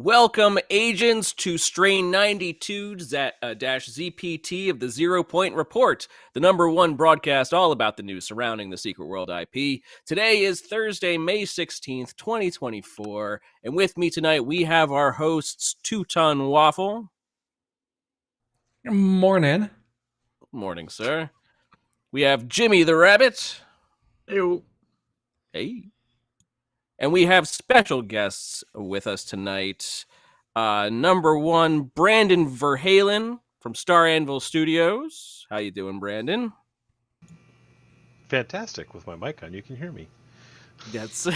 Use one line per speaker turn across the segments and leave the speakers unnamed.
Welcome, agents, to Strain 92-ZPT of the 0 Point Report, the #1 broadcast all about the news surrounding the Secret World IP. Today is Thursday, May 16th, 2024, and with me tonight we have our hosts, Two-Ton Waffle.
Morning.
Morning, sir. We have Jimmy the Rabbit.
Ew.
Hey. And we have special guests with us tonight. #1, Brandon Verhalen from Star Anvil Studios. How you doing, Brandon?
Fantastic. With my mic on, you can hear me.
That's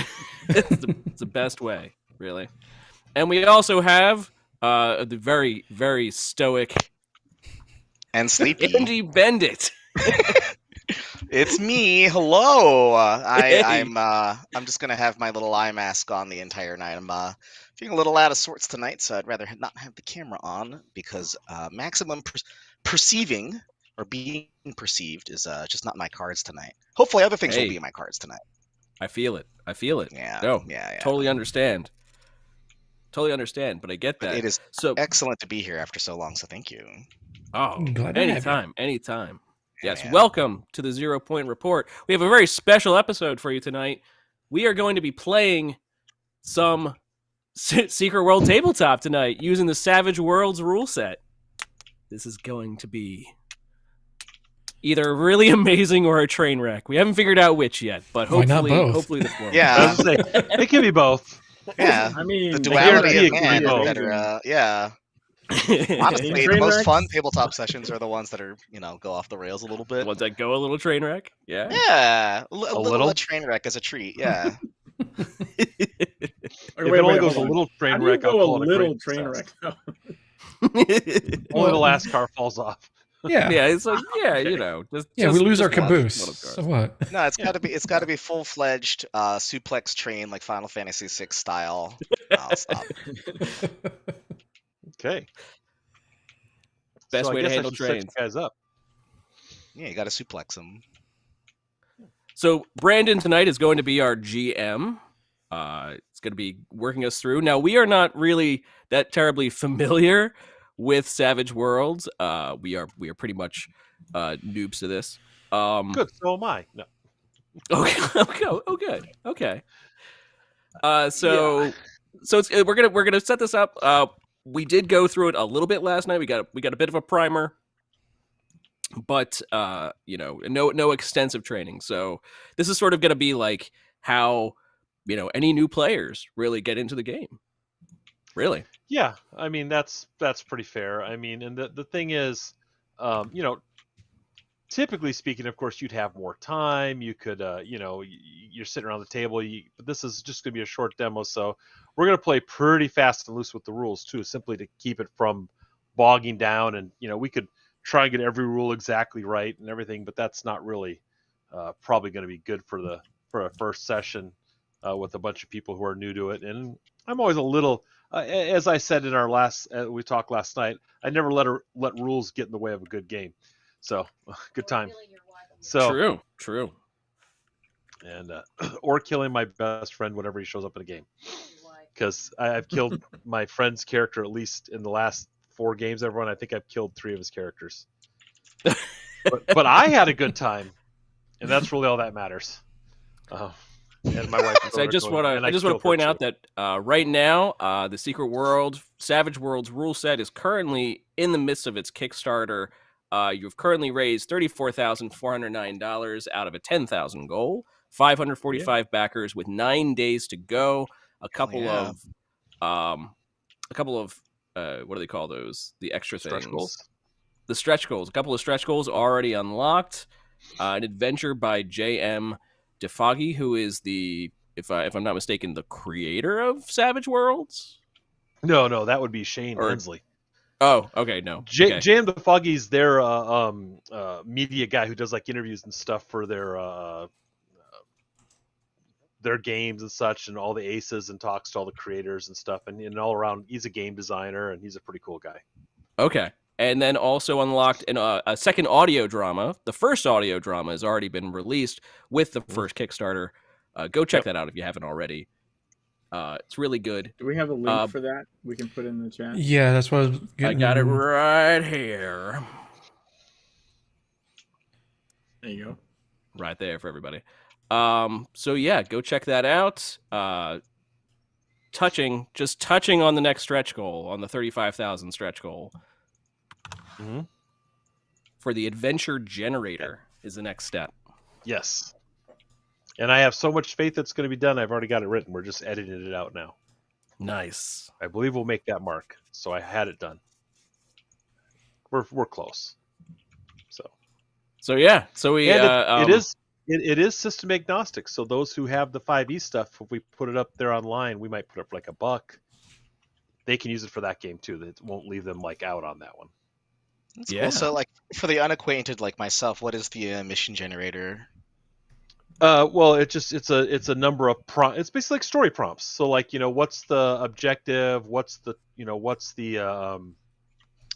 it's the best way, really. And we also have the very, very stoic
and sleepy
Andy Bendit.
It's me. Hello. I'm just gonna have my little eye mask on the entire night. I'm feeling a little out of sorts tonight, so I'd rather not have the camera on because maximum perceiving or being perceived is just not my cards tonight. Hopefully, other things will be in my cards tonight.
I feel it.
Yeah.
No,
yeah.
Totally understand. But I get that.
It is so excellent to be here after so long. So thank you.
Oh, anytime. Yes,
yeah.
Welcome to the 0 Point Report. We have a very special episode for you tonight. We are going to be playing some Secret World Tabletop tonight using the Savage Worlds rule set. This is going to be either really amazing or a train wreck. We haven't figured out which yet, but hopefully the former.
Yeah, I was gonna say, it can be both.
Yeah,
I mean,
the duality of man. Yeah. Honestly, the most fun tabletop sessions are the ones that are, go off the rails a little bit.
The ones that go a little train wreck? Yeah.
Yeah. A little train wreck as a treat, yeah.
If it only goes a little train wreck, I'll call it a little train wreck. Only the last car falls off.
Yeah.
Yeah, it's like,
we lose our caboose. So what?
No, it's gotta be full-fledged suplex train like Final Fantasy VI style. I'll stop.
Okay.
Best way to handle
trains.
trains.
Set you guys up.
Yeah, you got to suplex them.
So Brandon tonight is going to be our GM. It's going to be working us through. Now, we are not really that terribly familiar with Savage Worlds. We are pretty much noobs to this.
Good. So am I. No.
Okay. Okay. So it's, we're gonna set this up. We did go through it a little bit last night. We got a bit of a primer, but no extensive training. So this is sort of going to be like how any new players really get into the game. Really?
Yeah, I mean that's pretty fair. I mean, and the thing is, typically speaking, of course, you'd have more time. You could, you're sitting around the table. But this is just going to be a short demo, so we're going to play pretty fast and loose with the rules too, simply to keep it from bogging down. And we could try and get every rule exactly right and everything, but that's not really probably going to be good for a first session with a bunch of people who are new to it. And I'm always a little, as I said in our we talked last night, I never let rules get in the way of a good game. So good time. So
true.
And or killing my best friend whenever he shows up in a game, because I've killed my friend's character at least in the last 4 games. Everyone, I think I've killed 3 of his characters. but I had a good time, and that's really all that matters. And my wife.
So I just want to point out that right now, the Secret World Savage Worlds rule set is currently in the midst of its Kickstarter. You've currently raised $34,409 out of a $10,000 goal. 545 backers with 9 days to go. A couple of what do they call those? The extra things.
Stretch goals.
The stretch goals. A couple of stretch goals already unlocked. An adventure by J.M. DeFoggy, who is if I'm not mistaken, the creator of Savage Worlds.
No, that would be Shane Hensley.
Oh, okay, no.
J.M. DeFoggy's their media guy who does like interviews and stuff for their their games and such, and all the aces, and talks to all the creators and stuff. And all around, he's a game designer, and he's a pretty cool guy.
Okay. And then also unlocked a second audio drama. The first audio drama has already been released with the first Kickstarter. Go check that out if you haven't already. It's really good.
Do we have a link for that we can put in the chat?
Yeah, that's what I was getting.
I got it right here.
There you go.
Right there for everybody. So yeah, go check that out. Touching on the next stretch goal, on the 35,000 stretch goal.
Mm-hmm.
For the adventure generator is the next step.
Yes. And I have so much faith it's going to be done. I've already got it written. We're just editing it out now.
Nice.
I believe we'll make that mark. So I had it done. We're close. So
yeah. So we
it is system agnostic. So those who have the 5e stuff, if we put it up there online, we might put up like $1. They can use it for that game too. That won't leave them like out on that one.
That's cool. So, like, for the unacquainted like myself, what is the mission generator?
Well, it's a number of prompts. It's basically like story prompts. So, like, what's the objective? What's the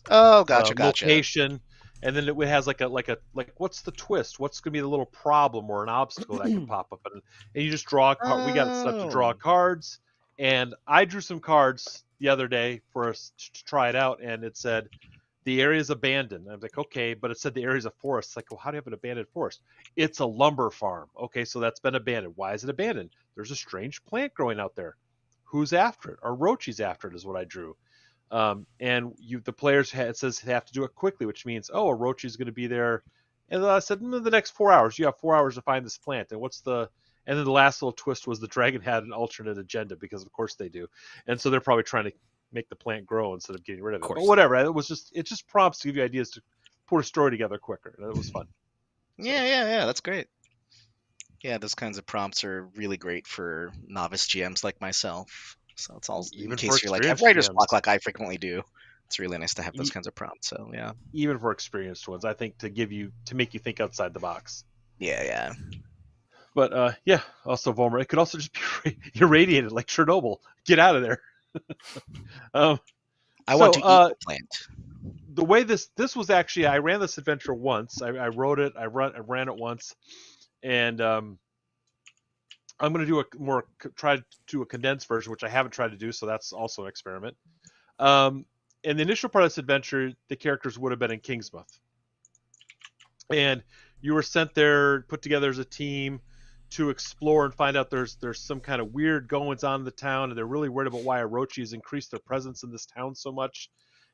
gotcha.
Location, and then it has like what's the twist? What's going to be the little problem or an obstacle that can pop up? And you just draw a card. We got it set up to draw cards, and I drew some cards the other day for us to try it out, and it said the area is abandoned. I was like, okay, but it said the area is a forest. It's like, well, how do you have an abandoned forest? It's a lumber farm. Okay, so that's been abandoned. Why is it abandoned? There's a strange plant growing out there. Who's after it? Orochi's after it is what I drew. And the players, it says they have to do it quickly, which means, Orochi's going to be there. And then I said, the next 4 hours. You have 4 hours to find this plant. And then the last little twist was the dragon had an alternate agenda, because of course they do. And so they're probably trying to make the plant grow instead of getting rid of it. But whatever. It just prompts to give you ideas to put a story together quicker. And it was fun.
Yeah. That's great. Yeah, those kinds of prompts are really great for novice GMs like myself. So it's all,
even
in case you're like, I have writer's block like I frequently do. It's really nice to have those kinds of prompts. So yeah.
Even for experienced ones, I think to make you think outside the box.
Yeah.
But yeah, also Vollmer. It could also just be irradiated like Chernobyl. Get out of there.
I want to eat the plant.
The way this was actually, I ran this adventure once. I wrote it. I ran it once, and I'm going to try to do a condensed version, which I haven't tried to do. So that's also an experiment. In the initial part of this adventure, the characters would have been in Kingsmouth, and you were sent there, put together as a team to explore and find out there's some kind of weird goings on in the town, and they're really worried about why Orochi has increased their presence in this town so much,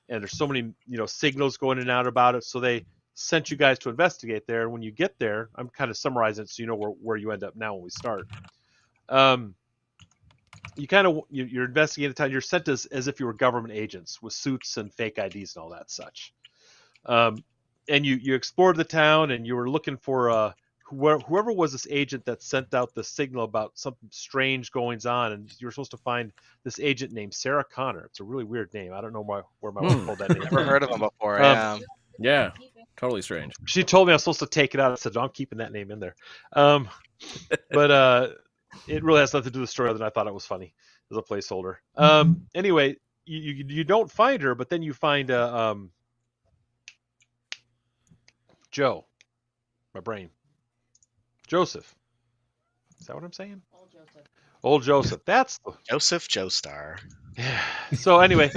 and there's so many signals going in and out about it. So they sent you guys to investigate there, and when you get there, I'm kind of summarizing it so you know where you end up now when we start. You're investigating the town. You're sent as if you were government agents with suits and fake IDs and all that such. And you explored the town, and you were looking for whoever was this agent that sent out the signal about something strange goings on, and you were supposed to find this agent named Sarah Connor. It's a really weird name. I don't know where my wife pulled that name.
Never heard of him before.
Yeah, totally strange.
She told me I was supposed to take it out. I said, I'm keeping that name in there. But it really has nothing to do with the story other than I thought it was funny as a placeholder. Anyway, you don't find her, but then you find Joe. My brain. Joseph. Is that what I'm saying? Old Joseph. That's
Joseph Joestar.
Yeah. So anyway,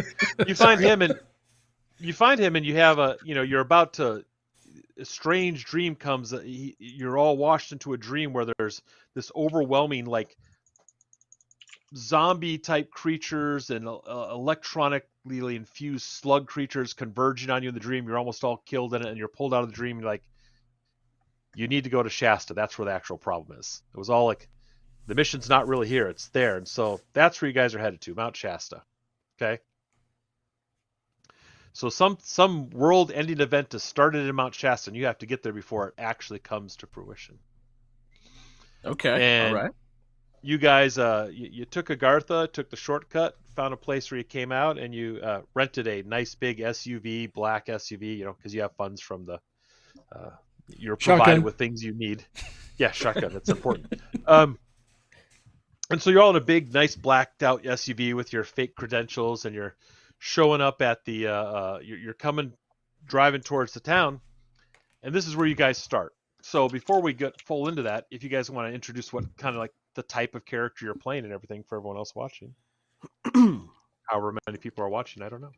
you find him and you have you're about to, a strange dream comes. You're all washed into a dream where there's this overwhelming like zombie type creatures and electronically infused slug creatures converging on you in the dream. You're almost all killed in it, and you're pulled out of the dream. You're like, you need to go to Shasta. That's where the actual problem is. It was all like, the mission's not really here. It's there. And so that's where you guys are headed to, Mount Shasta. Okay. So some world-ending event is started in Mount Shasta, and you have to get there before it actually comes to fruition.
Okay.
And
all right.
You guys, you took Agartha, took the shortcut, found a place where you came out, and you rented a nice big SUV, black SUV, because you have funds from the... you're provided with things you need. Yeah, shotgun. That's important. And so you're all in a big, nice, blacked out SUV with your fake credentials, and you're showing up at the. You're driving towards the town, and this is where you guys start. So before we get full into that, if you guys want to introduce what kind of like the type of character you're playing and everything for everyone else watching, however many people are watching, I don't know.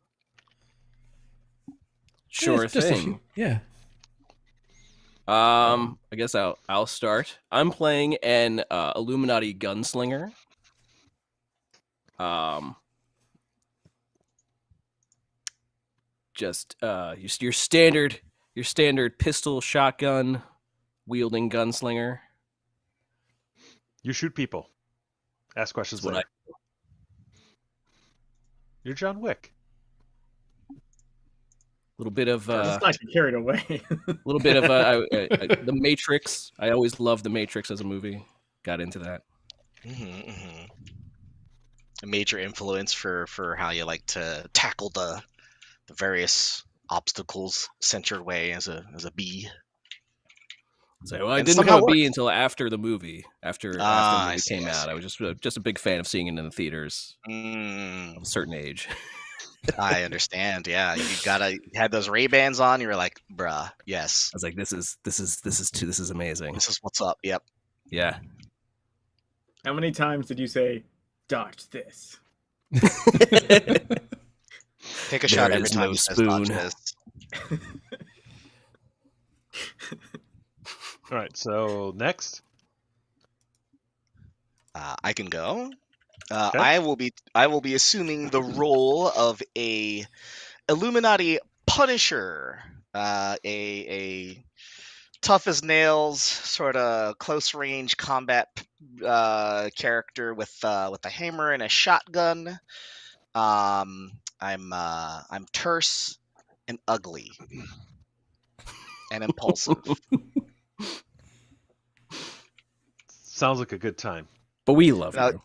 Sure thing.
Yeah.
I guess I'll start. I'm playing an Illuminati Gunslinger. Just your standard pistol shotgun wielding gunslinger.
You shoot people. Ask questions later. You're John Wick.
A little bit of
let's not get carried away.
a little bit of the Matrix. I always loved the Matrix as a movie. Got into that.
A major influence for how you like to tackle the various obstacles centered way as a bee.
So I didn't know it be until after the movie. After the movie came out, I was just a big fan of seeing it in the theaters of a certain age.
I understand. Yeah, you had those Ray-Bans on. You were like, bruh, yes.
I was like, this is amazing.
This is what's up. Yep.
Yeah.
How many times did you say, "Dodge this"?
Take a shot every time you say "Dodge this."
All right. So next,
I can go.
Okay.
I will be assuming the role of a Illuminati Punisher, a tough as nails, sort of close range combat character with a hammer and a shotgun. I'm terse and ugly and impulsive.
sounds like a good time.
But we love you.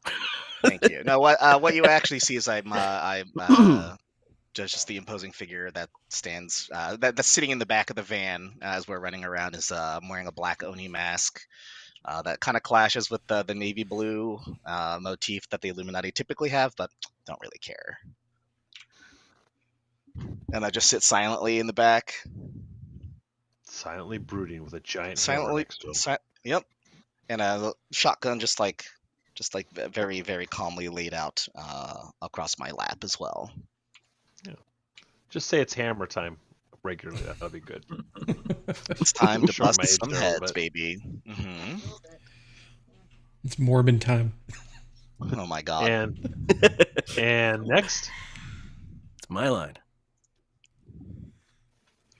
Thank you. No, what you actually see is I'm just the imposing figure that stands that's sitting in the back of the van as we're running around. Is I'm wearing a black Oni mask that kind of clashes with the navy blue motif that the Illuminati typically have, but don't really care. And I just sit silently in the back,
Silently brooding with a giant hammer
silently.
next to him.
Yep. And a shotgun just like very, very calmly laid out across my lap as well.
Yeah. Just say it's hammer time regularly. That'll be good.
It's time to
Showing
bust
my age
some
there a little
heads,
bit.
baby. Mm-hmm.
It's Morbid time.
Oh my god.
And next,
It's my line.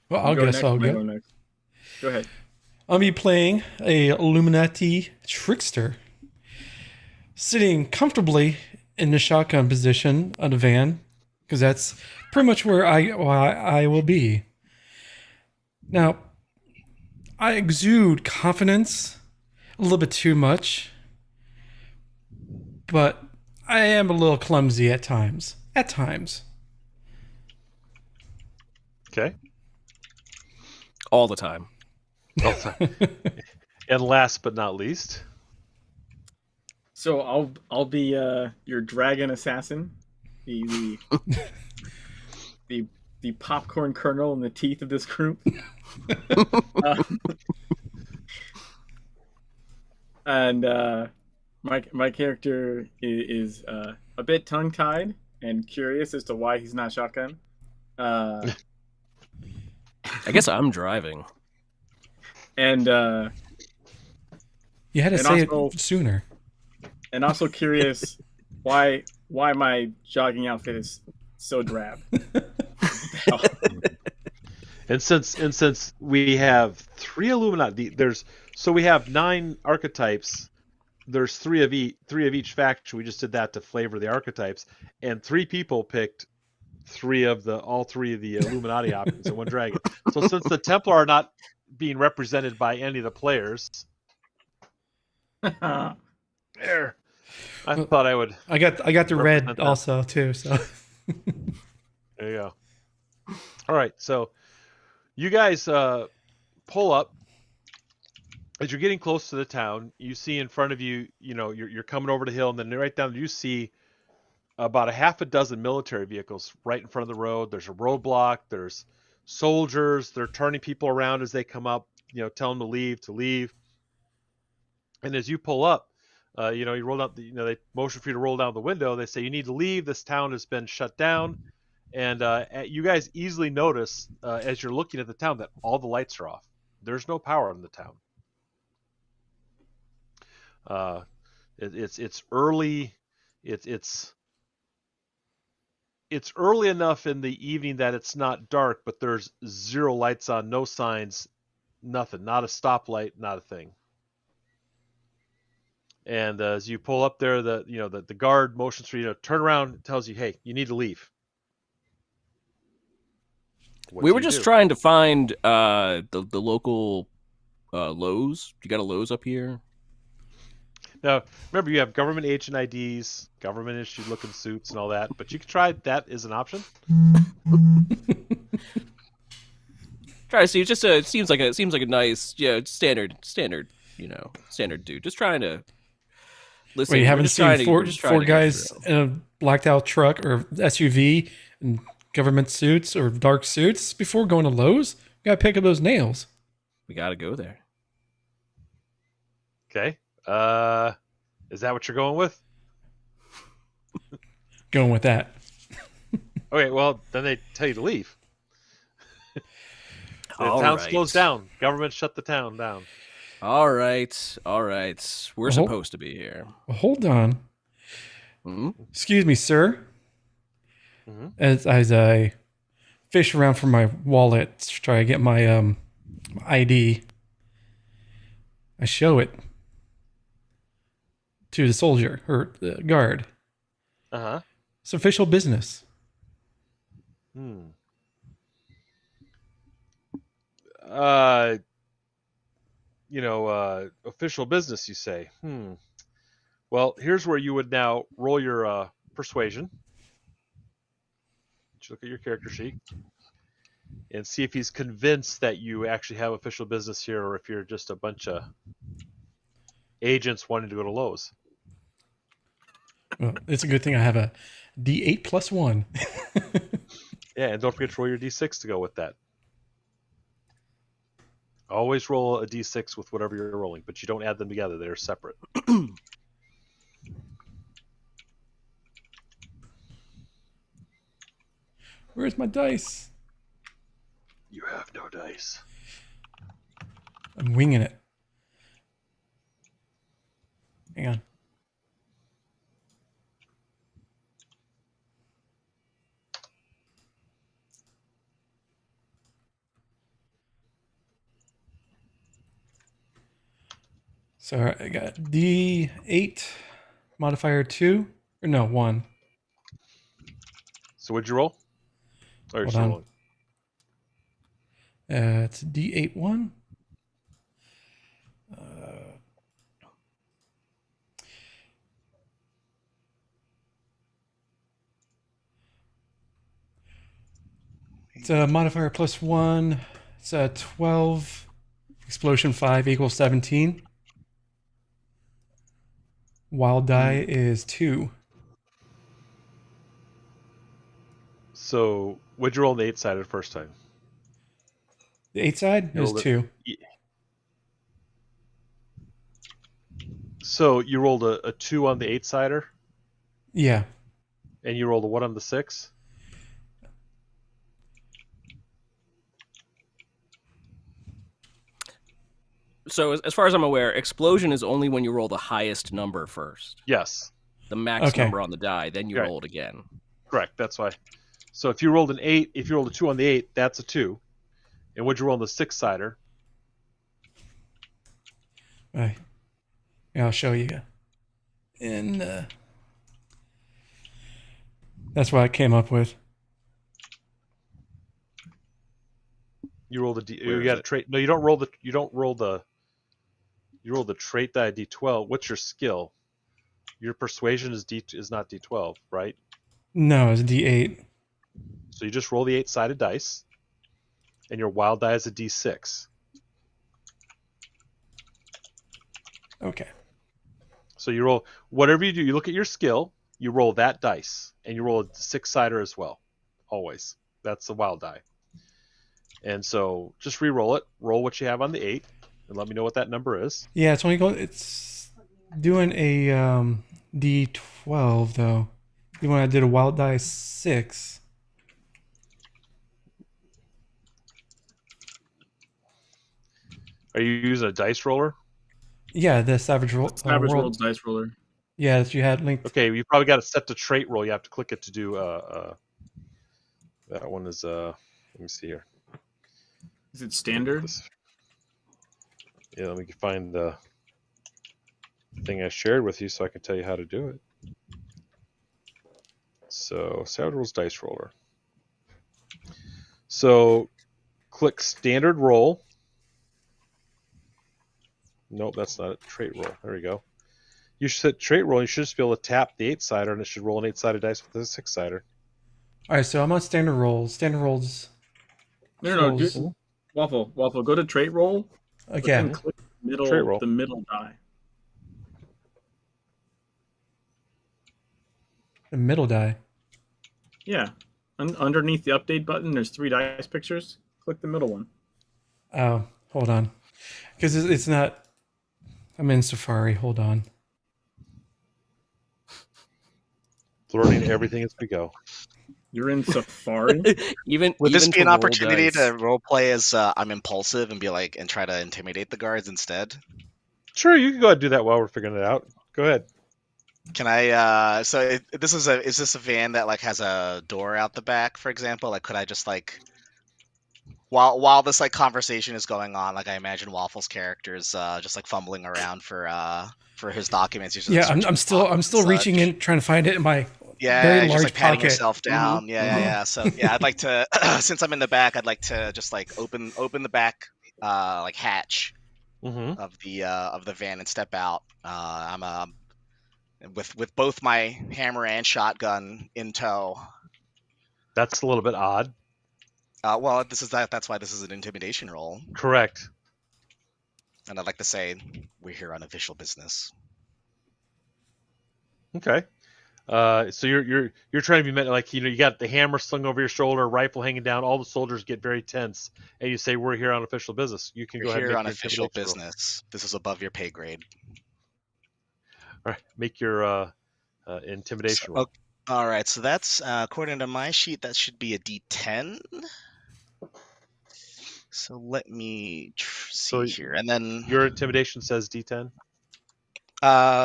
Well, I'll
Go
guess
next,
I'll
I'll
go.
go next. Go ahead.
I'll be playing a Illuminati trickster, sitting comfortably in the shotgun position of the van, because that's pretty much where I will be. Now, I exude confidence a little bit too much, but I am a little clumsy at times.
okay.
All the time.
And last but not least,
So I'll be your dragon assassin, the popcorn kernel in the teeth of this group. And my character is a bit tongue tied and curious as to why he's not shotgun.
I guess I'm driving.
And
You had to
And
say
also-
it sooner.
and also curious why my jogging outfit is so drab.
and since we have 3 Illuminati, we have 9 archetypes. There's three of each faction. We just did that to flavor the archetypes, and 3 people picked all three of the Illuminati options and 1 dragon. So since the Templar are not being represented by any of the players, there, I thought I would.
I got the red
Represent that.
also too. So
There you go. All right, so you guys pull up, as you're getting close to the town, you see in front of you, you're coming over the hill, and then right down you see about a half a dozen military vehicles right in front of the road. There's a roadblock. There's soldiers. They're turning people around as they come up, tell them to leave. And as you pull up, you roll out they motion for you to roll down the window. They say you need to leave. This town has been shut down. And you guys easily notice as you're looking at the town that all the lights are off. There's no power in the town. It's early. It's early enough in the evening that it's not dark, but there's zero lights on, no signs, nothing, not a stoplight, not a thing. And as you pull up there, the guard motions for you to turn around and tells you, hey, you need to leave.
We were just trying to find the local Lowe's. You got a Lowe's up here?
Now, remember, you have government agent IDs, government issued looking suits, and all that. But you can try that as an option.
Try to see. It seems like a nice, standard, standard dude. Just trying to listen.
Wait, you haven't seen four guys in a blacked out truck or SUV in government suits or dark suits before going to Lowe's? You gotta pick up those nails.
We gotta go there.
Okay. Is that what you're going with?
Going with that.
Okay, well, then they tell you to leave. The
All
town's
right.
closed down. Government shut the town down.
All right. We're supposed to be here.
Well, hold on.
Mm-hmm.
Excuse me, sir.
Mm-hmm.
As I fish around for my wallet to try to get my ID, I show it to the soldier or the guard.
Uh-huh.
It's official business.
Official business, you say. Well, here's where you would now roll your persuasion. Look at your character sheet and see if he's convinced that you actually have official business here, or if you're just a bunch of agents wanting to go to Lowe's.
Well, it's a good thing I have a D8 plus 1.
Yeah, and don't forget to roll your D6 to go with that. Always roll a D6 with whatever you're rolling, but you don't add them together. They're separate.
Where's my dice?
You have no dice.
I'm winging it. Hang on. So I got D8 modifier 2 or no 1.
So what'd you roll? Oh, you're
Hold
still
on.
rolling.
It's D8 1. It's a modifier plus 1. It's a 12. Explosion 5 equals 17. Wild die is 2.
So what'd you roll on the 8-sided first time?
The 8 side
You
is
rolled it-
2.
So you rolled a 2 on the 8-sider,
Yeah.
and you rolled a 1 on the 6?
So as far as I'm aware, explosion is only when you roll the highest number first,
Yes.
the max
Okay.
number on the die. Then you
Right.
roll it again.
Correct. That's why. So if you rolled an 8, if you rolled a 2 on the 8, that's a 2. And what'd you roll on the 6-sider?
Right. Yeah, I'll show you. And that's what I came up with.
You rolled a D.
Where
You
is
got a
it?
trait. No, you don't roll the. You don't roll the. You roll the trait die D12. What's your skill? Your persuasion is not D12, right?
No, it's D8.
So you just roll the 8-sided dice, and your wild die is a D6.
Okay.
So you roll whatever you do. You look at your skill. You roll that dice, and you roll a 6-sider as well. Always. That's the wild die. And so just re-roll it. Roll what you have on the 8, and let me know what that number is.
Yeah, it's only going. It's doing a D12 though. Even when I did a wild die 6.
Are you using a dice roller?
Yeah, the Savage
Savage
World.
World's dice roller.
Yeah, that you had linked.
Okay, you probably got it set to trait roll. You have to click it to do. That one is. Let me see here.
Is it standard?
Yeah, let me find the thing I shared with you so I can tell you how to do it. So, Savage World's dice roller. So, click standard roll. Nope, that's not it. Trait roll. There we go. You should set trait roll. You should just be able to tap the 8-sider, and it should roll an 8-sided dice with a 6-sider.
All right, so I'm on standard rolls. Standard rolls.
No, Waffle. Go to trait roll.
Again.
And click
Trait roll.
the middle die.
The middle die.
Yeah. Underneath the update button, there's 3 dice pictures. Click the middle one.
Oh, hold on. Because it's not. I'm in Safari. Hold on.
Learning everything as we go.
You're in Safari.
Would this be
to
an
roll
opportunity
dice.
to roleplay as I'm impulsive and be like and try to intimidate the guards instead?
Sure, you can go ahead and do that while we're figuring it out. Go ahead.
Can I? So is this a van that like has a door out the back, for example? Like, could I just like while this like conversation is going on, like I imagine Waffle's character is just like fumbling around for his documents. He's just,
Yeah,
like,
I'm still reaching in, trying to find it in my very
he's
large
just like patting
pocket.
himself down. Yeah. So yeah, I'd like to since I'm in the back, I'd like to just like open the back like hatch
Mm-hmm.
of the van and step out. I'm with both my hammer and shotgun in tow.
That's a little bit odd.
Well, that's why this is an intimidation roll,
Correct.
and I'd like to say we're here on official business.
Okay. So you're trying to be meant like you got the hammer slung over your shoulder, rifle hanging down. All the soldiers get very tense, and you say, "We're here on official business." You can
We're
go ahead and
here
make
on
your
official
intimidation roll.
business. This is above your pay grade.
All right, make your intimidation roll.
All right, so that's according to my sheet, that should be a D10. So let me see here, and then
Your intimidation says D10.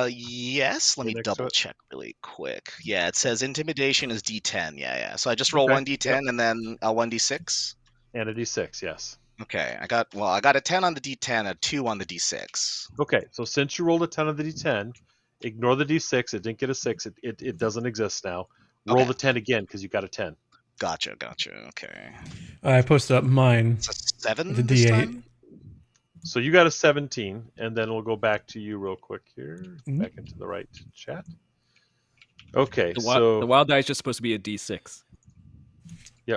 yes. Let me
next to
double
it?
check really quick. Yeah, it says intimidation is D10. Yeah. So I just roll
Okay,
one D10 and then a 1D6.
And a D6, yes.
Okay, I got a 10 on the D10, a 2 on the D6.
Okay, so since you rolled a 10 on the D10, ignore the D6. It didn't get a 6. It doesn't exist now. Roll
Okay.
the 10 again because you got a 10.
Gotcha. Okay.
I posted up mine.
It's a 7
The
this
D8.
time?
So you got a 17, and then we'll go back to you real quick here.
Mhm.
Back into the right chat. Okay,
The
so
wild die is just supposed to be a D6.
yeah,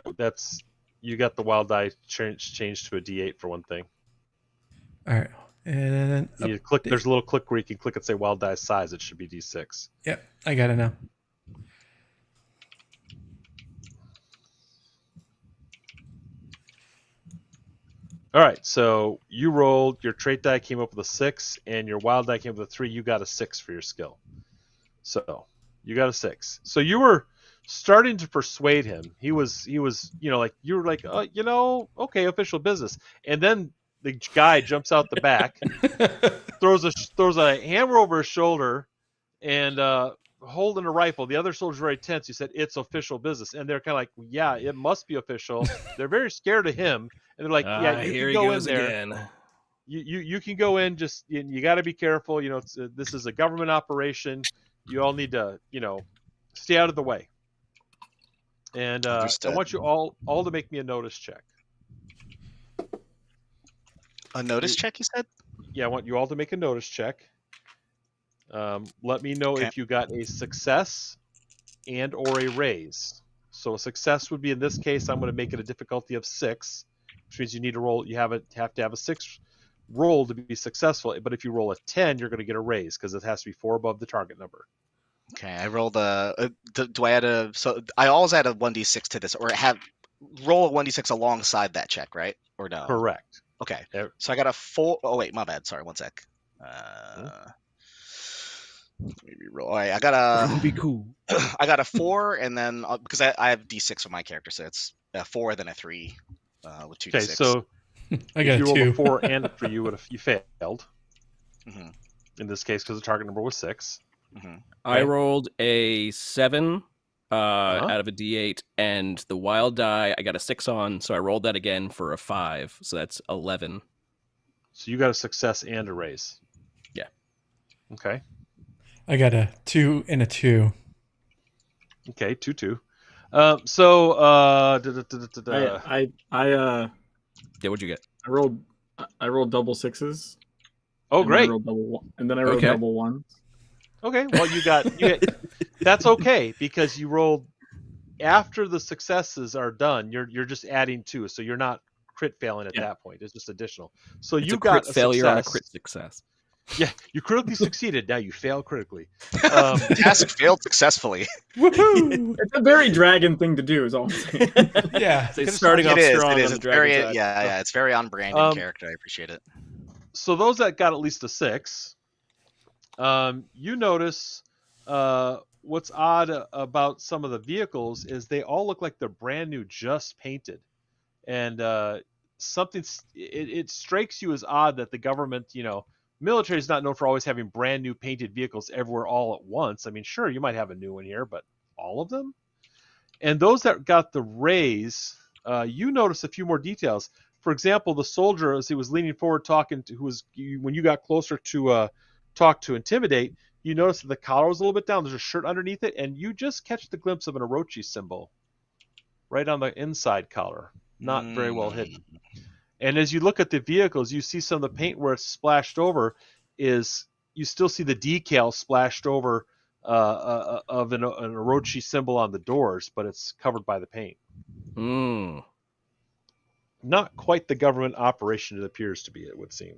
you got the wild die changed to a D8 for one thing.
All right. And then
You click. There's a little click where you can click and say wild die size. It should be D6.
Yep, I got it now.
All right, so you rolled, your trait die came up with a 6, and your wild die came up with a 3. You got a 6 for your skill. So you got a 6. So you were starting to persuade him. He was, like you were like, okay, official business. And then the guy jumps out the back, throws a hammer over his shoulder, and holding a rifle. The other soldier's very tense. He said, "It's official business," and they're kind of like, "Yeah, it must be official." They're very scared of him, and they're like, "Yeah, you
here
can
he
go in
goes
there.
again.
You can go in. Just you got to be careful. This is a government operation. You all need to stay out of the way." And I
Understood.
want you all to make me a notice check.
A notice check, you said?
Yeah, I want you all to make a notice check. Let me know
Okay.
if you got a success and or a raise. So a success would be, in this case, I'm going to make it a difficulty of 6, which means you need to roll. You have to have a 6 roll to be successful. But if you roll a 10, you're going to get a raise because it has to be 4 above the target number.
Okay, I rolled do I add a? So I always add a 1d6 to this, or roll a 1d6 alongside that check, right? Or no?
Correct.
Okay.
There-
So I got a 4. Oh wait, my bad. Sorry, one sec. Let me reroll. All right, I got a.
Be cool.
I got a 4, and then because I have d6 for my character, so it's a 4, then a 3 with 2
Okay,
d6.
so
I
if
got
you
a
rolled a
2.
4 and a 3, you failed.
hmm
In this case, because the target number was 6.
hmm
I
Okay.
rolled a 7 out of a D8, and the wild die I got a 6 on, so I rolled that again for a 5, so that's 11.
So you got a success and a raise.
Yeah.
Okay.
I got a 2 and a 2.
Okay, 2-2. So
I
Yeah, what'd you get?
I rolled double 6s.
oh
and then I
great.
rolled and then I rolled
Okay.
double 1s.
Okay, well you that's okay because you rolled after the successes are done. You're just adding 2, so you're not crit failing at
Yeah.
that point. It's just additional. So
It's
you
a crit
got a
failure on a
success.
crit success.
Yeah, you critically succeeded. Now you fail critically.
Task failed successfully.
Woohoo!
It's a very dragon thing to do, is all I'm saying.
Yeah.
So it's starting
It
off
is.
strong
It is.
on the
It's
dragon
very.
side.
Yeah. It's very on brand in character. I appreciate it.
So those that got at least a 6, you notice what's odd about some of the vehicles is they all look like they're brand new, just painted, and it strikes you as odd that the government, military is not known for always having brand new painted vehicles everywhere all at once. I mean, sure, you might have a new one here, but all of them. And those that got the raise, you notice a few more details. For example, the soldier, as he was leaning forward talking to, when you got closer to talk to intimidate, you notice that the collar was a little bit down. There's a shirt underneath it, and you just catch the glimpse of an Orochi symbol right on the inside collar, not very well hidden. And as you look at the vehicles, you see some of the paint where it's splashed over is you still see the decal splashed over of an Orochi symbol on the doors, but it's covered by the paint.
Mm.
Not quite the government operation it appears to be, it would seem.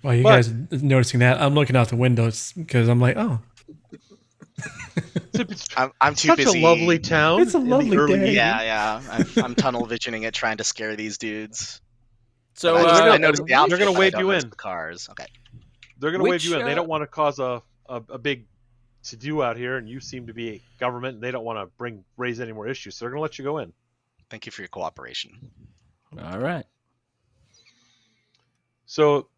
Well, you
But-
guys noticing that? I'm looking out the windows because I'm like, oh,
It's
I'm too
such
busy.
a lovely town.
It's a
in the
lovely
early
day.
80s.
Yeah. I'm tunnel visioning it, trying to scare these dudes.
So
But I
they're
I noticed the
they're
outfit,
gonna
but I
wave
don't
you
notice
in.
the cars. Okay.
They're going to wave
Which,
you in. They don't want to cause a big to-do out here, and you seem to be a government, and they don't want to raise any more issues, so they're going to let you go in.
Thank you for your cooperation.
all right.
So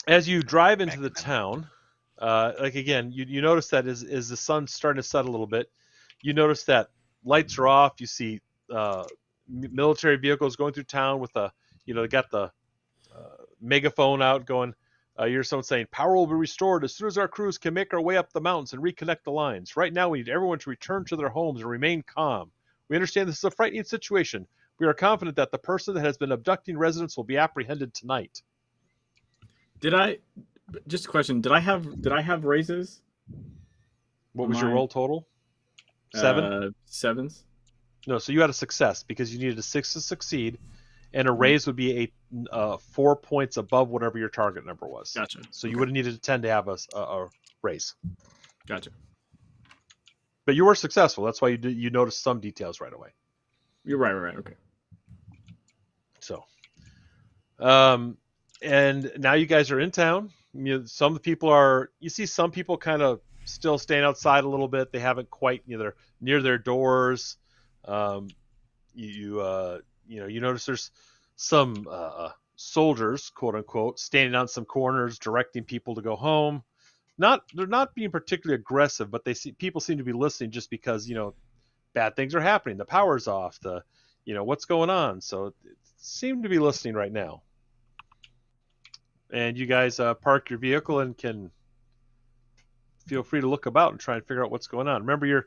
as you drive into the town, again, you notice that as the sun's starting to set a little bit, you notice that lights are off. You see military vehicles going through town with they got the megaphone out going. You hear someone saying, "Power will be restored as soon as our crews can make our way up the mountains and reconnect the lines. Right now, we need everyone to return to their homes and remain calm. We understand this is a frightening situation. We are confident that the person that has been abducting residents will be apprehended tonight."
Just a question, did I have raises?
What was your roll total? 7?
7s.
No, so you had a success because you needed a 6 to succeed, and a raise would be 4 points above whatever your target number was.
Gotcha.
So you would have needed a 10 to have a raise.
Gotcha.
But you were successful. That's why you noticed some details right away.
You're right. Okay.
So, and now you guys are in town. Some people you see some people kind of still staying outside a little bit. They haven't quite, they're near their doors. You notice there's some soldiers, quote unquote, standing on some corners directing people to go home. They're not being particularly aggressive, but people seem to be listening just because bad things are happening. The power's off. What's going on? So it seem to be listening right now. And you guys park your vehicle and can feel free to look about and try and figure out what's going on. Remember,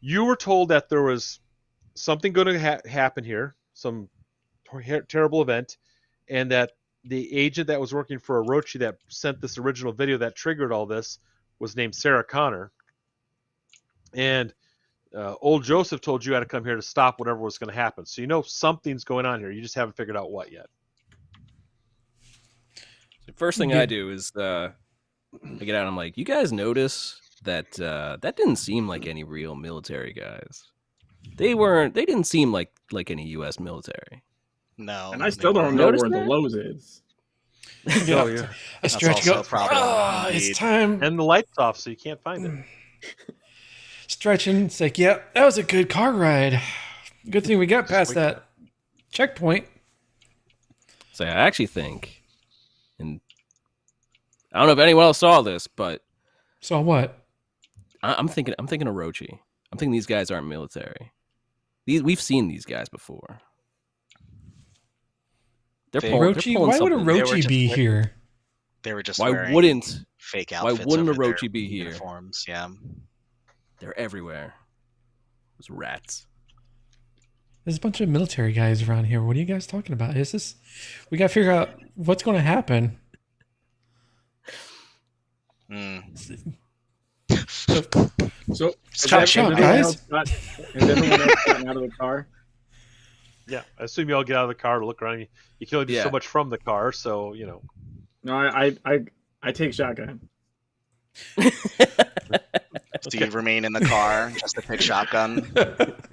you were told that there was something going to happen here, some terrible event, and that the agent that was working for Orochi that sent this original video that triggered all this was named Sarah Connor. And old Joseph told you how to come here to stop whatever was going to happen. So you know something's going on here. You just haven't figured out what yet.
The first thing I do is I get out. I'm like, you guys notice that that didn't seem like any real military guys. They didn't seem like any U.S. military.
No.
And I still don't know
Notice
where
that?
the Lowe's is.
Oh, yeah.
I
That's
stretch.
also
Go.
a problem,
Ah, it's
indeed.
time.
And the light's off, so you can't find it.
Stretching. It's like, yeah, that was a good car ride. Good thing we got past that checkpoint.
So I actually think, and I don't know if anyone else saw this, but
So what?
I'm thinking Orochi. I'm thinking these guys aren't military. We've seen these guys before.
Orochi? Why would
They were
Orochi
just
be
wearing-
here?
They were just
Why
wearing
wouldn't
fake
why
outfits.
wouldn't
over their
Orochi be here?
Uniforms, yeah.
They're everywhere. Those rats.
There's a bunch of military guys around here. What are you guys talking about? Is this? We got to figure out what's going to happen.
Mm.
So
Chop, chop, guys.
Has everyone else gotten out of the car?
Yeah, I assume you all get out of the car to look around. You can only do so much from the car, so you know.
No, I take shotgun.
So you remain in the car just to pick shotgun.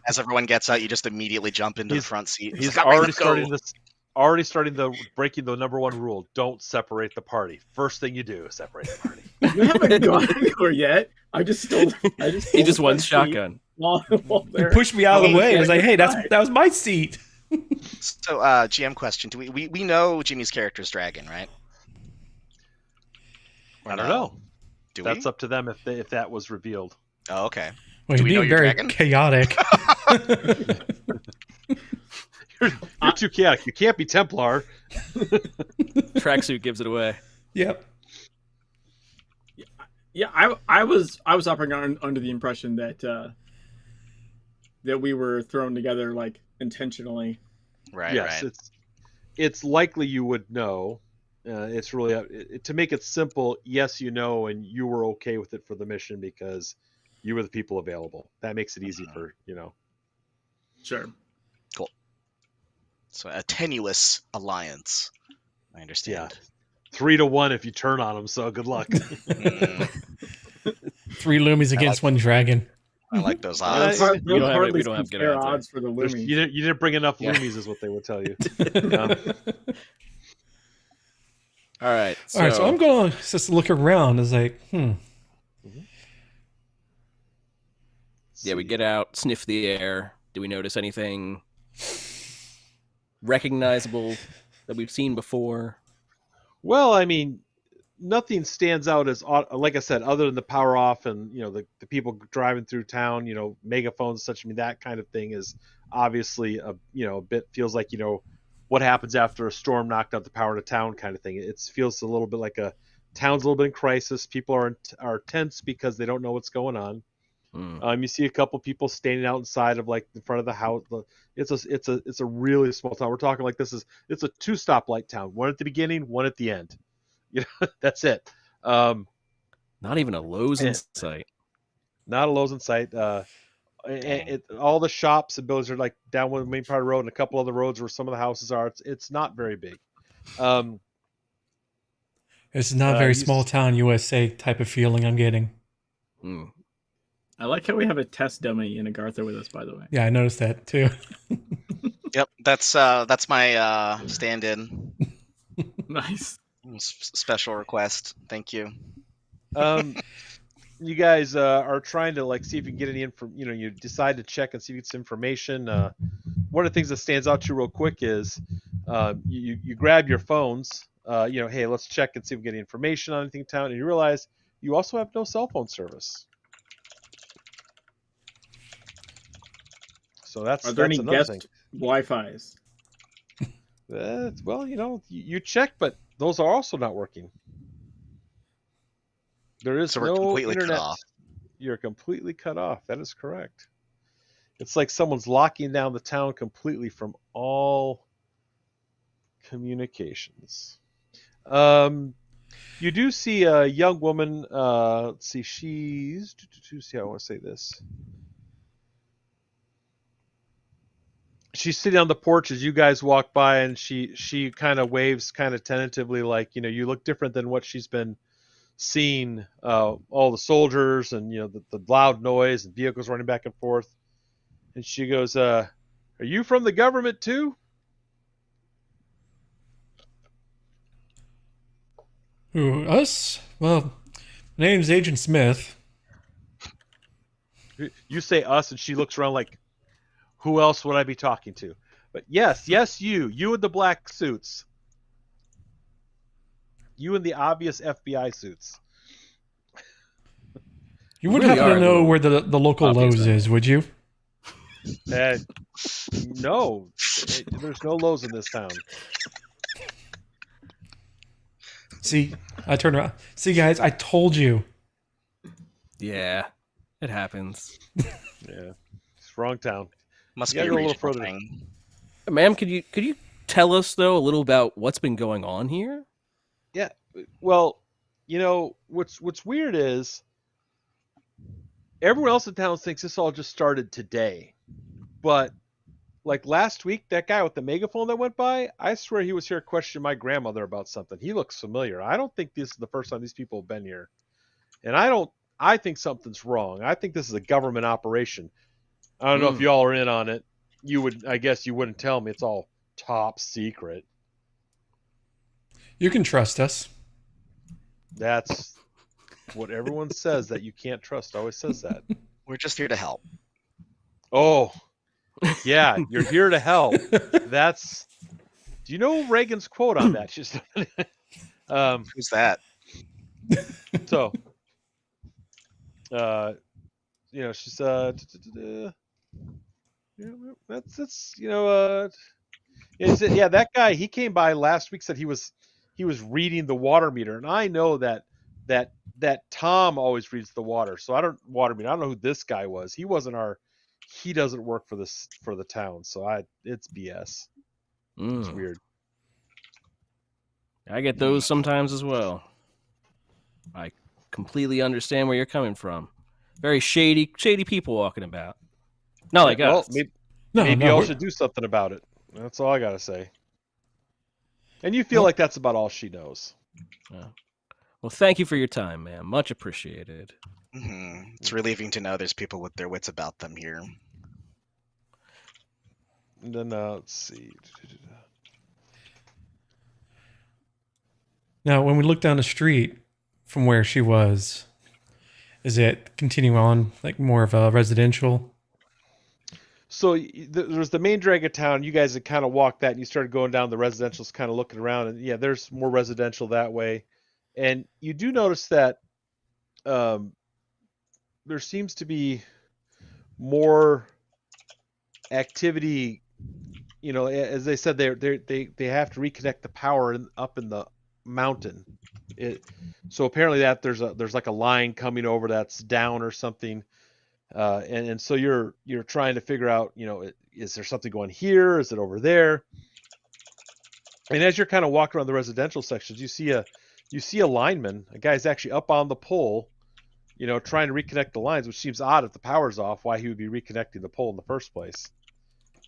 As everyone gets out, you just immediately jump into the front seat.
He's
It's like, "All right,
already
let's go."
starting this. Already starting the breaking the number one rule: don't separate the party. First thing you do is separate the party.
We haven't gone anywhere yet. I just stole.
He just wants shotgun.
While
You
they're-
pushed me out of the way. I was like, hey,
Right.
that was my seat.
So, GM question: do we know Jimmy's character's dragon, right? Or
I don't
no?
know.
Do
That's
we?
up to them if that was revealed.
Oh, okay.
Well,
Do
you're
we know
being
your
very
dragon?
chaotic.
You're too chaotic. You can't be Templar.
Tracksuit gives it away.
Yep.
Yeah, I was operating under the impression that that we were thrown together like intentionally.
Right.
Yes,
Right.
it's likely you would know. It's really to make it simple. Yes, you know, and you were okay with it for the mission because you were the people available. That makes it easy for
Sure.
So a tenuous alliance. I understand.
3-1 if you turn on them. So good luck.
Mm,
3 loomies against 1 dragon.
I like those
Uh,
odds.
you
we don't have- we don't have good
fair
odds there.
odds for the
There's-
Loomies.
you didn't bring enough
Yeah.
loomies, is what they would tell you.
All right.
All right, so I'm going to just look around. It's like,
Yeah, we get out, sniff the air. Do we notice anything recognizable that we've seen before?
Well, I mean, nothing stands out as like I said, other than the power off and the people driving through town. Megaphones, such. I mean, that kind of thing is obviously a bit feels like what happens after a storm knocked out the power to town kind of thing. It feels a little bit like a town's a little bit in crisis. People are tense because they don't know what's going on. You see a couple people standing outside of like in front of the house. It's a really small town. We're talking like it's a 2 stoplight town. One at the beginning, one at the end. That's it.
Not even a Lowe's in sight.
Not a Lowe's in sight. All the shops and buildings are like down one main part of the road, and a couple other roads where some of the houses are. It's not very big.
it's not a very small town USA type of feeling I'm getting.
Mm.
I like how we have a test dummy in Agartha with us, by the way.
Yeah, I noticed that too.
Yep, that's my stand-in.
Nice.
Special request. Thank you.
You guys are trying to see if you can get any info. You decide to check and see if it's information. One of the things that stands out to you real quick is you grab your phones. Hey, let's check and see if we get any information on anything in town, and you realize you also have no cell phone service. So
Are there any
another
guest
thing.
Wi-Fi's?
Well, you check, but those are also not working. There is
So we're
no
completely cut
internet.
off.
You're completely cut off. That is correct. It's like someone's locking down the town completely from all communications. You do see a young woman. Let's see. She's. See how I want to say this. she's sitting on the porch as you guys walk by, and she kind of waves kind of tentatively, like, you look different than what she's been seeing, all the soldiers and, the loud noise and vehicles running back and forth. And she goes, are you from the government too?
Who, us? Well, my name's Agent Smith.
You say us, and she looks around like, who else would I be talking to? But yes, you in the black suits. You in the obvious FBI suits.
You wouldn't
really
happen to
are
know
the
where the local
obvious
Lowe's is, would you?
No, there's no Lowe's in this town.
See, I turned around. See, guys, I told you.
Yeah, it happens.
Yeah, it's wrong town.
Must
You
be
gotta
a
go a little
regional
further.
thing.
Ma'am, could you tell us though a little about what's been going on here?
Yeah, well, what's weird is everyone else in town thinks this all just started today, but like last week, that guy with the megaphone that went by, I swear he was here questioning my grandmother about something. He looks familiar. I don't think this is the first time these people have been here, and I think something's wrong. I think this is a government operation. I don't know if y'all are in on it. I guess you wouldn't tell me. It's all top secret.
You can trust us.
That's what everyone says, that you can't trust. Always says that.
We're just here to help.
Oh, yeah, you're here to help. That's. Do you know Reagan's quote on that? She's,
Who's that?
so, she's that's yeah, that guy, he came by last week, said he was reading the water meter, and I know that Tom always reads the water, so I don't know who this guy was. He doesn't work for the town, so it's BS. It's weird.
I get those sometimes as well. I completely understand where you're coming from. Very shady people walking about. Not like us.
Maybe y'all should do something about it. That's all I gotta say. And you feel like that's about all she knows.
Well, thank you for your time, ma'am. Much appreciated.
Mm-hmm. It's relieving to know there's people with their wits about them here.
And then let's see.
Now, when we look down the street from where she was, is it continuing on like more of a residential?
So there's the main drag of town. You guys had kind of walked that, and you started going down the residentials, kind of looking around, and yeah, there's more residential that way. And you do notice that there seems to be more activity. As they said, they have to reconnect the power up in the mountain. So apparently that there's like a line coming over that's down or something. And so you're trying to figure out, is there something going here? Is it over there? And as you're kind of walking around the residential sections, you see a lineman. A guy's actually up on the pole, trying to reconnect the lines, which seems odd if the power's off, why he would be reconnecting the pole in the first place.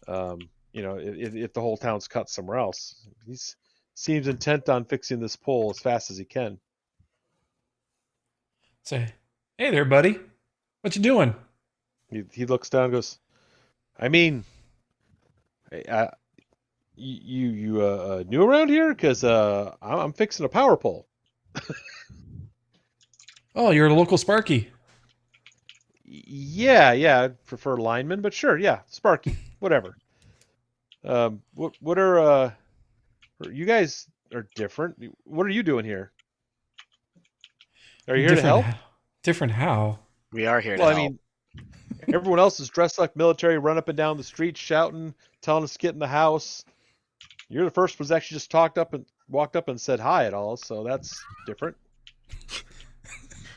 If the whole town's cut somewhere else. He seems intent on fixing this pole as fast as he can.
Say, hey there, buddy. What you doing?
He looks down and goes, you new around here? Because I'm fixing a power pole.
Oh, you're a local Sparky.
Yeah, I'd prefer lineman, but sure, yeah, Sparky, whatever. What are you guys are different? What are you doing here? Are you here to help?
Different how?
We are here to help.
Everyone else is dressed like military, run up and down the street shouting, telling us to get in the house. You're the first one who's actually just walked up and said hi at all, so that's different.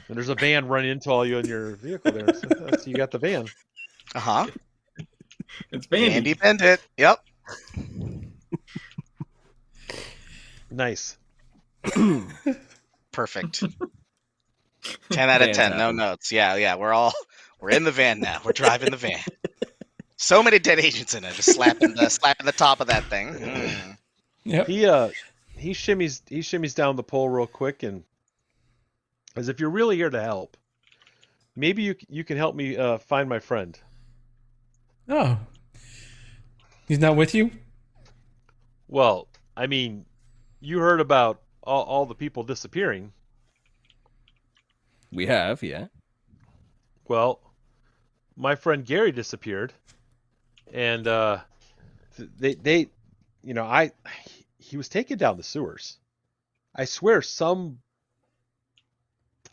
And there's a van running into all you in your vehicle there. So you got the van.
Uh-huh.
It's Bendit.
Bendit. Yep.
Nice.
Perfect. 10 out of 10. No notes. Yeah. We're in the van now. We're driving the van. So many dead agents in it. Just slapping the top of that thing. Mm.
Yep.
He shimmies down the pole real quick, and as if you're really here to help, maybe you can help me find my friend.
Oh. He's not with you?
Well, I mean, you heard about all the people disappearing.
We have, yeah.
Well, my friend Gary disappeared, and they he was taken down the sewers. I swear some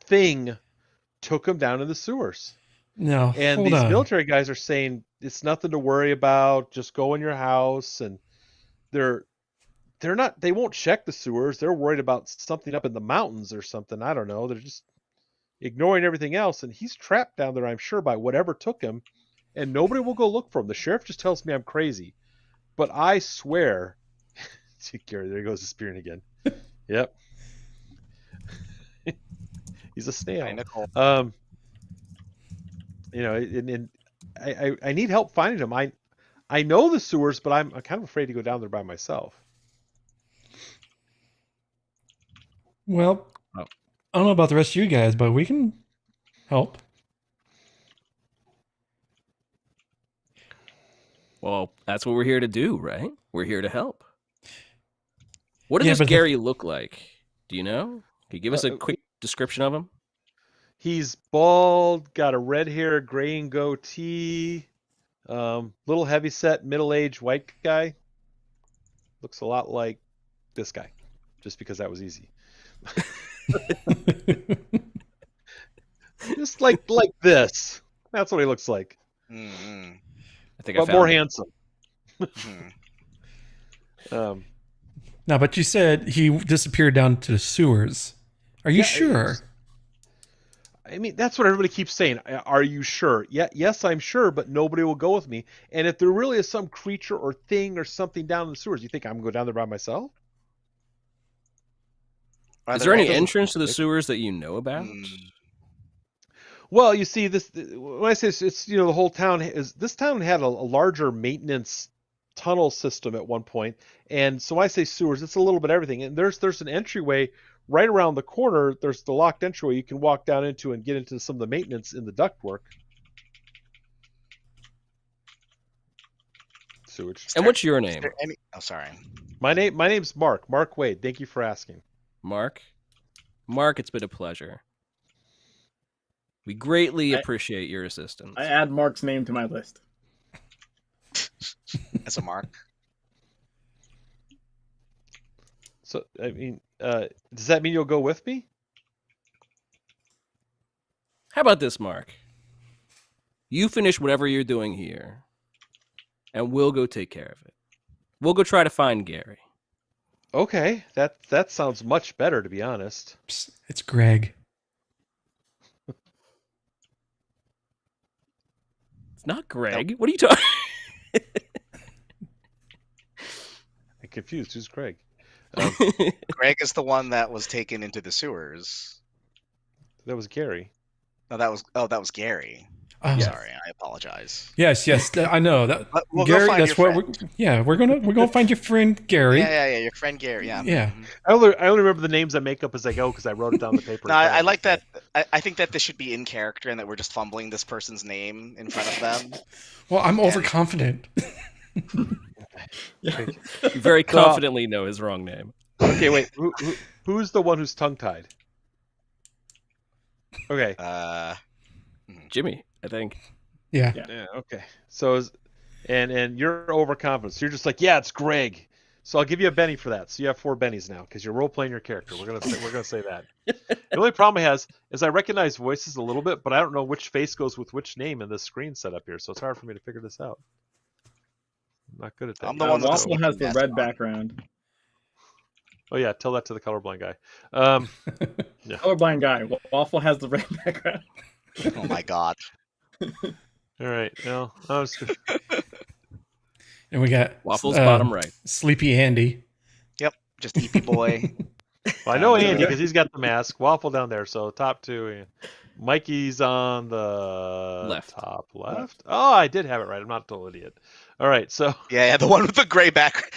thing took him down in the sewers.
No.
And
hold
these
on.
military guys are saying it's nothing to worry about, just go in your house, and they won't check the sewers. They're worried about something up in the mountains or something. I don't know. They're just ignoring everything else, and he's trapped down there, I'm sure, by whatever took him, and nobody will go look for him. The sheriff just tells me I'm crazy, but I swear. See, Gary, there he goes disappearing again. Yep. He's a snail.
Hi, Nicole.
And I need help finding him. I know the sewers, but I'm kind of afraid to go down there by myself.
Well,
Oh.
I don't know about the rest of you guys, but we can help.
Well, that's what we're here to do, right? We're here to help. What
Yeah,
does
but
Gary look like? Do you know? Can you give us a
Uh,
quick description of him?
He's bald, got a red hair, graying goatee, little heavyset, middle-aged white guy. Looks a lot like this guy, just because that was easy. Just like this. That's what he looks like,
Mm-hmm.
I think I
but
found
more
him.
handsome.
Mm.
No, but you said he disappeared down to the sewers. Are you
Yeah,
sure?
I mean, that's what everybody keeps saying. Are you sure? Yeah, yes, I'm sure, but nobody will go with me. And if there really is some creature or thing or something down in the sewers, you think I'm going to go down there by myself?
Is there any
doesn't
entrance to the
look like-
sewers that you know about?
Well, you see, this when I say it's the whole town this town had a larger maintenance tunnel system at one point, and so when I say sewers, it's a little bit everything. And there's an entryway right around the corner. There's the locked entryway you can walk down into and get into some of the maintenance in the ductwork. Sewage.
And what's your name?
Oh, sorry.
My name's Mark. Mark Wade. Thank you for asking.
Mark? Mark, it's been a pleasure. We greatly appreciate your assistance.
I add Mark's name to my list.
As a mark.
So, I mean, does that mean you'll go with me?
How about this, Mark? You finish whatever you're doing here, and we'll go take care of it. We'll go try to find Gary.
Okay, that sounds much better, to be honest.
Psst, it's Greg.
It's not Greg. What are you talking?
I'm confused. Who's Craig?
Greg is the one that was taken into the sewers.
That was Gary.
No, that was Gary.
Oh,
Sorry, I apologize.
Yes, I know that.
But we'll go
Gary,
find
that's
your
what. We're gonna find your friend Gary.
Yeah, your friend Gary. Yeah.
Yeah.
Mhm.
I only remember the names I make up as I go because I wrote it down on the paper.
No, I like that. I think that this should be in character and that we're just fumbling this person's name in front of them.
Well, I'm overconfident.
You very confidently know his wrong name.
Okay, wait. Who's the one who's tongue-tied? Okay.
Jimmy, I think.
Yeah.
Yeah. Okay. So, and you're overconfident. So you're just like, yeah, it's Greg. So I'll give you a Benny for that. So you have 4 bennies now because you're role playing your character. We're gonna say that. The only problem I has is I recognize voices a little bit, but I don't know which face goes with which name in this screen setup here. So it's hard for me to figure this out. I'm not good at that.
I'm the one that's
Waffle has the red background.
Oh yeah, tell that to the colorblind guy.
Colorblind guy. Waffle has the red background.
Oh my god.
All right. Well, I was just...
And we got
Waffle's bottom right.
Sleepy Andy.
Yep, just EP boy.
Well, I know Andy because he's got the mask. Waffle down there, so top 2. Mikey's on the
Left.
top left. Oh, I did have it right. I'm not a total idiot. All right, so
Yeah, the one with the gray back.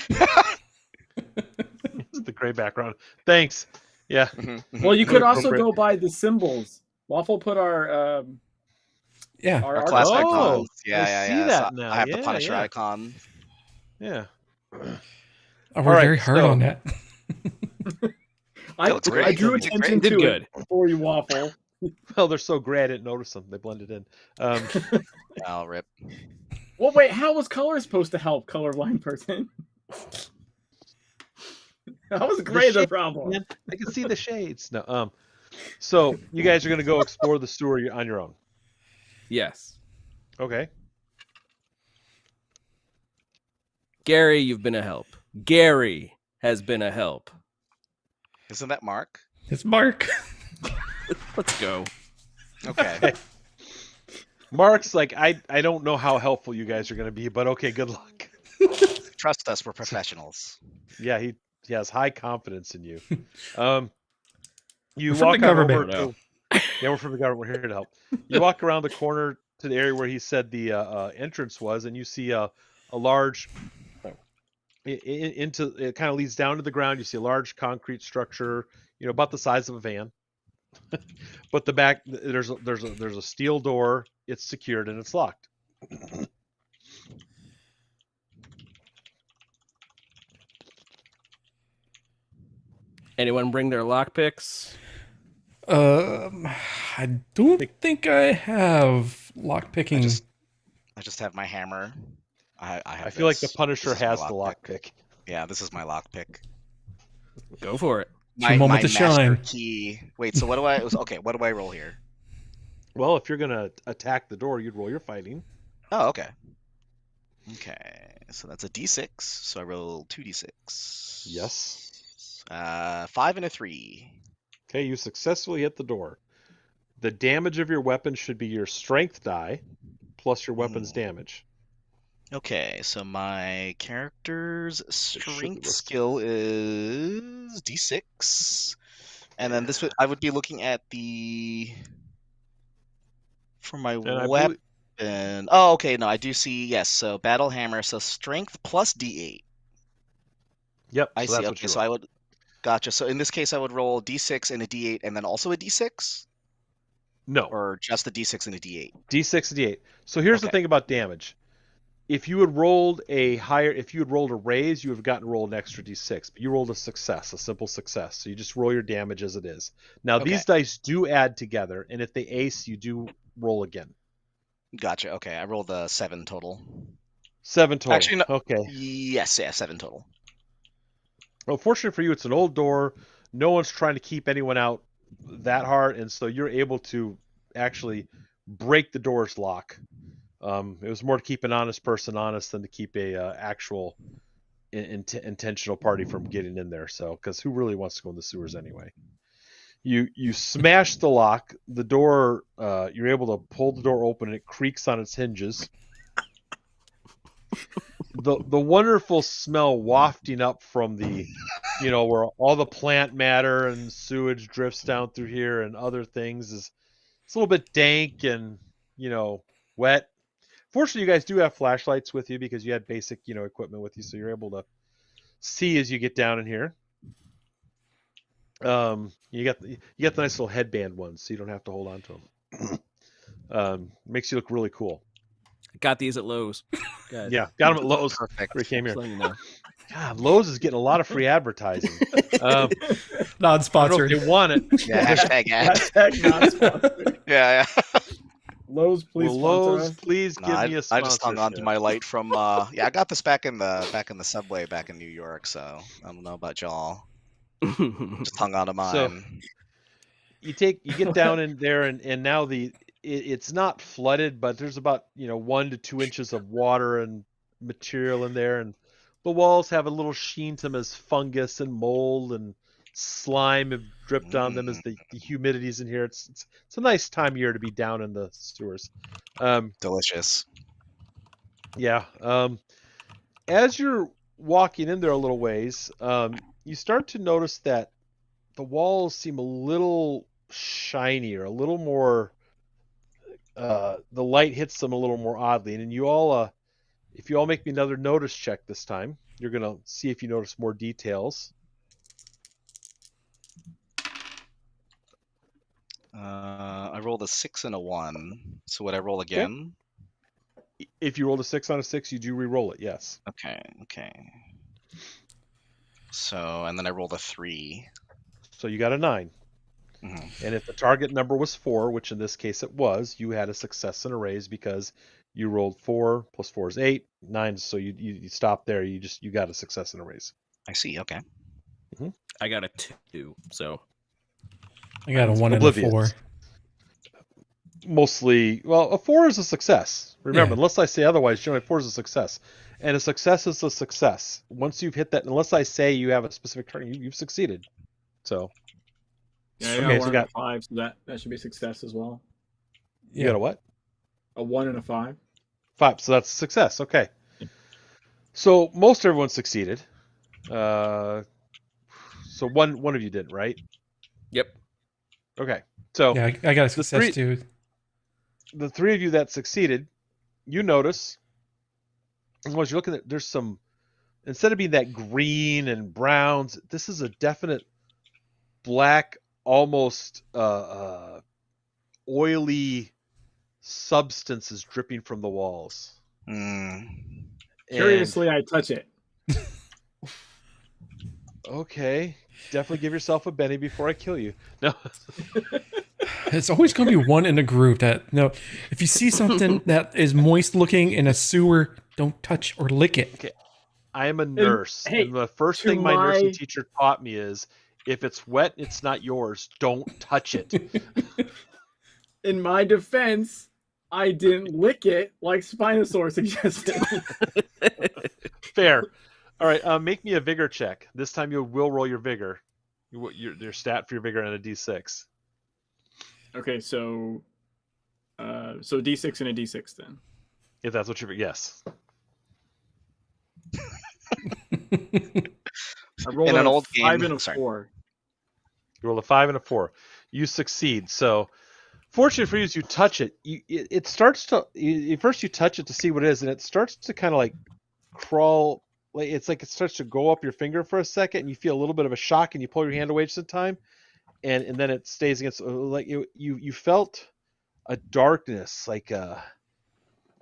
it's the gray background. Thanks. Yeah.
Mhm.
Well, you could also
Appropriate.
go by the symbols. Waffle put our
Yeah.
Our
art
class
on.
icons.
I
Yeah.
see that
So
now.
I have
Yeah,
the Punisher
yeah.
icon.
Yeah.
I worked
right,
very hard
so-
on that.
That looks great.
I drew
That looks
attention
great.
to
Did
it for you, Waffle.
Well, they're so gray I didn't notice them. They blended in.
Oh, rip.
Well, wait, how was color supposed to help colorblind person? How was gray the
shade,
problem?
man. I can see the shades. No. So you guys are gonna go explore the sewer on your own.
Yes.
Okay.
Gary, you've been a help. Gary has been a help.
Isn't that Mark?
It's Mark.
Let's go.
Okay.
Mark's like, I don't know how helpful you guys are gonna be, but okay, good luck.
Trust us, we're professionals.
Yeah, he has high confidence in you. You
We're from
walk
the
on over
government.
to, yeah, we're from the government. We're here to help. You walk around the corner to the area where he said the entrance was, and you see a large into it kind of leads down to the ground. You see a large concrete structure, about the size of a van. But the back there's a steel door. It's secured and it's locked.
Anyone bring their lockpicks?
I don't think I have lockpicking.
I just have my hammer.
I feel like the Punisher
This is my
has the
lockpick.
lockpick.
Yeah, this is my lockpick.
Go for it.
It's your moment to
master
shine.
key. Wait, so what do I? Okay, what do I roll here?
Well, if you're gonna attack the door, you'd roll your fighting.
Oh, okay. Okay, so that's a d6. So I roll 2d6.
Yes.
5 and a 3.
Okay, you successfully hit the door. The damage of your weapon should be your strength die plus your weapon's damage.
Okay, so my character's strength
list.
skill is d6, and then this would I would be looking at the for my
I
weapon. Oh, okay, no, I do see. Yes, so battle hammer. So strength plus d8.
Yep.
I
so
see.
that's what
Okay,
you
so
roll.
I would. Gotcha. So in this case, I would roll d6 and a d8, and then also a d6,
No.
or just a d6 and a d8.
D6 and D8. So here's the
Okay.
thing about damage. If you had rolled a raise, you would have gotten rolled an extra D6. But you rolled a success, a simple success. So you just roll your damage as it is. Now
Okay.
these dice do add together, and if they ace, you do roll again.
Gotcha. Okay, I rolled a 7 total.
7 total.
Actually, no.
Okay.
Yes, yeah, 7 total.
Well, fortunately for you, it's an old door. No one's trying to keep anyone out that hard, and so you're able to actually break the door's lock. It was more to keep an honest person honest than to keep a actual intentional party from getting in there. So, because who really wants to go in the sewers anyway? You smash the lock. The door. You're able to pull the door open, and it creaks on its hinges. The wonderful smell wafting up from the, where all the plant matter and sewage drifts down through here and other things it's a little bit dank and wet. Fortunately, you guys do have flashlights with you because you had basic equipment with you, so you're able to see as you get down in here. You got the nice little headband ones, so you don't have to hold on to them. Makes you look really cool.
Got these at Lowe's. Guys,
Yeah, got them at Lowe's.
Perfect.
Where he came here.
just letting you know.
God, Lowe's is getting a lot of free advertising.
Not
I don't know if
sponsored.
they want it.
Yeah, hashtag ad.
Hashtag not sponsored.
Yeah.
Lowe's, please
Will
sponsor
Lowe's
us.
please
No,
give
I
me a
just hung on to
sponsorship?
my light from. Yeah, I got this back in the subway back in New York. So I don't know about y'all. Just hung on to mine.
You get down in there and now it's not flooded, but there's about 1 to 2 inches of water and material in there, and the walls have a little sheen to them as fungus and mold and slime have dripped on them as the humidity's in here. It's a nice time of year to be down in the sewers.
Delicious.
Yeah. As you're walking in there a little ways, you start to notice that the walls seem a little shinier, a little more. The light hits them a little more oddly, and then you all, if you all make me another notice check this time, you're gonna see if you notice more details.
I rolled a 6 and a 1. So would I roll again?
If you rolled a 6 on a 6, you do re-roll it. Yes.
Okay. So, and then I rolled a 3.
So you got a 9.
Mhm.
And if the target number was 4, which in this case it was, you had a success in a raise because you rolled 4 plus 4 is 8, 9. So you stop there. You got a success in a raise.
I see. Okay.
I got a 2, so
I got a 1 and a 4.
Mostly, well, a 4 is a success. Remember,
Yeah.
unless I say otherwise, generally 4 is a success. And a success is a success. Once you've hit that, unless I say you have a specific target, you've succeeded. So,
Yeah, I
Okay,
got
so
one and
got-
a 5, so that should be a success as well.
you got a what?
A 1 and a 5.
5. So that's a success. Okay. So most everyone succeeded. So one of you didn't, right?
yep.
Okay. So
Yeah, I got a success
three-
too.
the 3 of you that succeeded, you notice, as you're looking at, there's some, instead of being that green and browns, this is a definite black, almost oily substances dripping from the walls.
Mm.
And-
Curiously, I touch it.
Okay. Definitely give yourself a Benny before I kill you. No.
It's always going to be one in a group that, no, if you see something that is moist looking in a sewer, don't touch or lick it.
Okay. I am a nurse.
hey,
And the first
to
thing my nursing
my-
teacher taught me is if it's wet, it's not yours. Don't touch it.
In my defense, I didn't lick it like Spinosaur suggested.
Fair. All right. Make me a vigor check. This time you will roll your vigor. Your stat for your vigor and a d6.
Okay, so D6 and a D6 then.
If that's what you're. Yes.
I rolled
In an
a
old
5
game-
and a
sorry.
4.
You roll a 5 and a 4. You succeed. So, fortunate for you, is you touch it. It starts to. First, you touch it to see what it is, and it starts to kind of like crawl. Like it's like it starts to go up your finger for a second, and you feel a little bit of a shock, and you pull your hand away just in time, and then it stays against. Like you felt a darkness, like a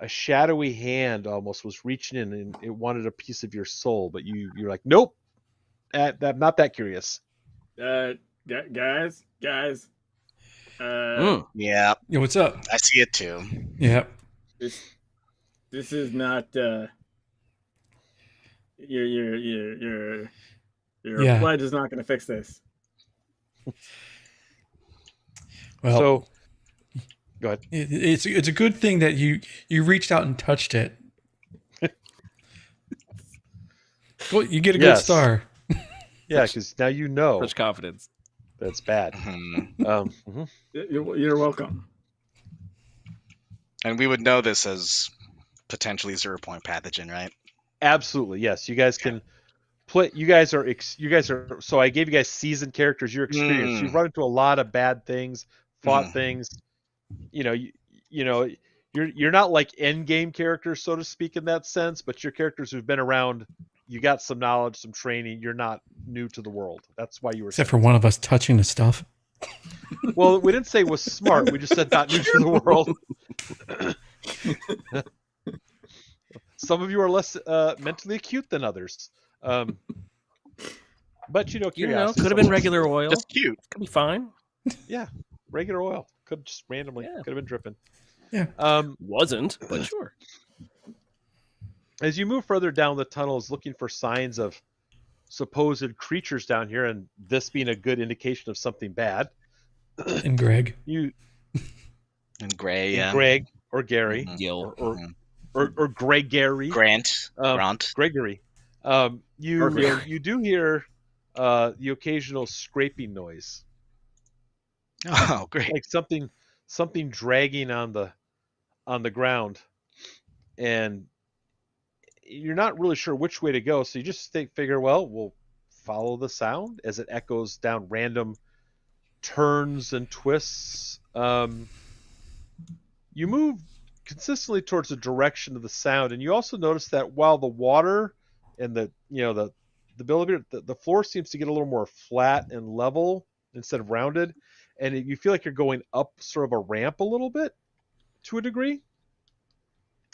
shadowy hand almost was reaching in, and it wanted a piece of your soul, but you're like, nope, I'm not that curious.
Guys.
Yeah,
Yeah, what's up?
I see it too.
Yeah.
This is not your
Yeah.
pledge is not going to fix this.
Well,
So, go ahead.
it's a good thing that you reached out and touched it. Well, you get a good
Yes.
star.
Yeah, because now you know
Such confidence.
that's bad.
Mhm.
Mhm.
You're welcome.
And we would know this as potentially 0-point pathogen, right?
Absolutely, yes. You guys can play. You guys are. So I gave you guys seasoned characters. You're experienced. You've run into a lot of bad things, fought things. You're not like end game characters, so to speak, in that sense. But you're characters who've been around. You got some knowledge, some training. You're not new to the world. That's why you were.
Except for one of us touching the stuff.
Well, we didn't say was smart. We just said not new to the world. Some of you are less mentally acute than others. But curiosity.
Could have been regular oil.
Just cute.
Could be fine.
Yeah, regular oil. Could just randomly
Yeah.
could have been dripping.
Yeah.
Wasn't, but sure.
As you move further down the tunnels, looking for signs of supposed creatures down here, and this being a good indication of something bad,
And Greg.
you,
And Gray, yeah.
Greg or Gary,
Mhm.
Gil.
or
Mm-hmm.
Gregory,
Grant. Grant.
Gregory, you
Perfect.
you do hear the occasional scraping noise,
Oh, great.
like something dragging on the ground, and you're not really sure which way to go, so you just figure, well, we'll follow the sound as it echoes down random turns and twists. You move consistently towards the direction of the sound, and you also notice that while the water and the building, the floor seems to get a little more flat and level instead of rounded, and you feel like you're going up sort of a ramp a little bit to a degree.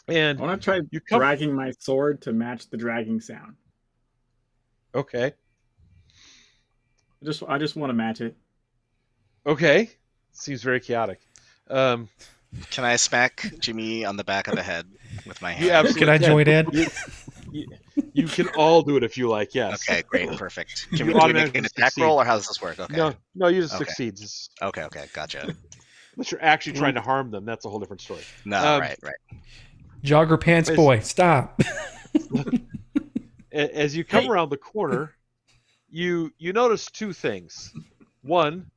And
I want to try dragging my sword to match the dragging sound.
Okay.
I just want to match it.
Okay. Seems very chaotic.
Can I smack Jimmy on the back of the head with my hand?
You absolutely
Can I join in?
You can all do it if you like, yes.
Okay, great, perfect. Can
You
we do
automatically
an attack
succeed.
roll, or how does this work? Okay.
No, you just
Okay.
succeed. Just,
Okay, gotcha.
unless you're actually trying to harm them, that's a whole different story.
No, right.
Jogger pants boy, stop.
As you come around the corner, you notice two things. One,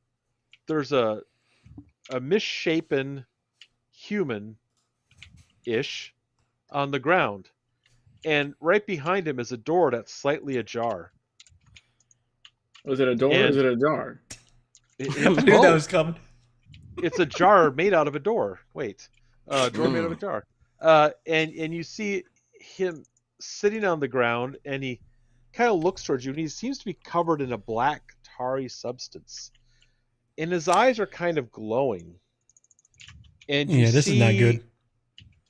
there's a misshapen human-ish on the ground, and right behind him is a door that's slightly ajar.
Was it a door or is it a jar?
I knew that was coming.
It's a jar made out of a door. Wait, a door made out of a jar. And you see him sitting on the ground, and he kind of looks towards you, and he seems to be covered in a black tarry substance, and his eyes are kind of glowing. And
This is not good.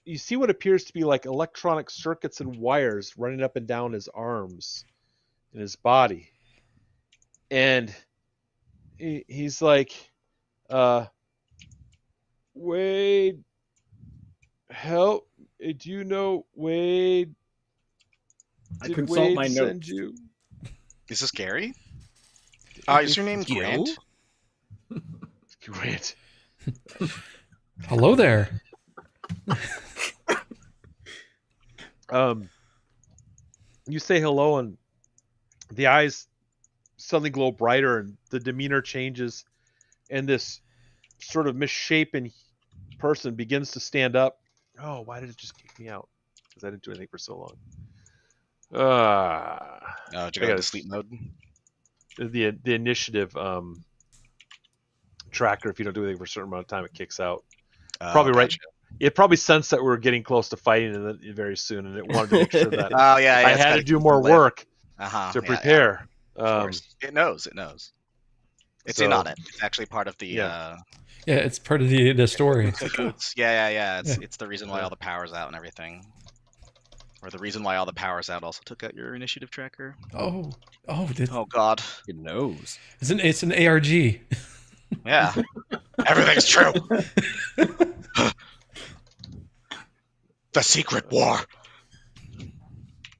You see what appears to be like electronic circuits and wires running up and down his arms and his body. And he's like, Wade, help. Do you know Wade?
I
Did
consult
Wade
my
send
notes.
you?
Is this Gary? Is your name Grant?
Grant.
Hello there.
You say hello, and the eyes suddenly glow brighter, and the demeanor changes, and this sort of misshapen person begins to stand up. Oh, why did it just kick me out? Because I didn't do anything for so long.
Did you go into sleep mode?
The initiative tracker, if you don't do anything for a certain amount of time, it kicks out. Probably right. It probably sensed that we were getting close to fighting very soon, and it wanted to make sure that I had to do more work to prepare.
Of course. It knows. It's in on it. It's actually part of the.
Yeah, it's part of the story.
It's the reason why all the power's out and everything. Or the reason why all the power's out also took out your initiative tracker.
Oh,
God.
It knows.
It's an ARG.
Yeah. Everything's true. The secret war.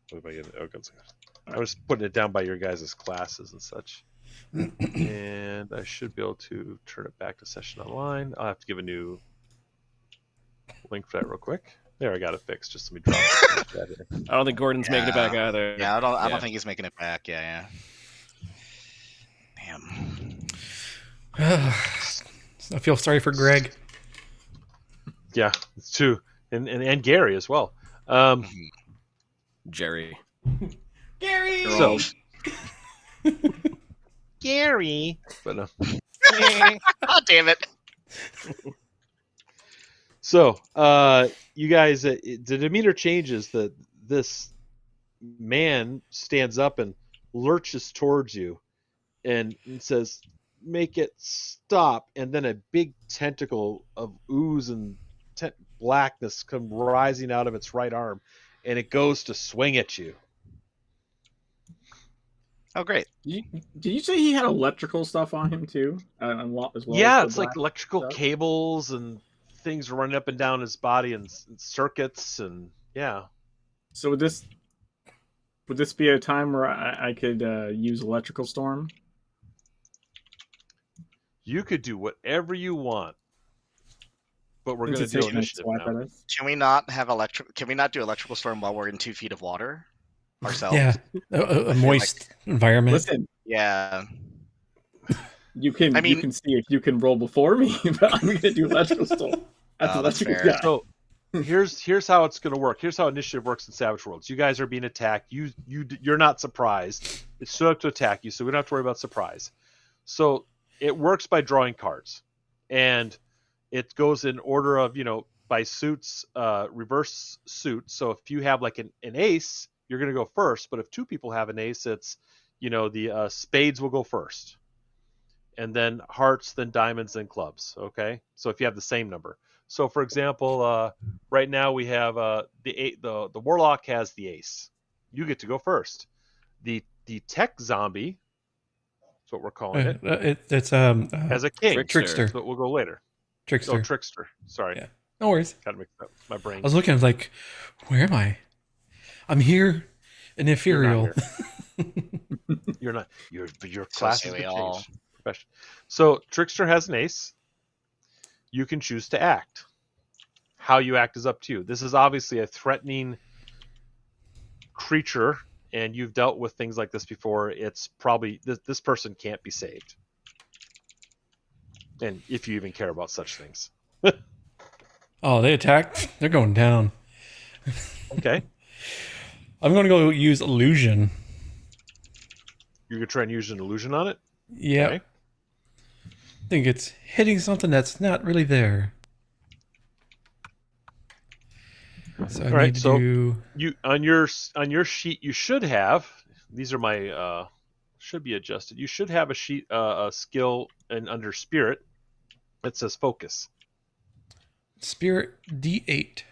What am I getting? Oh, Gunslinger. I was putting it down by your guys' classes and such. And I should be able to turn it back to session online. I'll have to give a new link for that real quick. There, I got it fixed. Just let me drop it.
I don't think Gordon's making it back either.
Yeah, I don't think he's making it back. Yeah. Damn.
I feel sorry for Greg.
Yeah, it's true. And Gary as well.
Jerry.
Gary!
So, Gary. But no.
Oh, damn it.
So, you guys, the demeanor changes. This man stands up and lurches towards you and says, "Make it stop." And then a big tentacle of ooze and blackness come rising out of its right arm, and it goes to swing at you.
Oh, great.
Did you say he had electrical stuff on him too? As well
Yeah,
as
it's
the
like
black
electrical
stuff?
cables and things running up and down his body and circuits and yeah.
So would this be a time where I could use electrical storm?
You could do whatever you want, but we're going
Since
to
it's
do
taking a
initiative
swipe
now.
at us?
Can we not do electrical storm while we're in 2 feet of water ourselves?
Yeah, a moist environment.
Listen,
Yeah.
you can
I mean-
you can see if you can roll before me, but I'm gonna do electrical storm. That's
That's
electrical.
fair.
Yeah.
So here's how it's going to work. Here's how initiative works in Savage Worlds. You guys are being attacked. You're not surprised. It's set up to attack you, so we don't have to worry about surprise. So It works by drawing cards, and it goes in order of, by suits, reverse suit. So if you have like an ace, you're going to go first. But if two people have an ace, it's, the spades will go first, and then hearts, then diamonds, then clubs. Okay. So if you have the same number. So for example, right now we have the warlock has the ace. You get to go first. The tech zombie, that's what we're calling it,
It's
has a king.
trickster.
But we'll go later.
Trickster.
Oh, trickster. Sorry.
Yeah. No worries.
Gotta mix up my brain.
I was looking, like, where am I? I'm here in Ethereal.
You're not. Your
So
class
say
is
we
gonna
all.
change. Profession. So trickster has an ace. You can choose to act. How you act is up to you. This is obviously a threatening creature, and you've dealt with things like this before. It's probably this person can't be saved, and if you even care about such things.
Oh, they attacked. They're going down.
Okay.
I'm going to go use illusion.
You're gonna try and use an illusion on it.
Yeah.
Okay.
I think it's hitting something that's not really there. So I
All right,
need to
so
do...
you on your sheet you should have, these are my should be adjusted. You should have a sheet a skill, and under spirit it says focus.
Spirit D8.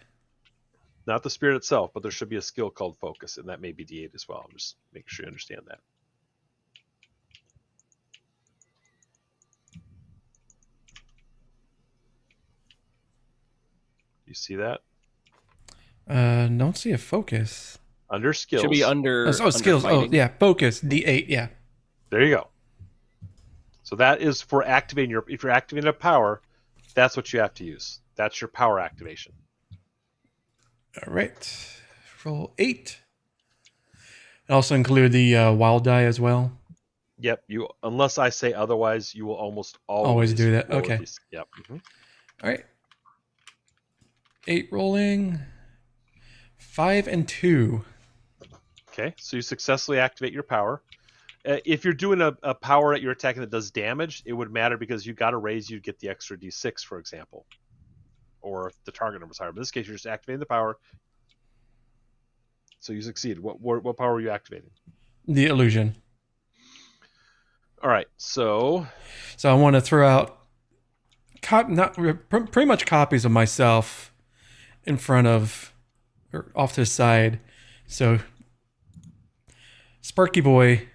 Not the spirit itself, but there should be a skill called focus, and that may be D8 as well. I'm just making sure you understand that. You see that?
Don't see a focus.
Under skills.
Should be under.
Oh,
under
skills. Oh,
fighting.
yeah. Focus. D8. Yeah.
There you go. So that is for activating your. If you're activating a power, that's what you have to use. That's your power activation.
All right. Roll 8. And also include the wild die as well.
Yep. You, unless I say otherwise, you will almost
Always do that.
roll
Okay.
these. Yep. Mhm.
All right. 8 rolling. 5 and 2.
Okay. So you successfully activate your power. If you're doing a power that you're attacking that does damage, it would matter because you got to raise, you'd get the extra D6, for example, or if the target number is higher. But in this case, you're just activating the power. So you succeeded. What power were you activating?
The illusion.
All right. So
I want to throw out pretty much copies of myself in front of or off to the side. So Sparky Boy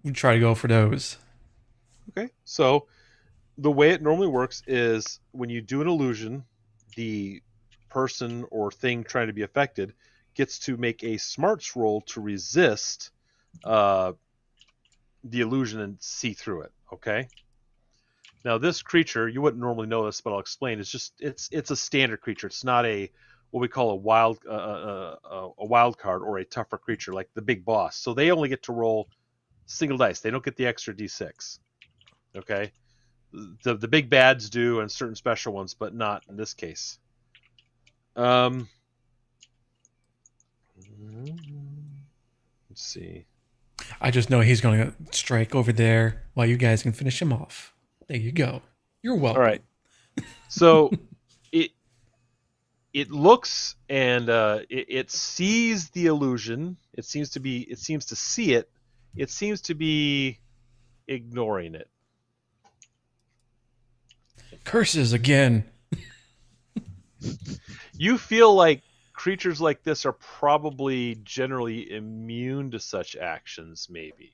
would try to go for those.
okay. So the way it normally works is when you do an illusion, the person or thing trying to be affected gets to make a smarts roll to resist the illusion and see through it. Okay. Now this creature, you wouldn't normally know this, but I'll explain. It's a standard creature. It's not what we call a wild card or a tougher creature like the big boss. So they only get to roll single dice. They don't get the extra D6. Okay. The big bads do and certain special ones, but not in this case. Let's see.
I just know he's going to strike over there while you guys can finish him off. There you go. You're welcome.
All right. So it looks and it sees the illusion. It seems to see it. It seems to be ignoring it.
Curses again.
You feel like creatures like this are probably generally immune to such actions, maybe.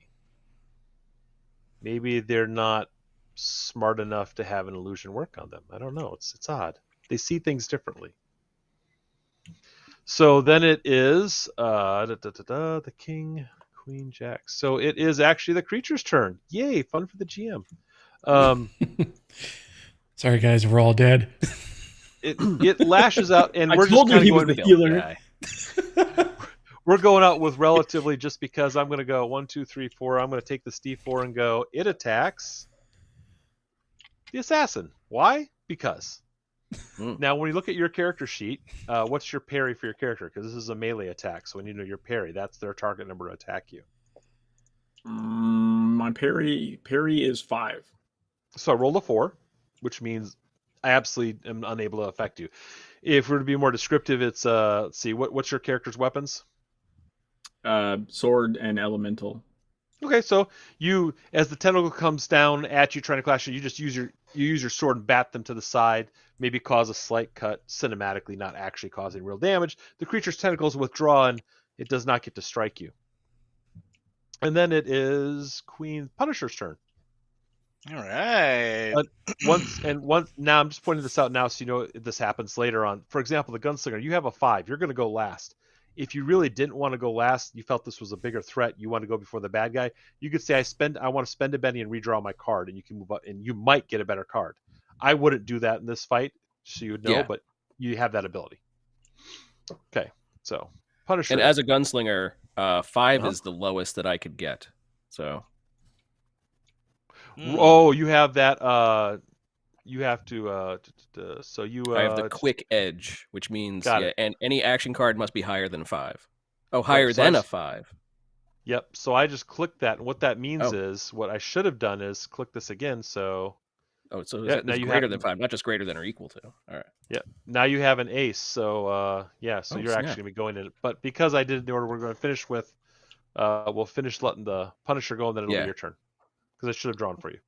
Maybe they're not smart enough to have an illusion work on them. I don't know. It's odd. They see things differently. So then it is the king, queen, jack. So it is actually the creature's turn. Yay, fun for the GM.
Sorry, guys, we're all dead.
It lashes out, and
I
we're
told
just
you
kind
he
of
was
going.
the healer.
We're going out with relatively just because I'm going to go 1, 2, 3, 4. I'm going to take this D4 and go. It attacks the assassin. Why? Because. Now, when you look at your character sheet, what's your parry for your character? Because this is a melee attack, so when you know your parry, that's their target number to attack you.
My parry is 5.
So I rolled a 4, which means I absolutely am unable to affect you. If we're to be more descriptive, it's let's see, what's your character's weapons?
Sword and elemental.
Okay, so you, as the tentacle comes down at you trying to clash, you just use your sword and bat them to the side, maybe cause a slight cut, cinematically, not actually causing real damage. The creature's tentacles withdraw, and it does not get to strike you. And then it is Queen Punisher's turn.
All right.
Once now I'm just pointing this out now so you know if this happens later on. For example, the Gunslinger, you have a 5. You're going to go last. If you really didn't want to go last, you felt this was a bigger threat, you want to go before the bad guy, you could say I want to spend a Benny and redraw my card, and you can move up and you might get a better card. I wouldn't do that in this fight, so you would know, but you have that ability. Okay, so Punisher.
And as a gunslinger, 5 is the lowest that I could get. So.
Oh, you have that. You have to. So you.
I have the quick edge, which means
it.
and any action card must be higher than 5. Oh, higher than a 5.
Yep. So I just clicked that, and what that means is what I should have done is click this again. So.
Oh, so
now
it's
you
greater
have
than 5, not just greater than or equal to. All right.
Yeah. Now you have an ace. So so you're actually gonna be going in it. But because I did it in the order, we're going to finish with. We'll finish letting the Punisher go, and then it'll be your turn. Because I should have drawn for you.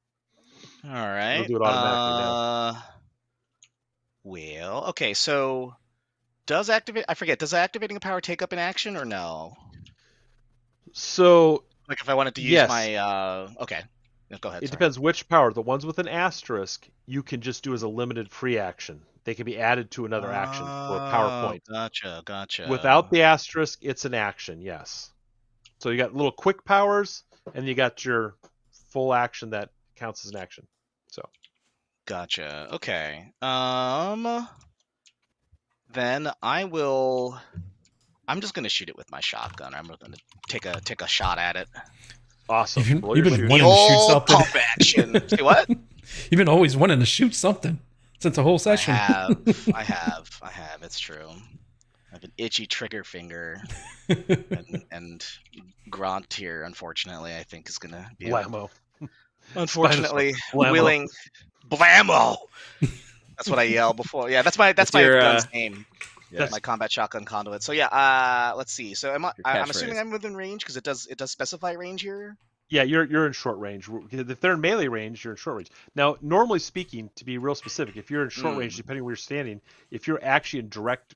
All right.
We'll do it automatically now.
Well, okay. So, does activating a power take up an action or no?
So,
like if I wanted to use my okay, go ahead.
It depends which power. The ones with an asterisk, you can just do as a limited free action. They can be added to another action for a power point.
Gotcha.
Without the asterisk, it's an action. Yes. So you got little quick powers, and you got your full action that counts as an action. So
gotcha. Okay. Then I'm just gonna shoot it with my shotgun. I'm gonna take a shot at it.
Awesome.
You've been wanting to shoot something.
Pump action. Say what?
You've been always wanting to shoot something since the whole session.
I have. It's true. I have an itchy trigger finger, and Grant here, unfortunately, I think is gonna be
blammo.
Unfortunately, willing blammo. That's what I yell before. Yeah, that's my gun's name. Yeah, my combat shotgun conduit. So yeah, let's see. So I'm assuming I'm within range because it does specify range here.
Yeah, you're in short range. If they're in melee range, you're in short range. Now, normally speaking, to be real specific, if you're in short range, depending where you're standing, if you're actually in direct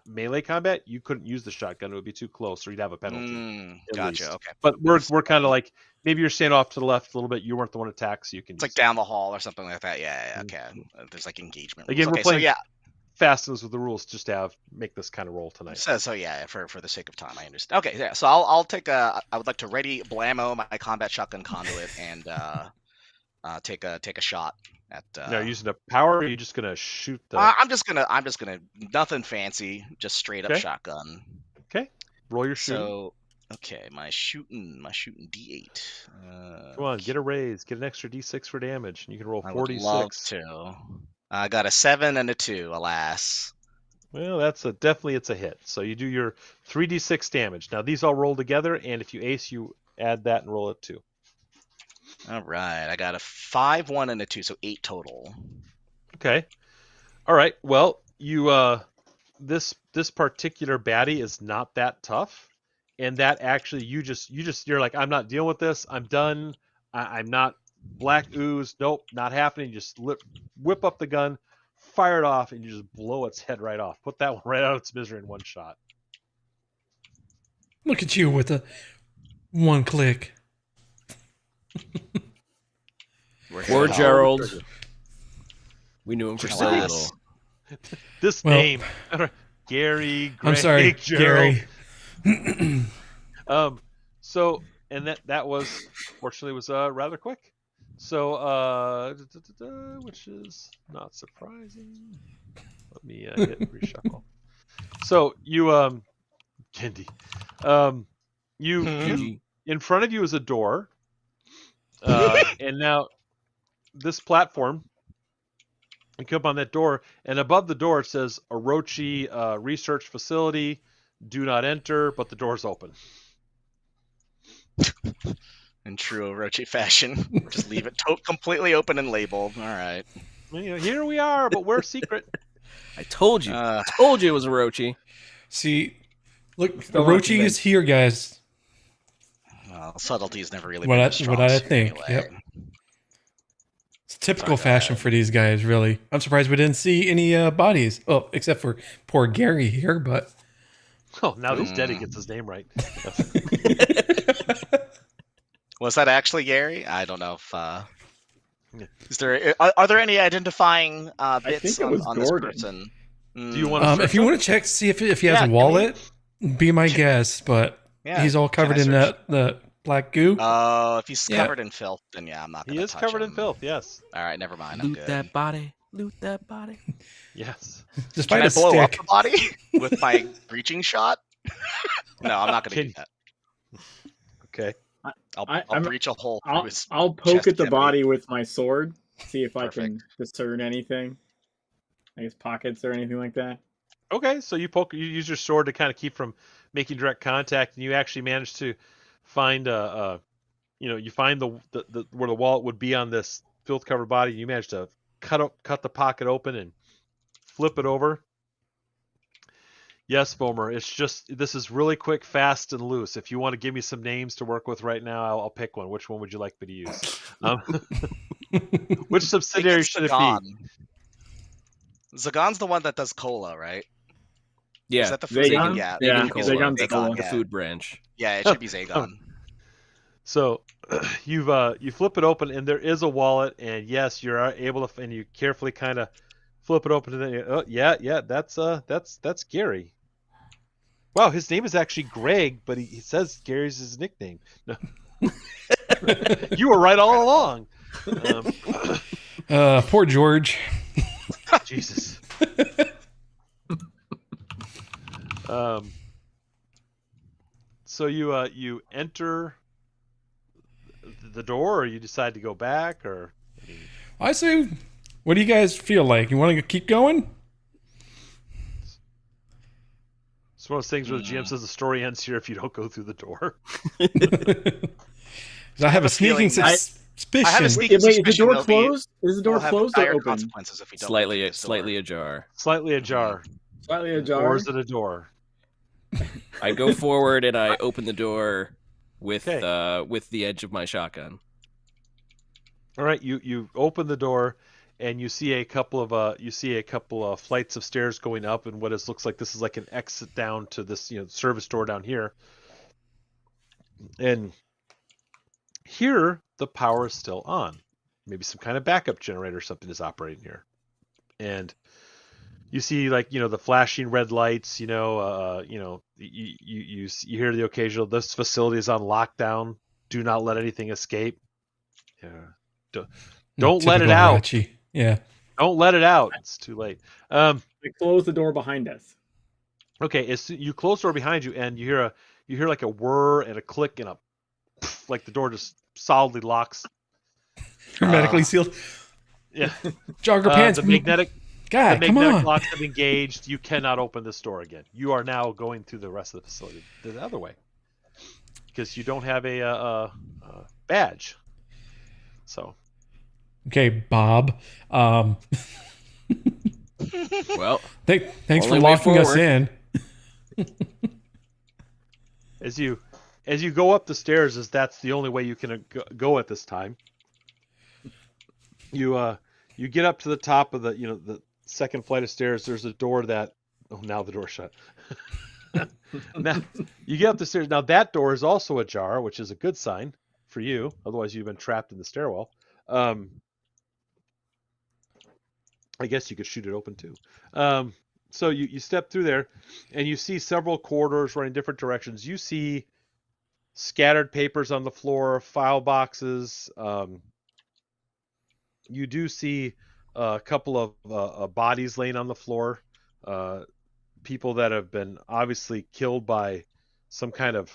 melee combat, you couldn't use the shotgun. It would be too close, or you'd have a penalty.
Gotcha.
Least.
Okay.
But we're kind of like maybe you're standing off to the left a little bit. You weren't the one attacked, so you can.
It's like down the hall or something like that. Yeah. Okay. There's like engagement.
Again,
rules.
we're playing fastness with the rules just to make this kind of roll tonight.
So yeah, for the sake of time, I understand. Okay, yeah. So I would like to ready blammo my combat shotgun conduit and take a shot at.
Now, are you using a power? Or are you just gonna shoot the?
I'm just gonna nothing fancy, just straight up shotgun.
Okay, roll your shooting.
So okay, my shooting D8.
Come on, get a raise, get an extra D6 for damage, and you can roll 46.
I would love to. I got a 7 and a 2, alas.
Well, that's definitely it's a hit. So you do your 3d6 damage. Now these all roll together, and if you ace, you add that and roll it too.
All right, I got a 5, 1, and a 2, so 8 total.
Okay. All right. Well, you this particular baddie is not that tough, and that actually you're like, I'm not dealing with this. I'm done. I'm not. Black ooze, nope, not happening. You just whip up the gun, fire it off, and you just blow its head right off. Put that one right out of its misery in one shot.
Look at you with a one click.
Poor Gerald. We knew him for so little.
This name, Gary. Greg,
I'm sorry,
Gerald.
Gary.
So, and that was fortunately was rather quick. So, which is not surprising. Let me hit reshuffle. So you, Kendi, you in front of you is a door, and now this platform. You come up on that door, and above the door it says Orochi Research Facility. Do not enter, but the door's open.
In true Orochi fashion, just leave it completely open and labeled. All right.
Here we are, but we're secret.
I told you. Told you it was Orochi.
See, look,
Still not
Orochi is
convinced.
here, guys.
Well, subtlety's never really
What
been
I-
a strong
what I
suit
think,
anyway.
yep. It's typical
Sorry, go
fashion
ahead.
for these guys, really. I'm surprised we didn't see any bodies. Oh, except for poor Gary here, but
Oh, now he's dead. He gets his name right.
Was that actually Gary? I don't know if. Is there? Are there any identifying bits
think it was
on this
Gordon.
person?
Do you want to
if you want to check, see if he has
Yeah,
a wallet, be my guest. But
Yeah,
he's all
can I
covered in
search?
the black goo.
Oh, if he's
Yeah.
covered in filth, then yeah, I'm not
He
gonna
is
touch
covered in
him.
filth. Yes.
All right, never mind. I'm
Loot
good.
that body. Loot that body.
Yes.
Just
Can
find
I
a
blow up
stick.
the body with my breaching shot? No, I'm not gonna do that.
Okay.
I'll
I'm-
breach a hole through
I'll,
his.
I'll poke
chest
at the
cavity.
body with my sword, see if I can
Perfect.
discern anything. I guess pockets or anything like that.
Okay. So you use your sword to kind of keep from making direct contact, and you actually manage to find you find the where the wallet would be on this filth covered body. You manage to cut the pocket open and flip it over. Yes, Bomer. It's just this is really quick, fast, and loose. If you want to give me some names to work with right now, I'll pick one. Which one would you like me to use? Which subsidiary should it be?
Zagan. Zagan's the one that does cola, right?
Yeah.
Is that the
Zagan?
Yeah,
Zagan
Yeah,
Cola.
Zagan's
the,
cola.
the
yeah.
food branch.
Yeah, it should be Zagan.
So you flip it open, and there is a wallet, and yes, you're able to, and you carefully kind of flip it open, and then that's Gary. Wow, his name is actually Greg, but he says Gary's his nickname. No. You were right all along.
Poor George.
Jesus. So you enter the door, or you decide to go back, or
I say, what do you guys feel like? You want to keep going?
it's one of those things where the GM says the story ends here if you don't go through the door.
'Cause I have a sneaking
feeling- I have a
suspicion.
sneaking
Wait, is the
suspicion
door
there'll be-
closed? Is the door
we'll have
closed or
dire
open?
consequences if we don't go through
Slightly
this door.
slightly ajar.
Slightly ajar.
Slightly
Or
ajar.
is it a door?
I go forward and I open the door with
Okay.
with the edge of my shotgun.
All right, you open the door, and you see a couple of flights of stairs going up, and looks like this is like an exit down to this service door down here. And here the power is still on. Maybe some kind of backup generator or something is operating here. And you see the flashing red lights, you hear the occasional, this facility is on lockdown. Do not let anything escape. Yeah. Don't let it
Typical
out.
Orochi. Yeah.
Don't let it out. It's too late.
They close the door behind us.
Okay, you close the door behind you, and you hear like a whir and a click and a poof, like the door just solidly locks.
Hermetically sealed.
Yeah.
Jogger pants.
The magnetic
God, come on.
locks have engaged. You cannot open this door again. You are now going through the rest of the facility the other way because you don't have a badge. So
Okay, Bob.
Well,
Thanks for
Only way
locking us
forward.
in.
as you go up the stairs, as that's the only way you can go at this time. You get up to the top of the second flight of stairs. There's a door that now the door's shut. Now you get up the stairs. Now that door is also ajar, which is a good sign for you. Otherwise, you've been trapped in the stairwell. I guess you could shoot it open too. So you step through there, and you see several corridors running different directions. You see scattered papers on the floor, file boxes. You do see a couple of bodies laying on the floor. People that have been obviously killed by some kind of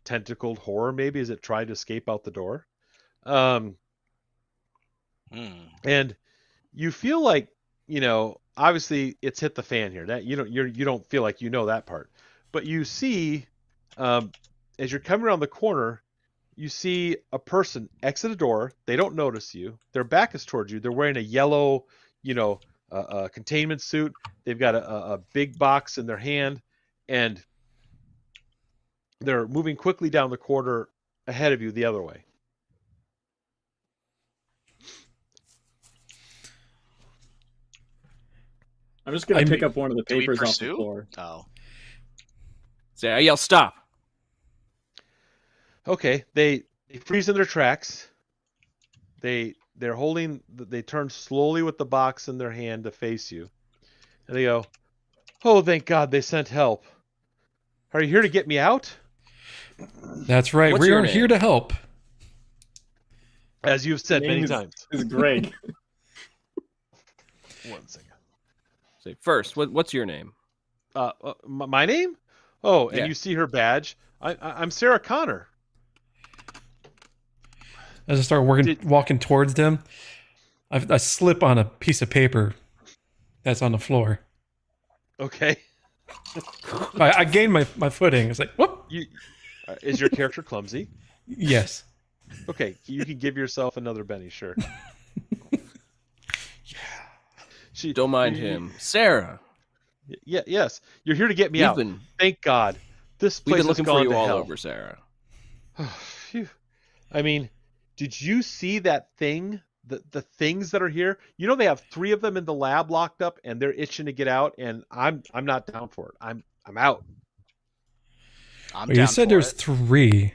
tentacled horror, maybe, as it tried to escape out the door. And you feel like, obviously it's hit the fan here. That you don't feel like that part, but you see, as you're coming around the corner, you see a person exit a door. They don't notice you. Their back is towards you. They're wearing a yellow, containment suit. They've got a big box in their hand, and they're moving quickly down the corridor ahead of you the other way.
I'm just gonna pick up one of the
Do we
papers off the
pursue?
floor.
Oh.
So I yell, "Stop!"
Okay, they freeze in their tracks. They turn slowly with the box in their hand to face you, and they go, "Oh, thank God they sent help. Are you here to get me out?"
That's right.
What's
We
your
are
name?
here to help.
As you've said
Name
many
is-
times.
Is Greg.
1 second.
Say first, what's your name?
My name? Oh, and
Yeah.
you see her badge. I'm Sarah Connor.
As I start walking towards them, I slip on a piece of paper that's on the floor.
Okay.
I gain my footing. It's like, whoop.
Is your character clumsy?
Yes.
Okay, you can give yourself another Benny, sure.
Don't mind him, Sarah.
Yeah, yes. You're here to get me
We've
out.
been
Thank God. This
we've
place
been looking
has
for
gone
you
to
all
hell.
over, Sarah.
Phew. I mean, did you see that thing? The things that are here? You know they have 3 of them in the lab locked up, and they're itching to get out, and I'm not down for it. I'm out.
I'm
Well,
down
you said
for
there's
it.
3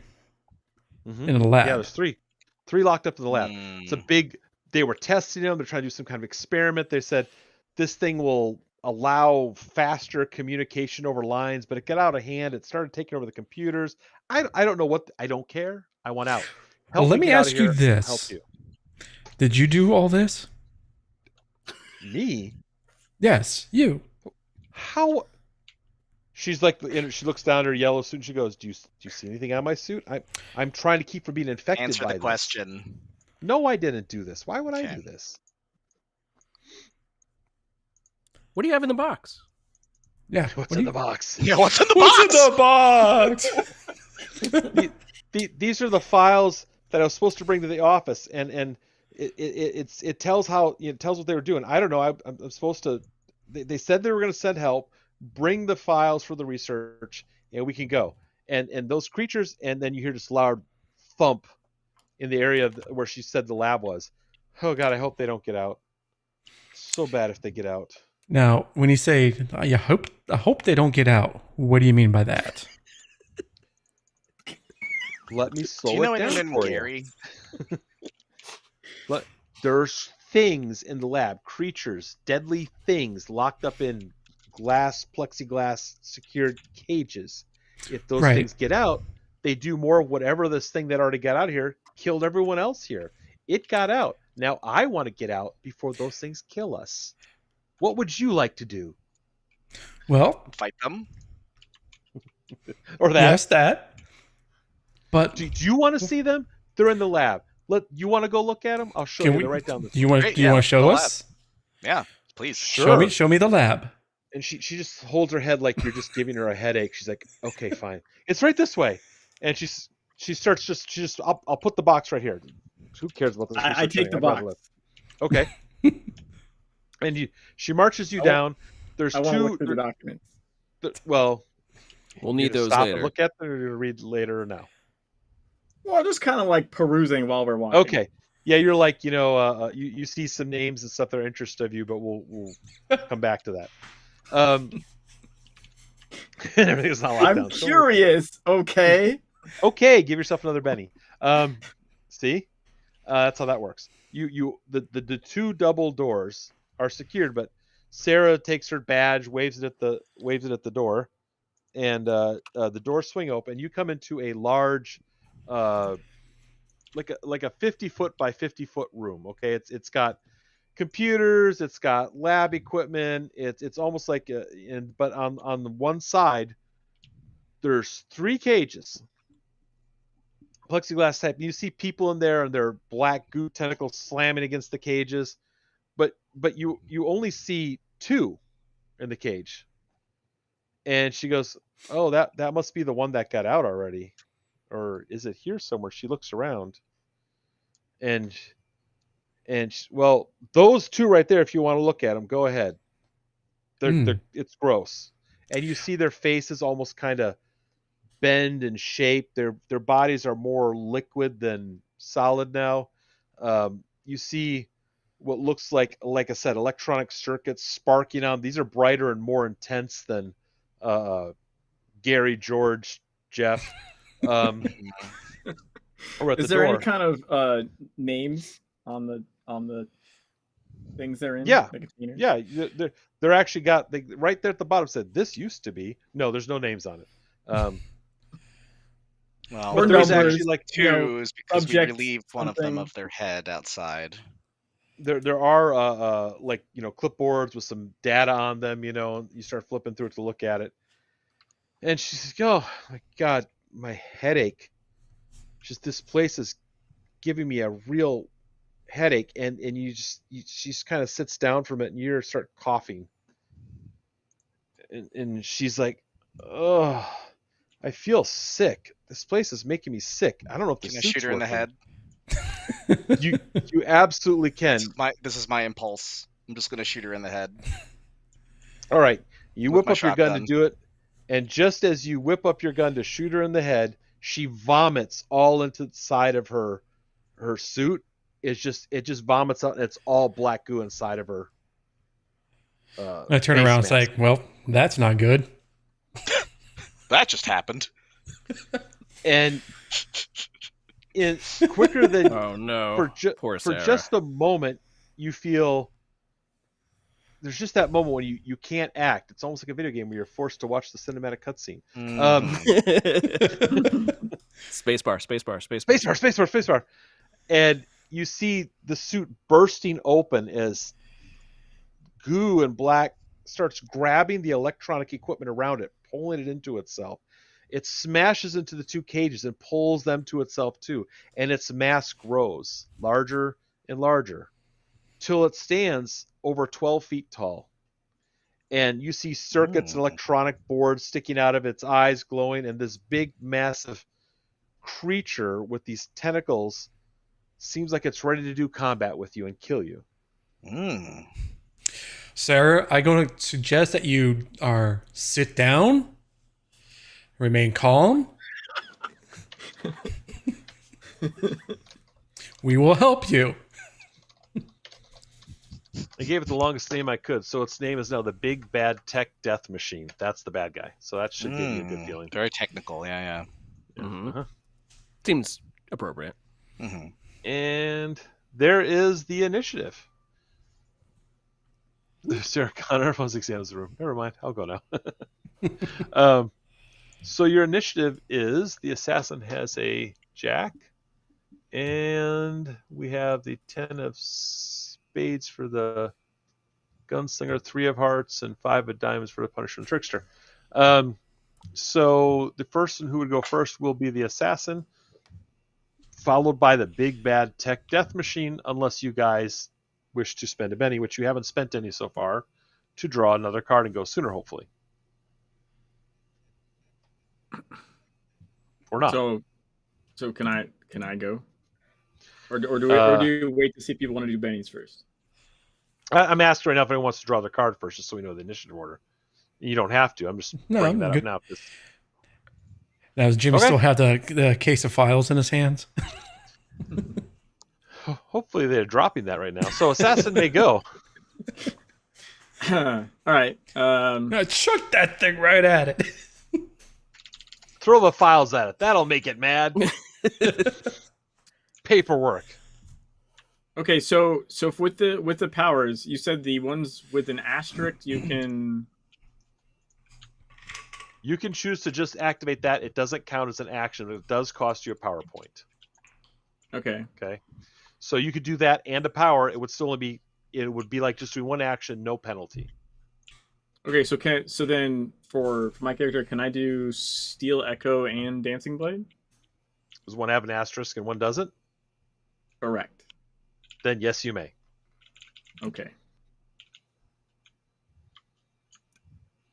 Mhm.
in the lab.
Yeah, there's 3 locked up in the lab. It's a
Mm.
big. They were testing them. They're trying to do some kind of experiment. They said this thing will allow faster communication over lines, but it got out of hand. It started taking over the computers. I don't know what. I don't care. I want out.
Well, let me
get out of
ask you
here. I'll help
this.
you.
Did you do all this?
Me?
Yes, you.
How? She's like, she looks down at her yellow suit and she goes, "Do you see anything on my suit? I'm trying to keep from being infected
Answer
by
the
this."
question.
No, I didn't do this. Why would I
Okay.
do this?
What do you have in the box?
Yeah.
What's
What
in
do
the box?
Yeah, what's in the
What's
box?
in the box?
These are the files that I was supposed to bring to the office, and it tells how it tells what they were doing. I don't know. I'm supposed to. They said they were going to send help, bring the files for the research, and we can go. And those creatures, and then you hear this loud thump in the area where she said the lab was. Oh God, I hope they don't get out. So bad if they get out.
Now, when you say I hope they don't get out, what do you mean by that?
Let me
Do
slow
you know
it down
anyone
for you.
Gary?
There's things in the lab, creatures, deadly things locked up in plexiglass secured cages. If those
Right.
things get out, they do more of whatever this thing that already got out here killed everyone else here. It got out. Now I want to get out before those things kill us. What would you like to do?
Well,
Fight them?
Or that?
yes, that. But
Do you want to see them? They're in the lab. You want to go look at them? I'll show
can
you.
we?
They're right down this.
Do you want?
Great,
Do you
yeah,
want to show
the lab.
us?
Yeah, please.
Sure.
Show me the lab.
And she just holds her head like you're just giving her a headache. She's like, "Okay, fine. It's right this way." And she starts. I'll put the box right here. Who cares about this?
I
research
take the
thing? I'd rather
box.
live. Okay. And she marches you
I want-
down. There's
I want to
two.
look through the documents.
Well,
We'll
you
need
gonna
those
stop
later.
and look at them, or you gonna read later or now?
Well, just kind of like perusing while we're walking.
Okay. Yeah, you're like, you see some names and stuff that are interest of you, but we'll come back to that. Everything's not locked
I'm
down. So-
curious. Okay.
Okay, give yourself another Benny. See, that's how that works. The 2 double doors are secured, but Sarah takes her badge, waves it at the door, and the doors swing open. You come into a large, like a 50-foot by 50-foot room. Okay, it's got computers, it's got lab equipment. It's almost like but on the one side, there's 3 cages. Plexiglass type. You see people in there and their black goo tentacles slamming against the cages, but you only see 2 in the cage. And she goes, "Oh, that must be the one that got out already." or is it here somewhere? She looks around, and well, those two right there. If you want to look at them, go ahead. It's gross, and you see their faces almost kind of bend and shape. Their bodies are more liquid than solid now. You see what looks like I said, electronic circuits sparking on. These are brighter and more intense than Gary, George, Jeff. Are at
Is
the
there
door.
any kind of names on the things they're in?
Yeah.
The containers?
Yeah, they're actually got right there at the bottom said this used to be. No, there's no names on it.
Well,
but
Or
there's
numbers,
actually like
two is because we
subject
relieved one of them
something.
of their head outside.
there are like clipboards with some data on them. And you start flipping through it to look at it, and she says, "Oh my God, my headache. Just this place is giving me a real headache." And she just kind of sits down from it, and you start coughing, and she's like, "Oh, I feel sick. This place is making me sick. I don't know if the
Can I
suit's
shoot her in the
working."
head?
You absolutely can.
This is my impulse. I'm just gonna shoot her in the head.
All right, you
With
whip
my
up your gun to
shotgun.
do it, and just as you whip up your gun to shoot her in the head, she vomits all into the side of her suit. It just vomits out, and it's all black goo inside of her.
I turn
face
around and say,
mask.
well, that's not good.
That just happened.
And in quicker than
Oh no! Poor
for
Sarah.
just a moment, you feel there's just that moment when you can't act. It's almost like a video game where you're forced to watch the cinematic cutscene.
Spacebar.
And you see the suit bursting open as goo and black starts grabbing the electronic equipment around it, pulling it into itself. It smashes into the two cages and pulls them to itself too, and its mass grows larger and larger till it stands over 12 feet tall. And you see circuits and electronic boards sticking out of its eyes glowing, and this big massive creature with these tentacles seems like it's ready to do combat with you and kill you.
Sarah, I'm going to suggest that you sit down, remain calm. We will help you.
I gave it the longest name I could, so its name is now the Big Bad Tech Death Machine. That's the bad guy, so that should give you a good feeling.
Very technical, yeah.
Mm-hmm. Seems appropriate.
Mm-hmm.
And there is the initiative. Sarah Connor examines the room. Never mind, I'll go now. So your initiative is the assassin has a jack, and we have the 10 of spades for the gunslinger, 3 of hearts, and 5 of diamonds for the punisher and trickster. So the person who would go first will be the assassin, followed by the big bad tech death machine, unless you guys wish to spend a penny, which you haven't spent any so far, to draw another card and go sooner, hopefully. Or not.
So can I go? Or do you wait to see if people want to do bennies first?
I'm asking right now if anyone wants to draw their card first, just so we know the initiative order. You don't have to. I'm just bringing that up now.
Now, does Jimmy still have the case of files in his hands?
Hopefully they're dropping that right now. So assassin may go.
All right.
Now chuck that thing right at it.
Throw the files at it. That'll make it mad. Paperwork.
Okay, so with the powers, you said the ones with an asterisk you can
choose to just activate that. It doesn't count as an action, but it does cost you a power point.
Okay.
So you could do that and a power. It would be like just doing one action, no penalty.
Okay, so then for my character, can I do Steel Echo and Dancing Blade?
Does one have an asterisk and one doesn't?
Correct.
Then yes, you may.
Okay.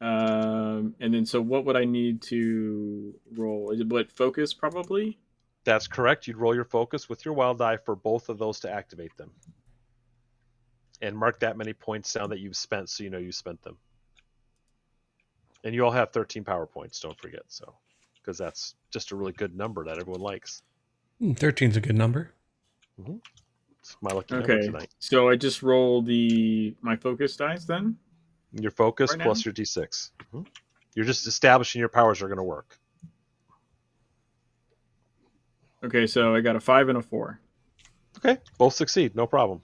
And And then, so what would I need to roll? Is it what, focus probably?
That's correct. You'd roll your focus with your wild die for both of those to activate them. And mark that many points down that you've spent so you know you spent them. And you all have 13 power points, don't forget. So, because that's just a really good number that everyone likes.
13's a good number.
It's my lucky number
Okay,
tonight.
so I just roll my focus dice then?
Your focus
Right
plus
now?
your d6. You're just establishing your powers are going to work.
Okay, so I got a 5 and a 4.
Okay, both succeed, no problem.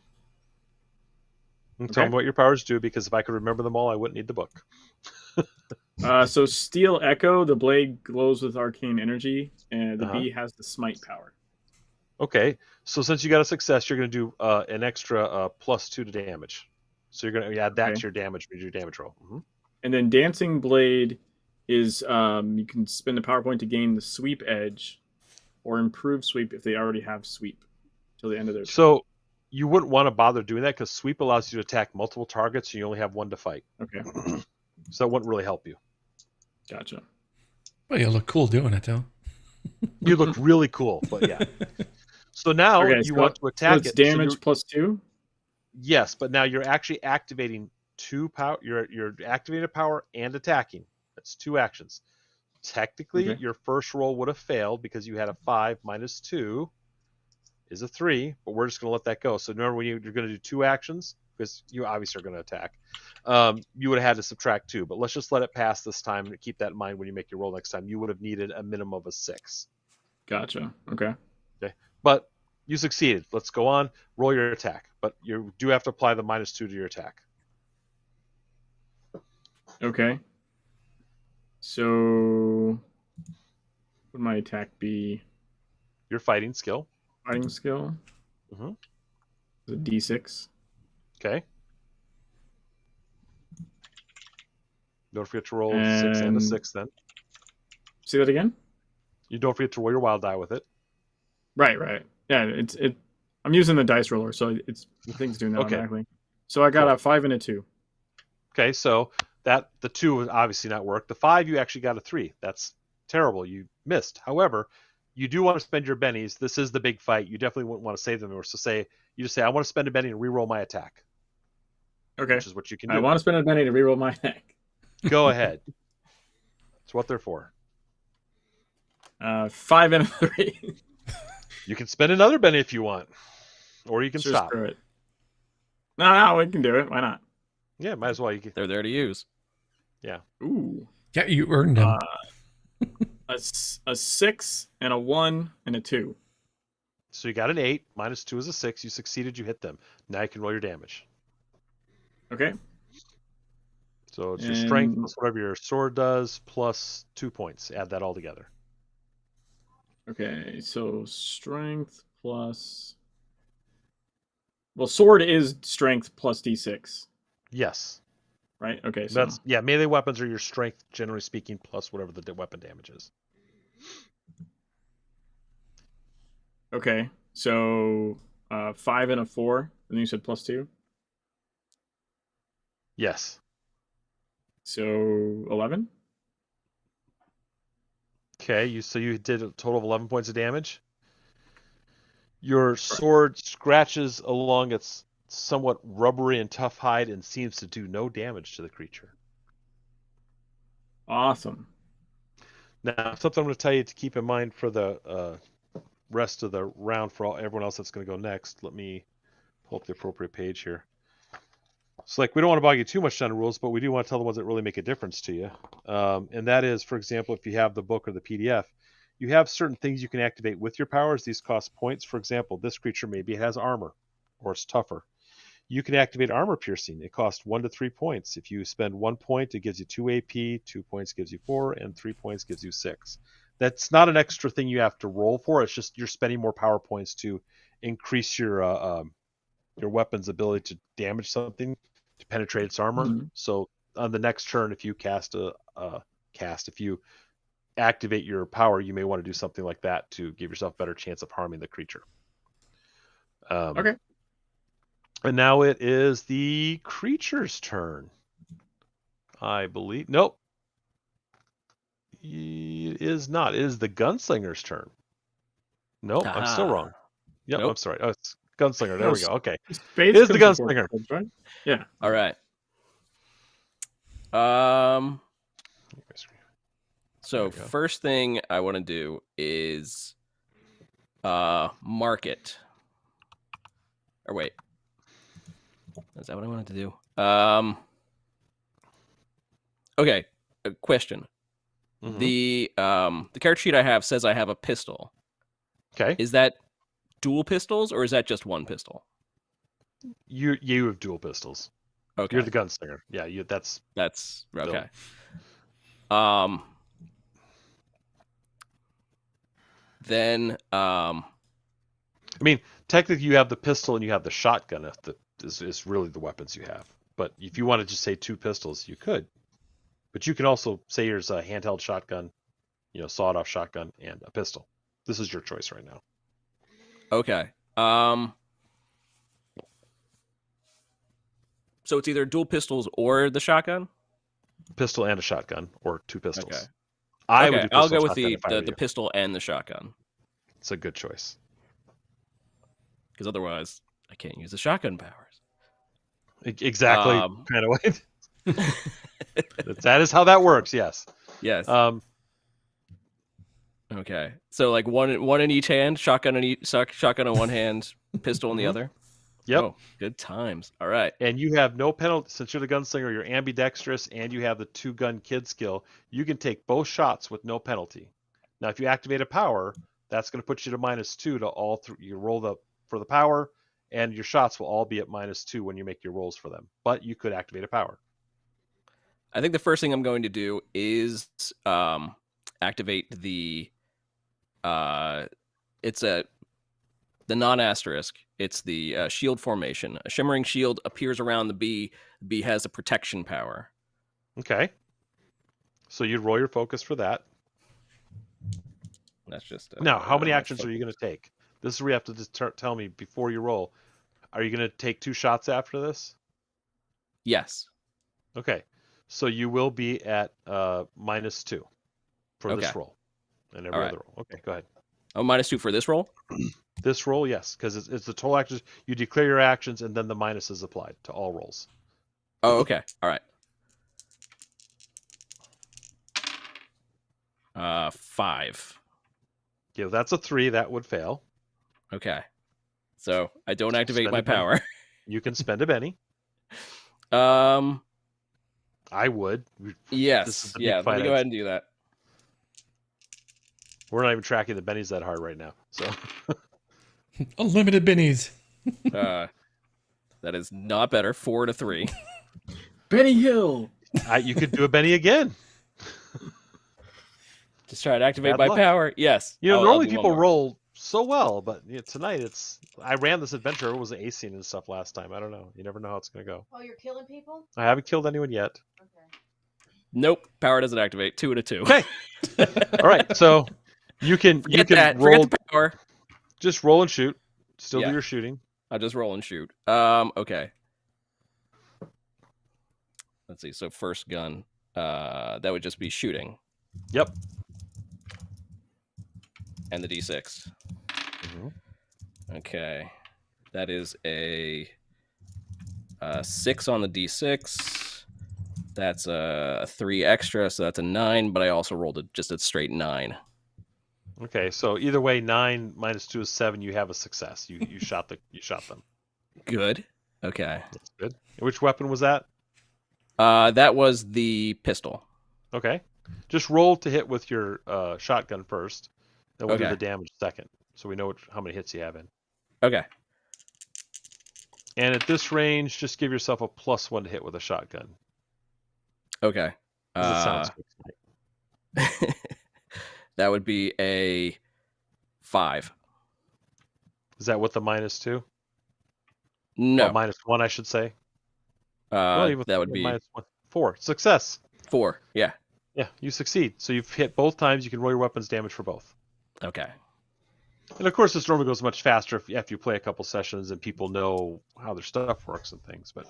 And tell
Okay.
me what your powers do, because if I could remember them all, I wouldn't need the book.
So Steel Echo, the blade glows with arcane energy, and the bee has the smite power.
Okay, so since you got a success, you're going to do an extra +2 to damage. So you're going to add that to your damage roll.
And then Dancing Blade is you can spend the power point to gain the sweep edge, or improve sweep if they already have sweep till the end of their turn.
So you wouldn't want to bother doing that because sweep allows you to attack multiple targets, and you only have one to fight.
Okay,
So that wouldn't really help you.
gotcha.
Well, you look cool doing it, though.
You look really cool, but yeah. So now you want to attack
it's
it.
damage
So
+2?
yes, but now you're actually activating 2 power. You're activating a power and attacking. That's 2 actions. Technically, your first roll would have failed because you had a 5 minus 2 is a 3, but we're just going to let that go. So remember, when you're going to do 2 actions, because you obviously are going to attack, you would have had to subtract 2. But let's just let it pass this time and keep that in mind when you make your roll next time. You would have needed a minimum of a 6.
Gotcha. Okay.
But you succeeded. Let's go on. Roll your attack. But you do have to apply the -2 to your attack.
Okay. So, would my attack be?
Your fighting skill.
Fighting skill.
Mhm.
The D6.
Okay. Don't forget to roll 6 and a 6 then.
Say that again?
You don't forget to roll your wild die with it.
Right. Yeah, I'm using the dice roller, so the thing's doing that
Okay.
automatically. So I got a 5 and a 2.
Okay, so the 2 would obviously not work. The 5, you actually got a 3. That's terrible. You missed. However, you do want to spend your bennies. This is the big fight. You definitely wouldn't want to save them. Or so you just say, I want to spend a benny and re-roll my attack.
Okay.
Which is what you can do.
I want to spend a penny to reroll my attack.
Go ahead. That's what they're for.
5 and a 3.
You can spend another benny if you want. Or you can
Sure,
stop.
screw it. No, we can do it. Why not?
Yeah, might as well.
They're there to use.
Ooh.
Yeah, you earned them.
A 6 and a 1 and a 2.
So you got an 8. -2 is a 6. You succeeded. You hit them. Now you can roll your damage.
Okay.
So it's your strength plus whatever your sword does plus 2 points. Add that all together.
Okay, so strength plus... Well, sword is strength plus D6,
Yes.
right? Okay, so...
Melee weapons are your strength, generally speaking, plus whatever the weapon damage is.
Okay, so 5 and a 4, and then you said +2?
Yes.
So 11?
Okay, so you did a total of 11 points of damage. Your sword scratches along its somewhat rubbery and tough hide and seems to do no damage to the creature.
Awesome.
Now, something I'm going to tell you to keep in mind for the rest of the round for everyone else that's going to go next. Let me pull up the appropriate page here. So, we don't want to bog you too much down to rules, but we do want to tell the ones that really make a difference to you. And that is, for example, if you have the book or the PDF, you have certain things you can activate with your powers. These cost points. For example, this creature maybe it has armor, or it's tougher. You can activate armor piercing. It costs 1 to 3 points. If you spend 1 point, it gives you 2 AP, 2 points gives you 4, and 3 points gives you 6. That's not an extra thing you have to roll for. It's just you're spending more power points to increase your weapon's ability to damage something, to penetrate its armor.
Mhm.
So on the next turn, if you if you activate your power, you may want to do something like that to give yourself a better chance of harming the creature.
Okay.
And now it is the creature's turn. I believe. Nope. It is not. It is the Gunslinger's turn. No, I'm still
Ah.
wrong. Yep,
Nope.
I'm sorry. Oh, it's Gunslinger. There
No,
we go. Okay.
Spades
It is the
comes before
Gunslinger.
clubs, right? Yeah.
All right. So
There we go.
first thing I want to do is market. Or wait. Is that what I wanted to do? Okay, a question.
Mhm.
The character sheet I have says I have a pistol.
Okay.
Is that dual pistols or is that just one pistol?
You have dual pistols.
Okay.
You're the Gunslinger. Yeah, that's
okay. Then
I mean, technically you have the pistol and you have the shotgun is really the weapons you have. But if you want to just say two pistols, you could. But you can also say there's a handheld shotgun, sawed-off shotgun, and a pistol. This is your choice right now.
okay. So it's either dual pistols or the shotgun?
Pistol and a shotgun, or two pistols.
Okay.
I would do pistol
I'll go
and
with
shotgun if I were
the
you.
pistol and the shotgun.
It's a good choice.
Because otherwise, I can't use the shotgun powers.
Exactly, kind of way. That is how that works. Yes.
Yes. Okay. So like one in each hand, shotgun in one hand, pistol in the other.
Yep.
Oh, good times. All right.
And you have no penalty since you're the Gunslinger. You're ambidextrous, and you have the two-gun kid skill. You can take both shots with no penalty. Now, if you activate a power, that's going to put you to -2 to all three. You roll for the power, and your shots will all be at -2 when you make your rolls for them. But you could activate a power.
I think the first thing I'm going to do is activate the the non-asterisk. It's the shield formation. A shimmering shield appears around the bee. The bee has a protection power.
Okay. So you'd roll your focus for that.
That's just
Now, how many
my
actions are you going to take? This is where you have to just tell me before you roll. Are you going to take 2 shots after this?
Yes.
Okay. So you will be at -2 for this
Okay.
roll and every
All right.
other roll. Okay, go ahead.
Oh, -2 for this roll?
This roll, yes, because it's the total actions. You declare your actions, and then the minus is applied to all rolls.
Oh, okay. All right. 5.
Yeah, that's a 3. That would fail.
Okay. So I don't activate
Spend
my
a penny.
power.
You can spend a penny. I would. This
Yes.
is the big
Yeah. Let
fight
me go
I'd-
ahead and do that.
We're not even tracking the bennies that hard right now. So
Unlimited bennies.
That is not better. 4 to 3.
Benny Hill.
you could do a benny again.
Just try to activate
Bad
my
luck.
power. Yes. I'll
Normally
do one
people
more.
roll so well, but tonight I ran this adventure. It was an ace scene and stuff last time. I don't know. You never know how it's going to go.
Oh, you're killing people?
I haven't killed anyone yet.
Okay.
Nope. Power doesn't activate. 2 to 2.
Okay. All right. So you can
Forget
you
that.
can roll.
Forget the power.
Just roll and shoot. Still
Yeah.
do your shooting.
I'll just roll and shoot. Okay. Let's see. So first gun. That would just be shooting.
Yep.
And the D6.
Mhm.
Okay. That is a 6 on the D6. That's a 3 extra, so that's a 9, but I also rolled just a straight 9.
Okay. So either way, 9 minus 2 is 7. You have a success. You shot them.
Good. Okay.
That's good. Which weapon was that?
That was the pistol.
Okay. Just roll to hit with your shotgun first. Then we'll do
Okay.
the damage second, so we know how many hits you have in.
Okay.
And at this range, just give yourself a +1 to hit with a shotgun.
Okay.
'Cause it sounds good.
That would be a 5.
Is that with the -2?
No.
Oh, -1, I should say. Even
that would be
-1. 4. Success.
4. Yeah.
Yeah, you succeed. So you've hit both times. You can roll your weapons damage for both.
Okay.
And of course, this normally goes much faster after you play a couple sessions and people know how their stuff works and things. But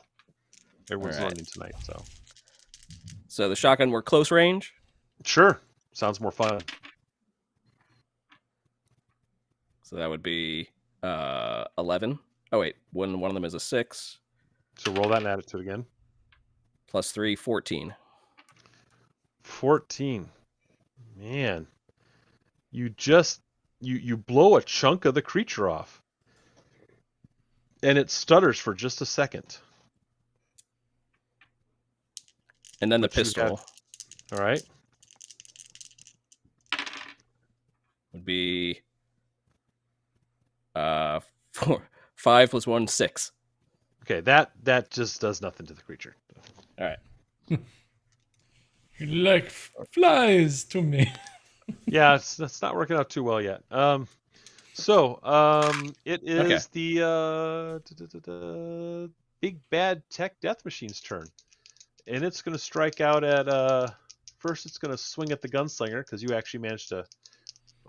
everyone's
All right.
learning tonight, so
So the shotgun were close range.
sure. Sounds more fun.
So that would be 11. Oh wait, one of them is a 6.
So roll that and add it to it again.
Plus 3, 14.
14. Man, you blow a chunk of the creature off, and it stutters for just a second.
And then the
Which you
pistol
All right.
would be 5 plus 1, 6.
Okay, that just does nothing to the creature.
All right.
Like flies to me.
Yeah, that's not working out too well yet. It is the big bad tech death machine's turn, and it's going to strike out at first. It's going to swing at the gunslinger because you actually managed to.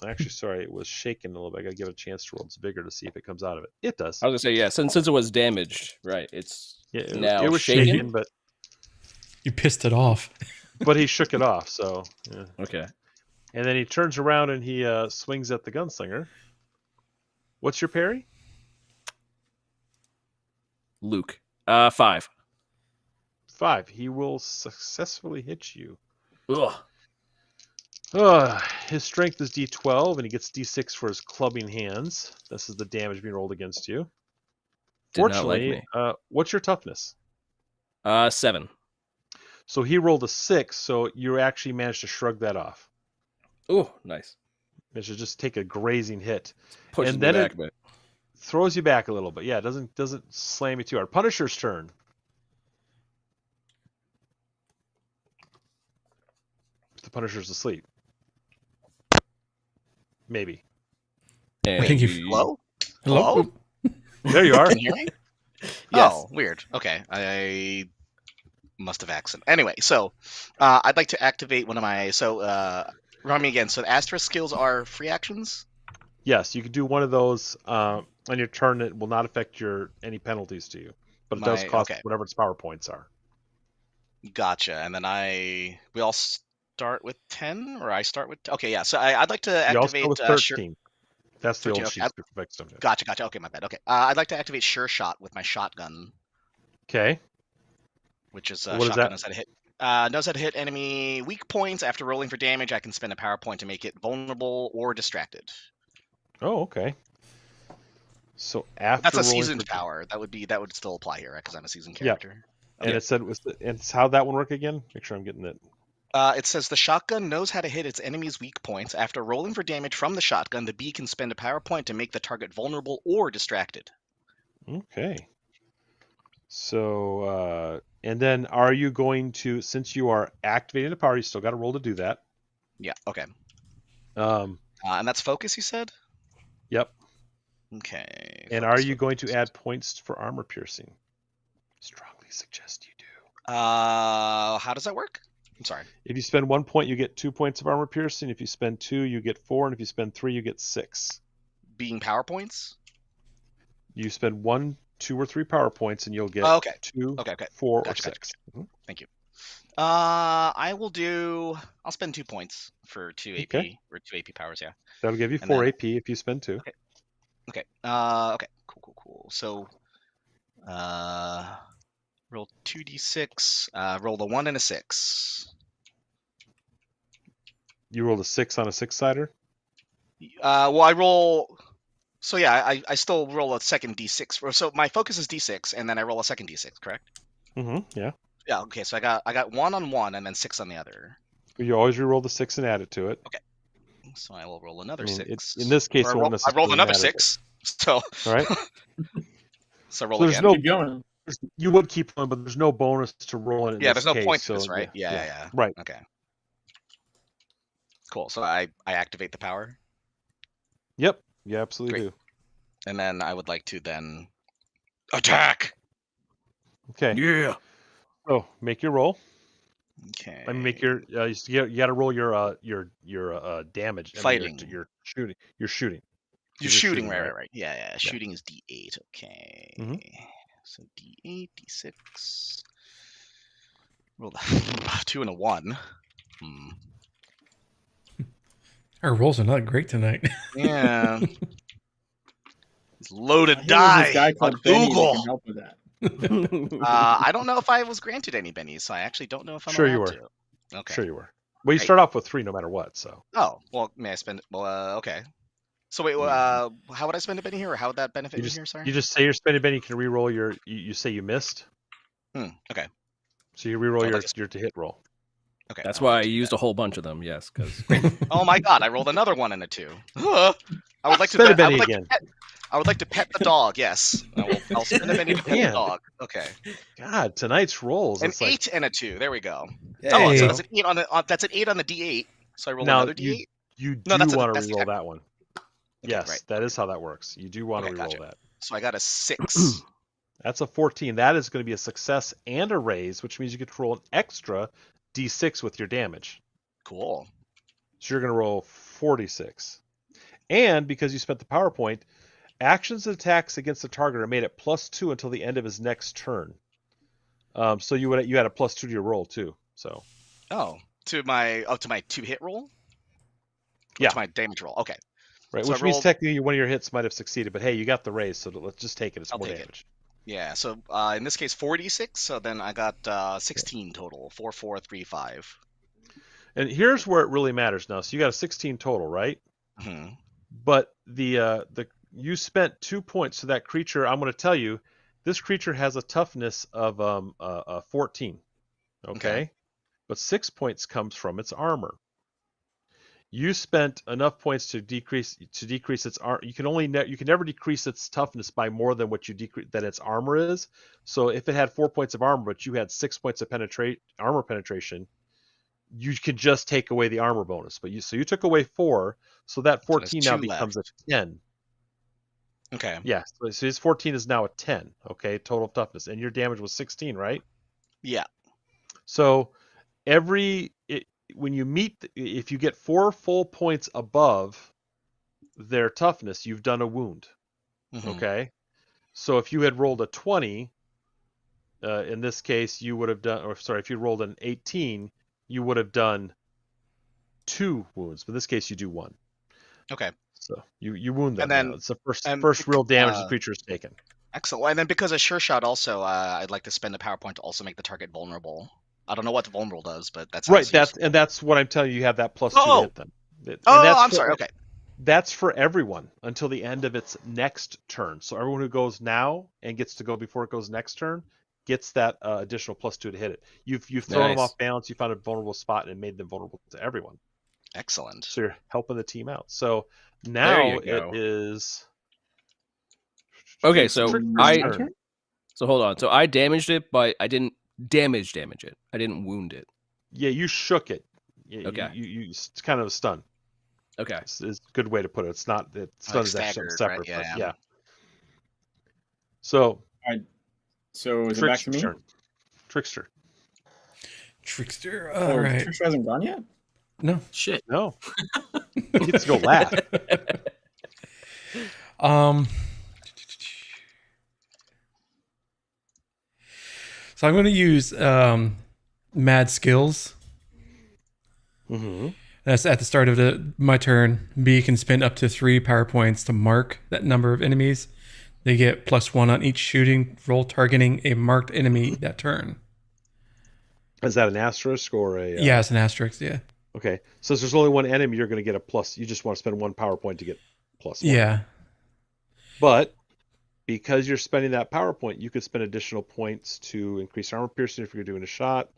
Actually, sorry, it was shaken a little bit. I got to give it a chance to roll. It's bigger to see if it comes out of it. It does.
I was gonna say yeah. Since it was damaged, right? It's now
it was
shaken.
but
You pissed it off.
but he shook it off. So yeah.
Okay.
And then he turns around and he swings at the gunslinger. What's your parry?
Luke. 5.
5. He will successfully hit you.
Ugh.
His strength is D12, and he gets D6 for his clubbing hands. This is the damage being rolled against you.
Did not
Fortunately,
like me.
what's your toughness?
7.
So he rolled a 6, so you actually managed to shrug that off.
Oh, nice.
Managed to just take a grazing hit.
Pushes
And
me
then
back a bit.
Throws you back a little bit. Yeah, it doesn't slam you too hard. Punisher's turn. The Punisher's asleep. Maybe.
And
I think you.
Hello?
Hello?
There you are.
Can you hear me?
Yes.
Oh, weird. Okay, I must have accident. Anyway, so I'd like to activate one of my. Remind me again. So the asterisk skills are free actions.
Yes, you can do one of those on your turn. It will not affect any penalties to you, but it does cost whatever its power points are.
Gotcha. And then we all start with 10, or I start with. Okay, yeah. So I'd like to
You also
activate.
go with 13. That's the
13,
old
okay.
sheet.
Gotcha. Okay, my bad. Okay, I'd like to activate Sure Shot with my shotgun.
Okay.
Which is
What
shotgun
is
knows how to hit. Knows how to hit enemy weak points. After rolling for damage, I can spend a power point to make it vulnerable or distracted.
Oh, okay. So after
That's a
rolling
seasoned
for-
power. That would still apply here because I'm a seasoned character.
And it said and how'd that one work again? Make sure I'm getting it.
It says the shotgun knows how to hit its enemy's weak points. After rolling for damage from the shotgun, the bee can spend a power point to make the target vulnerable or distracted.
Okay. So and then are you going to, since you are activating the power, you still got to roll to do that.
Yeah. Okay.
Um.
And that's focus, you said?
Yep.
Okay.
And are you going to add points for armor piercing? Strongly suggest you do.
How does that work? I'm sorry.
If you spend 1 point, you get 2 points of armor piercing. If you spend 2, you get 4, and if you spend 3, you get 6.
Being power points?
You spend 1, 2, or 3 power points, and you'll get 2, 4, or 6. Mhm.
Thank you. I'll spend 2 points for 2 AP or 2 AP powers. Yeah.
That'll give you
And
4
then-
AP if you spend 2.
Okay. Okay. Cool. So, roll 2d6. Roll a 1 and a 6.
You rolled a 6 on a 6-sider.
Well, I roll. So yeah, I still roll a second d6. So my focus is d6, and then I roll a second d6. Correct?
Mm-hmm. Yeah.
Yeah. Okay. So I got 1 on one, and then 6 on the other.
You always re-roll the 6 and add it to it.
Okay. So I will roll another
I mean,
6.
in this case,
Or
it won't
I rolled
necessarily
another
matter,
6. So.
All right.
So roll
So there's
again.
no
Keep going.
You would keep going, but there's no bonus to rolling.
Yeah, there's no points for this, right? Yeah.
Right.
Okay. Cool. So I activate the power,
Yep. You absolutely
Great.
do.
and then I would like to then attack.
Okay.
Yeah.
So make your roll.
Okay.
I mean, make your you got to roll your damage.
Fighting.
I mean, you're shooting. You're shooting.
You're shooting, right. Yeah. Shooting is D8. Okay.
Mhm.
So D8, D6. Roll the 2 and a 1.
Our rolls are not great tonight.
Yeah. It's loaded
Hey, there's this guy
die on
called Benny that
Google.
can help with that.
I don't know if I was granted any bennies, so I actually don't know if I'm
Sure you
allowed
were.
to. Okay.
Sure you were. Well, you
Great.
start off with 3 no matter what, so.
Oh, well, may I spend it? Well, okay. So wait, how would I spend a benny here, or how would that benefit me here? Sorry.
You just say you're spending Benny, you can re-roll you say you missed.
Okay.
So you re-roll
Oh,
your,
like
your to hit roll.
Okay.
That's
I'll
why I
do
used
that.
a whole bunch of them. Yes, because
Oh my god! I rolled another 1 and a 2. I would like to.
Spend a
I
Benny
would like
again.
to pet. I would like to pet the dog. Yes. I'll spend a benny to pet the
Man.
dog. Okay.
God, tonight's rolls.
An
It's like
8 and a 2. There we go.
Hey.
Oh, so that's an 8 on the. That's an 8 on the D8. So I roll
now
another D8.
you
No,
do
that's
want to
that's the
re-roll
attack
that
roll.
one.
Okay,
Yes,
right.
that is how that works. You do want to
Okay,
re-roll
gotcha.
that.
So I got a 6.
That's a 14. That is going to be a success and a raise, which means you get to roll an extra d6 with your damage.
Cool.
So you're going to roll 46. And because you spent the PowerPoint, actions and attacks against the target are made at +2 until the end of his next turn. So you had a +2 to your roll too. So
Oh, to my 2 hit roll. Or
Yeah.
To my damage roll. Okay.
right,
So I
which means
rolled-
technically one of your hits might have succeeded, but hey, you got the raise, so let's just take it. It's
I'll
more
take it.
damage.
Yeah. So in this case, 46. So then I got 16 total. 4, 4, 3, 5.
And here's where it really matters now. So you got a 16 total, right?
Hmm.
But the you spent 2 points to that creature. I'm going to tell you, this creature has a toughness of 14. Okay? But 6 points comes from its armor. You spent enough points to decrease its armor. You can never decrease its toughness by more than what you decrease that its armor is. So if it had 4 points of armor, but you had 6 points of armor penetration, you could just take away the armor bonus. But you took away 4, so that 14
So
now
there's 2
becomes
left.
a 10.
Okay.
Yeah, so his 14 is now a 10. Okay, total toughness, and your damage was 16, right?
Yeah.
So when you meet, if you get 4 full points above their toughness, you've done a wound.
Mhm.
Okay, so if you had rolled a 20, in this case, you would have done, or sorry, if you rolled an 18, you would have done 2 wounds. But in this case, you do 1.
Okay.
So you wound them.
And then-
now. It's the first
and
real damage the creature has taken.
Excellent. Well, and then because of Sure Shot, also, I'd like to spend the PowerPoint to also make the target vulnerable. I don't know what the vulnerable does, but that's
Right. That's what I'm telling you. You have that +2 to
Oh!
hit them. And
Oh,
that's
I'm sorry. Okay.
That's for everyone until the end of its next turn. So everyone who goes now and gets to go before it goes next turn gets that additional +2 to hit it. You've thrown them
Nice.
off balance. You found a vulnerable spot and made them vulnerable to everyone.
Excellent.
So you're helping the team out. So now
you go.
it is.
Okay,
it's
so
Tricker's
I-
turn.
So hold on. So I damaged it, but I didn't damage it. I didn't wound it.
Yeah, you shook it.
Okay.
It's kind of a stun.
Okay.
It's a good way to put it. It's not. Stun is actually
staggered,
something
right?
separate.
Yeah.
But yeah. So
So is it back to
Trickster's
me?
turn. Trickster.
Trickster.
Oh,
All right.
Trickster hasn't gone yet?
No.
Shit.
No. He gets to go last.
So I'm going to use Mad Skills.
Mm-hmm.
That's at the start of my turn. B can spend up to 3 power points to mark that number of enemies. They get +1 on each shooting roll targeting a marked enemy that turn.
Is that an asterisk or a?
Yeah, it's an asterisk. Yeah.
Okay. So if there's only one enemy, you're going to get a plus. You just want to spend 1 power point to get +1.
Yeah.
But because you're spending that power point, you could spend additional points to increase armor piercing if you're doing a shot.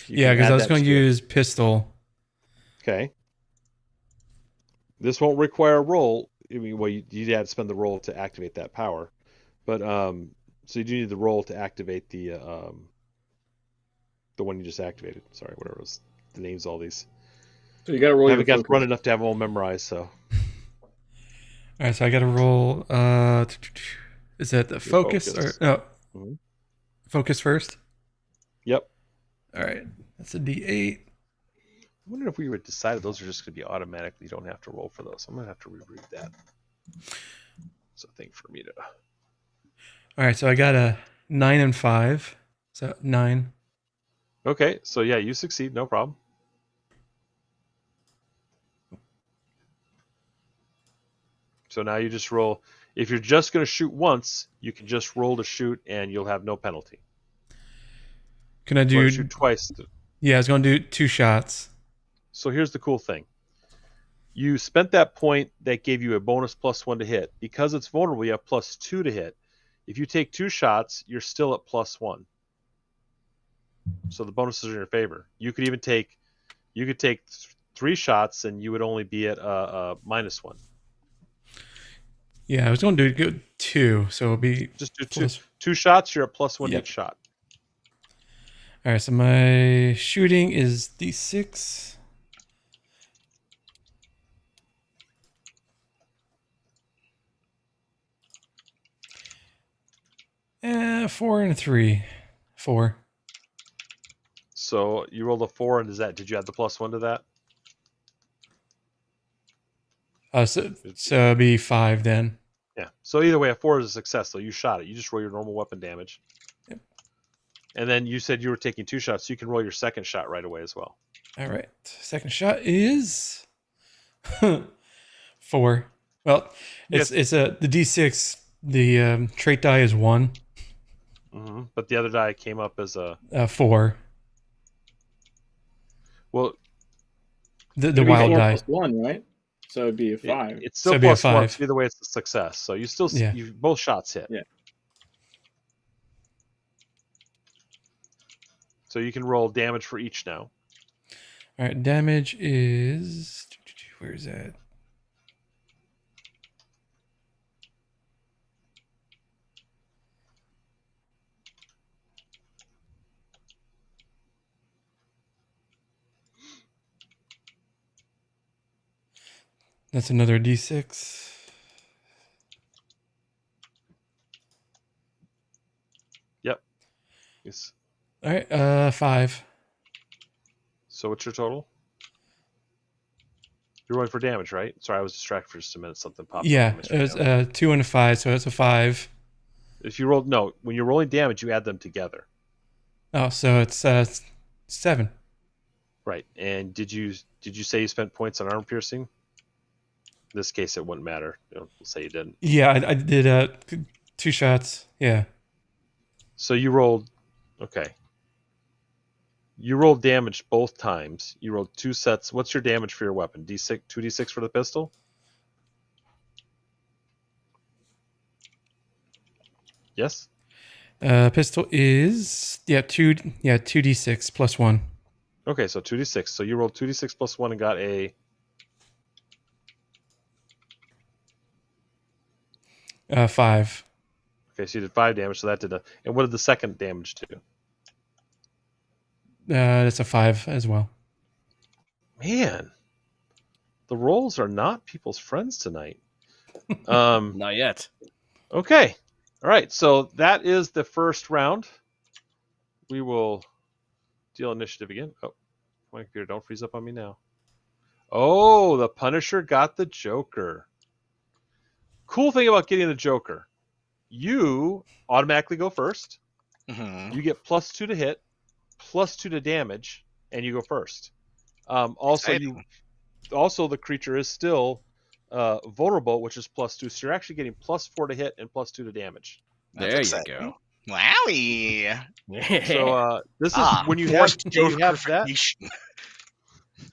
Yeah, because I was going to use pistol.
Okay. This won't require a roll. I mean, well, you'd have to spend the roll to activate that power, but so you do need the roll to activate the one you just activated. Sorry, whatever it was. The names, all these.
So you got to roll
I
your
haven't got
focus.
run enough to have them all memorized. So
All right, so I got to roll. Is that the focus
focus.
or no?
Mhm.
Focus first.
Yep.
All right, that's a D8.
I wonder if we would decided those are just going to be automatic. You don't have to roll for those. I'm going to have to reread that. It's a thing for me to.
All right, so I got a 9 and 5. So 9.
Okay, so yeah, you succeed, no problem. So now you just roll. If you're just going to shoot once, you can just roll to shoot, and you'll have no penalty.
Can I
If you want
do?
to shoot twice.
Yeah, I was going to do 2 shots.
So here's the cool thing. You spent that point that gave you a bonus +1 to hit. Because it's vulnerable, you have +2 to hit. If you take 2 shots, you're still at +1. So the bonuses are in your favor. You could even take 3 shots, and you would only be at -1.
Yeah, I was going to do 2, so it'll be
Just do
plus-
2 shots. You're at +1
Yep.
each shot.
All right, so my shooting is D6. Eh, 4 and a 3. 4.
So you rolled a 4, and did you add the +1 to that?
So it'll be 5 then.
Yeah. So either way, a 4 is a success. So you shot it. You just roll your normal weapon damage.
Yep.
And then you said you were taking 2 shots, so you can roll your second shot right away as well.
All right. Second shot is 4. Well, it's the D6. The trait die is 1.
Mm-hmm. But the other die came up as a
4.
well.
The
It'd be
wild
4
die.
+ 1, right? So it'd be a 5.
It's
So
still
it'd be a
+1.
5.
So either way, it's a success. So you still
Yeah.
you both shots hit.
Yeah.
So you can roll damage for each now.
All right. Damage is, where is that? That's another D6.
Yep. Yes.
All right. 5.
So what's your total? You're rolling for damage, right? Sorry, I was distracted for just a minute. Something popped up.
Yeah,
on my screen.
it was 2 and a 5, so it's a 5.
If you roll when you're rolling damage, you add them together.
Oh, so it's 7.
Right. And did you say you spent points on armor piercing? In this case, it wouldn't matter. We'll say you didn't.
Yeah, I did 2 shots. Yeah.
So you rolled. Okay. You rolled damage both times. You rolled 2 sets. What's your damage for your weapon? D6, 2d6 for the pistol? Yes?
Pistol is 2d6 plus 1.
Okay, so 2d6. So you rolled 2d6 plus 1 and got a
5.
Okay, so you did 5 damage, so that did and what did the second damage do?
That's a 5 as well.
Man, the rolls are not people's friends tonight.
Not yet.
Okay. All right, so that is the first round. We will deal initiative again. Oh, my computer, don't freeze up on me now. Oh, the Punisher got the Joker. Cool thing about getting the Joker, you automatically go first.
Mm-hmm.
You get +2 to hit, +2 to damage, and you go first. Also, the creature is still vulnerable, which is +2. So you're actually getting +4 to hit and +2 to damage.
There you
exciting.
go.
Wowie!
So this is when you have
forced
that.
Jokerification.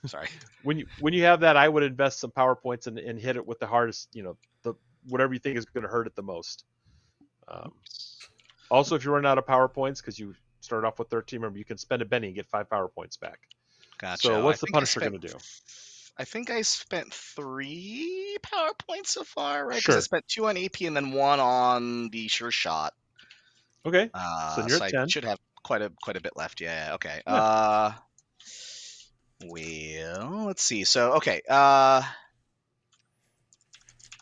Sorry.
When you have that, I would invest some power points and hit it with the hardest. The whatever you think is going to hurt it the most. Also, if you run out of power points because you start off with 13, remember you can spend a penny and get 5 power points back.
Gotcha.
So what's
I
the
think I
Punisher going to do?
I think I spent 3 power points so far, right? 'Cause
Sure.
I spent 2 on AP and then 1 on the sure shot.
Okay. So you're
So
at
I
10.
should have quite a bit left. Yeah. Okay.
Yeah.
Well, let's see. So okay.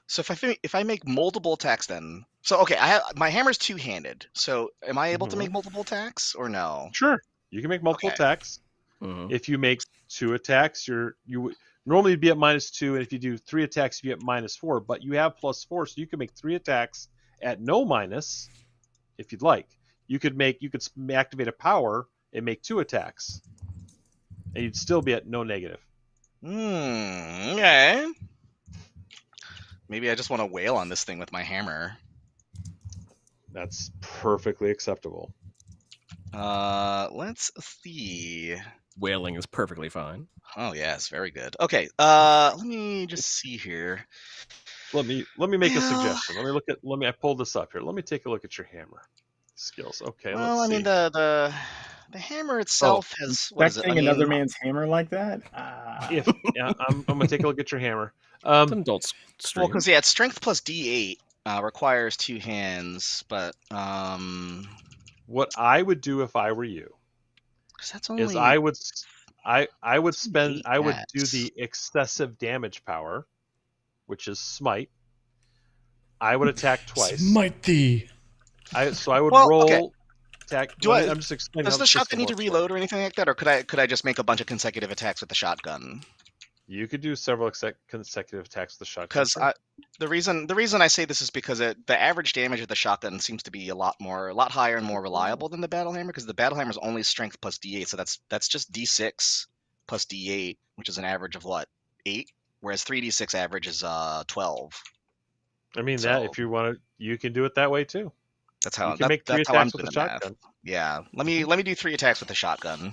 So if I make multiple attacks, then okay, my hammer's 2-handed. So am I able to make multiple attacks or no?
Sure. You can make multiple
Okay.
attacks.
Mhm.
If you make 2 attacks, you would normally be at -2, and if you do 3 attacks, you get -4. But you have +4, so you can make 3 attacks at no minus, if you'd like. You could activate a power and make 2 attacks, and you'd still be at no negative.
Okay. Maybe I just want to wail on this thing with my hammer.
That's perfectly acceptable.
Let's see.
Whaling is perfectly fine.
Oh yes, very good. Okay, let me just see here.
Let me make a
Well-
suggestion. I pulled this up here. Let me take a look at your hammer skills. Okay,
Well,
let's
I mean
see.
the hammer itself has what is it? I
Inspecting
mean,
another man's hammer like that?
I'm gonna take a look at your hammer.
It's an adult
well,
stream.
because yeah, it's strength plus D8 requires 2 hands, but
What I would do if I were you
because that's only
is I would spend
8
I would do
max.
the excessive damage power, which is smite. I would attack twice.
Smite thee.
I would
Well,
roll
okay.
attack. I'm just explaining.
Does
how
the
system
shotgun need to
works.
reload or anything like that, or could I just make a bunch of consecutive attacks with the shotgun?
You could do several consecutive attacks with the shotgun.
Because
sure.
the reason I say this is because the average damage of the shotgun seems to be a lot higher and more reliable than the battle hammer. Because the battle hammer is only strength plus D8, so that's just D6 plus D8, which is an average of what 8, whereas 3D6 average is 12.
I mean
so-
that if you want to, you can do it that way too.
That's how
You can make 3
that's how I'm
attacks with
doing
the
the math.
shotgun.
Yeah, let me do 3 attacks with the shotgun.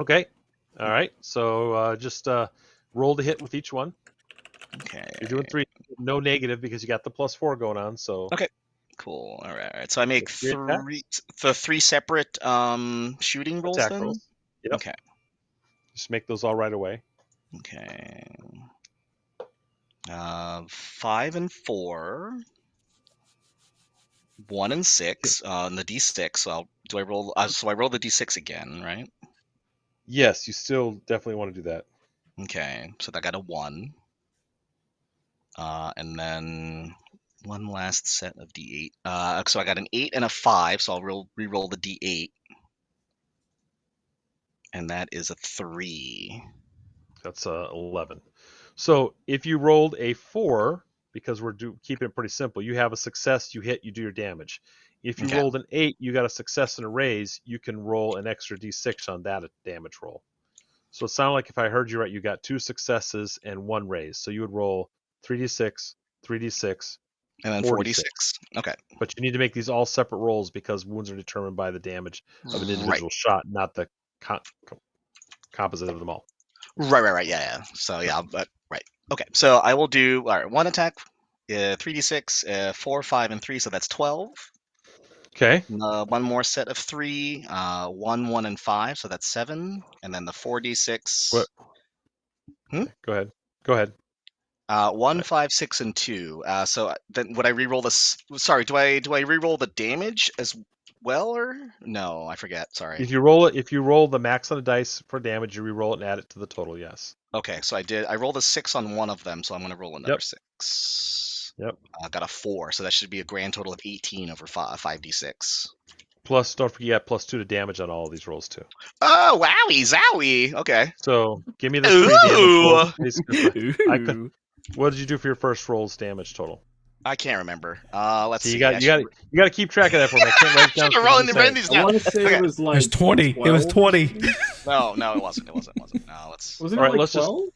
Okay. All right. So just roll to hit with each one.
Okay.
You're doing 3, no negative because you got the +4 going on. So
Okay. Cool. All right. So I make
Three attacks?
three separate shooting rolls
attack
then.
rolls. Yep.
Okay.
Just make those all right away.
Okay. 5 and 4. 1 and 6 on the D6. So I roll the D6 again, right?
Yes, you still definitely want to do that.
Okay. So I got a 1. And then one last set of D8. So I got an 8 and a 5. So I'll re-roll the D8. And that is a 3.
That's 11. So if you rolled a 4, because we're keeping it pretty simple, you have a success, you hit, you do your damage. If you
Okay.
rolled an 8, you got a success and a raise, you can roll an extra D6 on that damage roll. So it sounded like if I heard you right, you got 2 successes and 1 raise. So you would roll 3D6, 3D6,
And then 46. Okay.
but you need to make these all separate rolls because wounds are determined by the damage of an individual shot, not the composite of them all.
Right. Yeah. So yeah, but right. Okay. So I will do 1 attack, 3d6, 4, 5, and 3. So that's 12.
Okay.
One more set of 3, 1, 1, and 5. So that's 7. And then the 4d6.
What?
Hmm?
Go ahead.
1, 5, 6, and 2. So then would I re-roll this? Sorry, do I re-roll the damage as well, or no? I forget. Sorry.
If you roll the max on the dice for damage, you re-roll it and add it to the total. Yes.
Okay, so I rolled a 6 on one of them, so I'm going to roll another 6.
Yep.
I got a 4, so that should be a grand total of 18 over 5d6.
Plus, don't forget, you got +2 to damage on all of these rolls too.
Oh, wowie zowie! Okay.
So give me the 3 damage rolls, please.
Ooh.
What did you do for your first roll's damage total?
I can't remember. Let's
So
see.
you got to keep track of that for me. I can't write it down.
Should roll in these
I
now.
want to say
Okay.
it was like
It was 20. It was
12.
20.
No, it wasn't. No, let's.
Wasn't
All
it
right,
like
let's just-
12?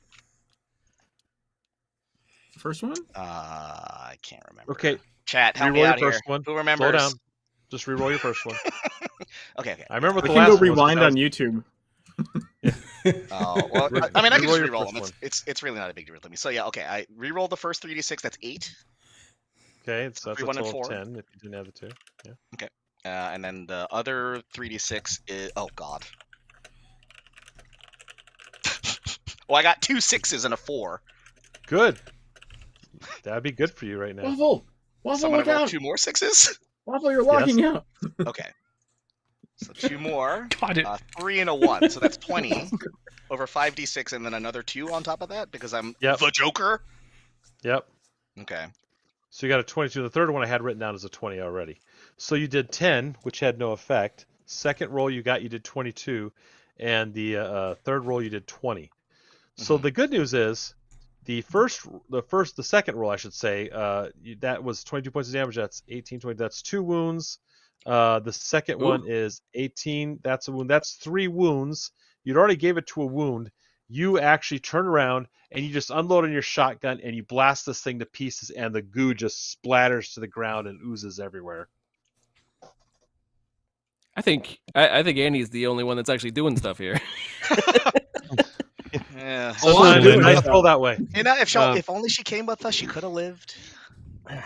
The first one?
I can't remember.
Okay,
Chat, help me
re-roll your
out here.
first one.
Who
slow
remembers?
down. Just re-roll your first one.
Okay.
I remember what
We
the
can
last
go
one was, 'cause
rewind
I
on
was-
YouTube.
Oh well, I mean, I can
Re-roll
just
your
re-roll
first
them.
one.
It's really not a big deal to me. So yeah, okay. I re-roll the first 3d6. That's 8.
Okay, so that's a
3, 1, and
total of
4.
10 if you didn't have the 2. Yeah.
And then the other 3d6 is god. Well, I got 2 6s and a 4.
Good. That'd be good for you right now.
Waffle!
So
Waffle,
I'm
look
gonna roll
out!
2 more 6s.
Waffle, you're locking out!
Okay. So 2 more.
Got it.
3 and a 1. So that's 20 over 5d6, and then another 2 on top of that because I'm
Yep.
the Joker.
Yep.
Okay.
So you got a 22. The third one I had written down as a 20 already. So you did 10, which had no effect. Second roll you did 22, and the third roll you did 20. So
Mhm.
the good news is, the second roll I should say, that was 22 points of damage. That's 18, 20. That's 2 wounds. The second one is 18. That's a wound. That's 3 wounds. You'd already gave it to a wound. you actually turn around and you just unload on your shotgun and you blast this thing to pieces, and the goo just splatters to the ground and oozes everywhere.
I think Andy's the only one that's actually doing stuff here.
Yeah.
Sometimes
doing
it's nice
that.
to go that way.
You know, if only she came with us, she could have lived.
Yeah,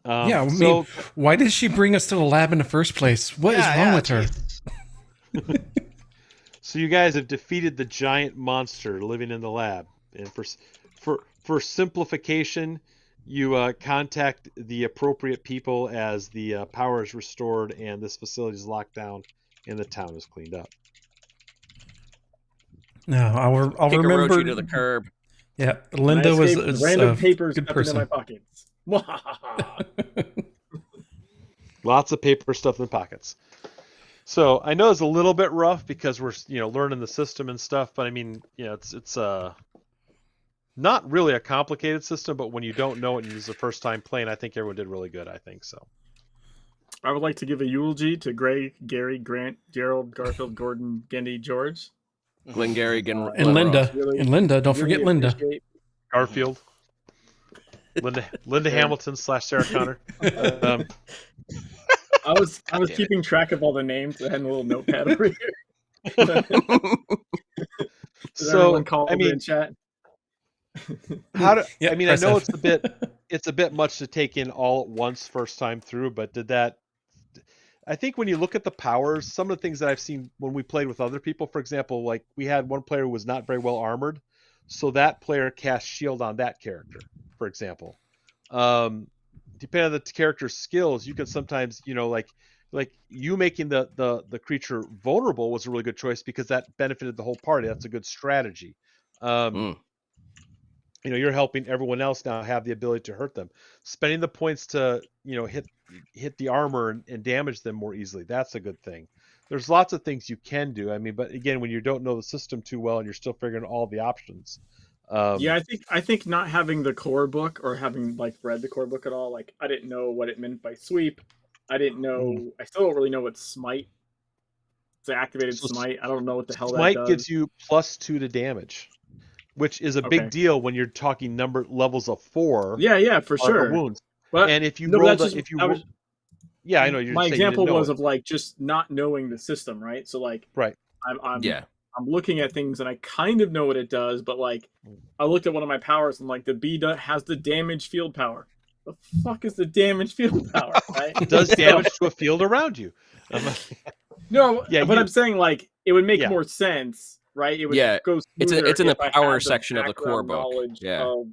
I mean,
So
why did she bring us to the lab in the first place? What is wrong with her?
geez.
So you guys have defeated the giant monster living in the lab, and for simplification, you contact the appropriate people as the power is restored and this facility is locked down and the town is cleaned up.
No, I'll
Kick
remember.
Orochi to the curb.
Yeah,
And I
Linda was
escaped with
a
random papers
good
stuffed into my
person.
pockets.
Lots of paper stuff in pockets. So I know it's a little bit rough because we're learning the system and stuff, but I mean it's not really a complicated system, but when you don't know it and it's the first time playing, I think everyone did really good. I think so.
I would like to give a eulogy to Gray, Gary, Grant, Gerald, Garfield, Gordon, Gendy, George.
Glengarry,
And Linda.
Really-
And Linda. Don't forget Linda.
appreciate-
Garfield, Linda Hamilton / Sarah Connor.
I was keeping track of all the names. I had a little notepad over here. Does
So
everyone call
I
in
mean,
chat?
Yeah,
I mean, I
press
know
F.
it's a bit much to take in all at once first time through, but I think when you look at the powers, some of the things that I've seen when we played with other people, for example, like we had one player who was not very well armored, so that player cast shield on that character, for example. Depending on the character's skills, you can sometimes, like you making the creature vulnerable was a really good choice because that benefited the whole party. That's a good strategy. You're helping everyone else now have the ability to hurt them. Spending the points to, hit the armor and damage them more easily. That's a good thing. There's lots of things you can do. I mean, but again, when you don't know the system too well and you're still figuring out all the options.
Yeah, I think not having the core book or having read the core book at all, I didn't know what it meant by sweep. I didn't know. I still don't really know what smite. It's an activated smite. I don't know what the hell that
Smite
does.
gives you +2 to damage, which is a big deal when you're talking levels of 4.
Yeah, for sure.
Wounds.
But
And if you
no,
roll
that's just- I was-
yeah, I know you're
my
saying you
example
didn't know
was
it.
of just not knowing the system, right? So
Right.
I'm looking at things and I kind of know what it does, but I looked at one of my powers and the B has the damage field power. The fuck is the damage field power? Right?
It does damage to a field around you.
No,
Yeah,
but I'm saying it would make
Yeah.
more sense, right? It would
Yeah,
go
it's
smoother
in the
if I
power
had
section of the core
background
book.
knowledge
Yeah.
of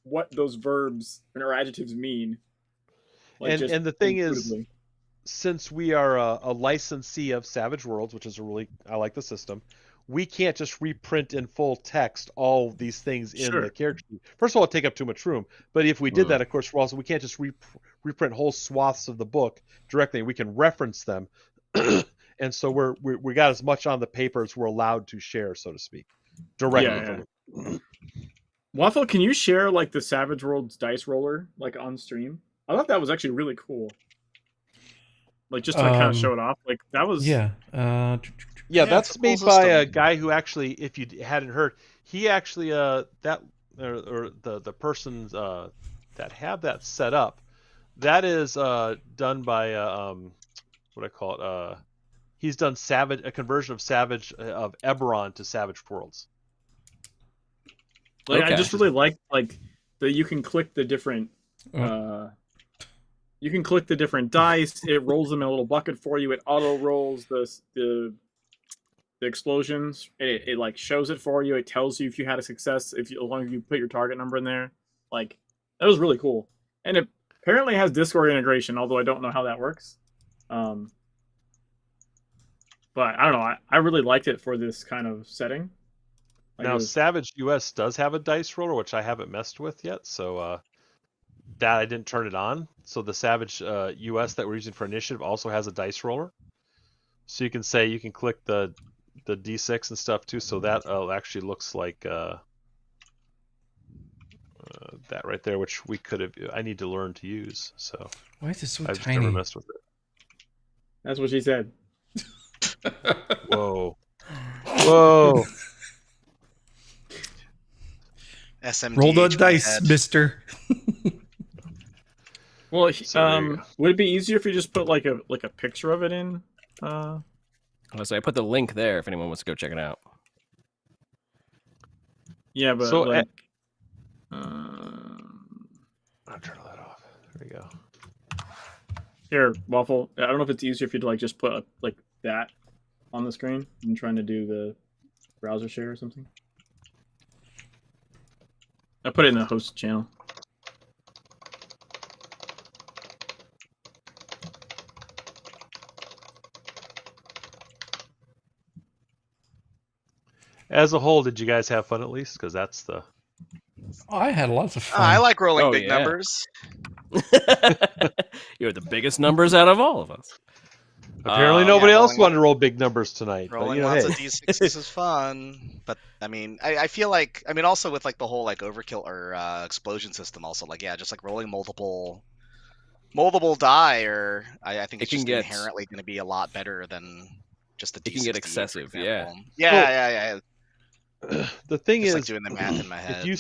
what those verbs or adjectives mean.
And the thing is,
intuitively.
since we are a licensee of Savage Worlds, which is I like the system, we can't just reprint in full text all these things in the character sheet. First of all, it'd take up too much room. But if we did that, of course, we can't just reprint whole swaths of the book directly. We can reference them. And so we got as much on the paper as we're allowed to share, so to speak, directly.
Yeah. Waffle, can you share the Savage Worlds dice roller on stream? I thought that was actually really cool. Just to kind of show it off. That was
Yeah.
Yeah, that's
it's a
made
cool
by
system.
a guy who actually, if you hadn't heard, he actually the persons that have that set up, that is done by what I call it. He's done a conversion of of Eberron to Savage Worlds.
I just really like that you can click the different you can click the different dice. It rolls them in a little bucket for you. It auto rolls the explosions. It shows it for you. It tells you if you had a success as long as you put your target number in there. That was really cool. And it apparently has Discord integration, although I don't know how that works. But I don't know. I really liked it for this kind of setting.
Now, Savage US does have a dice roller, which I haven't messed with yet, so that I didn't turn it on. So the Savage US that we're using for initiative also has a dice roller. So you can click the D6 and stuff too. So that actually looks like that right there, which we could have. I need to learn to use. So
Why is it so
I've just
tiny?
never messed with it.
That's what she said.
Whoa. Whoa.
SMD.
Roll the dice, mister.
Well,
So
would it be easier if you just put like a picture of it in?
So I put the link there if anyone wants to go check it out.
Yeah, but
So,
like,
I'll turn that off. There we go.
here, Waffle. I don't know if it's easier if you'd like just put like that on the screen than trying to do the browser share or something. I put it in the host channel.
As a whole, did you guys have fun at least? Because that's the.
I had lots of fun.
I like rolling
Oh,
big
yeah.
numbers.
You're the biggest numbers out of all of us.
Apparently,
Um,
nobody
yeah,
else
rolling-
wanted to roll big numbers tonight. But,
Rolling
you know,
lots
hey.
of d6s is fun, but I mean, I feel like also with like the whole like overkill or explosion system, also like just like rolling multiple die, or I think
It
it's
can
just
get-
inherently going to be a lot better than just the D6.
It can get excessive, yeah.
Yeah.
The thing
Just
is,
like doing the math in my head.
if you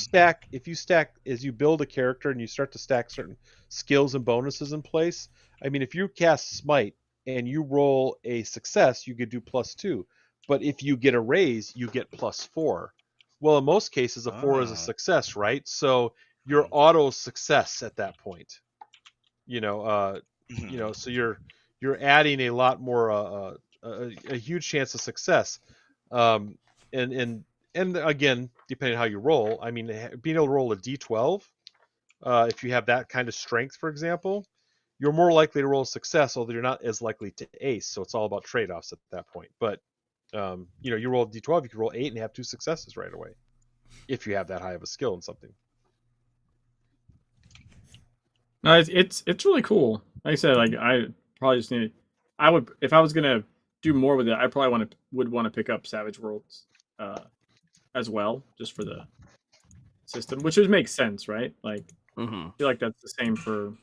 stack as you build a character and you start to stack certain skills and bonuses in place. I mean, if you cast Smite and you roll a success, you could do +2. But if you get a raise, you get +4. Well, in most cases, a 4 is a success, right? So you're auto success at that point. So you're adding a lot more a huge chance of success. And again, depending on how you roll, I mean, being able to roll a d12, if you have that kind of strength, for example, you're more likely to roll a success, although you're not as likely to ace. So it's all about trade-offs at that point. But you roll a d12, you can roll 8 and have 2 successes right away, if you have that high of a skill in something.
No, it's really cool. Like I said, like I probably just need. I would if I was gonna do more with it. I probably would want to pick up Savage Worlds, as well, just for the system, which would make sense, right? Like I feel like that's the same for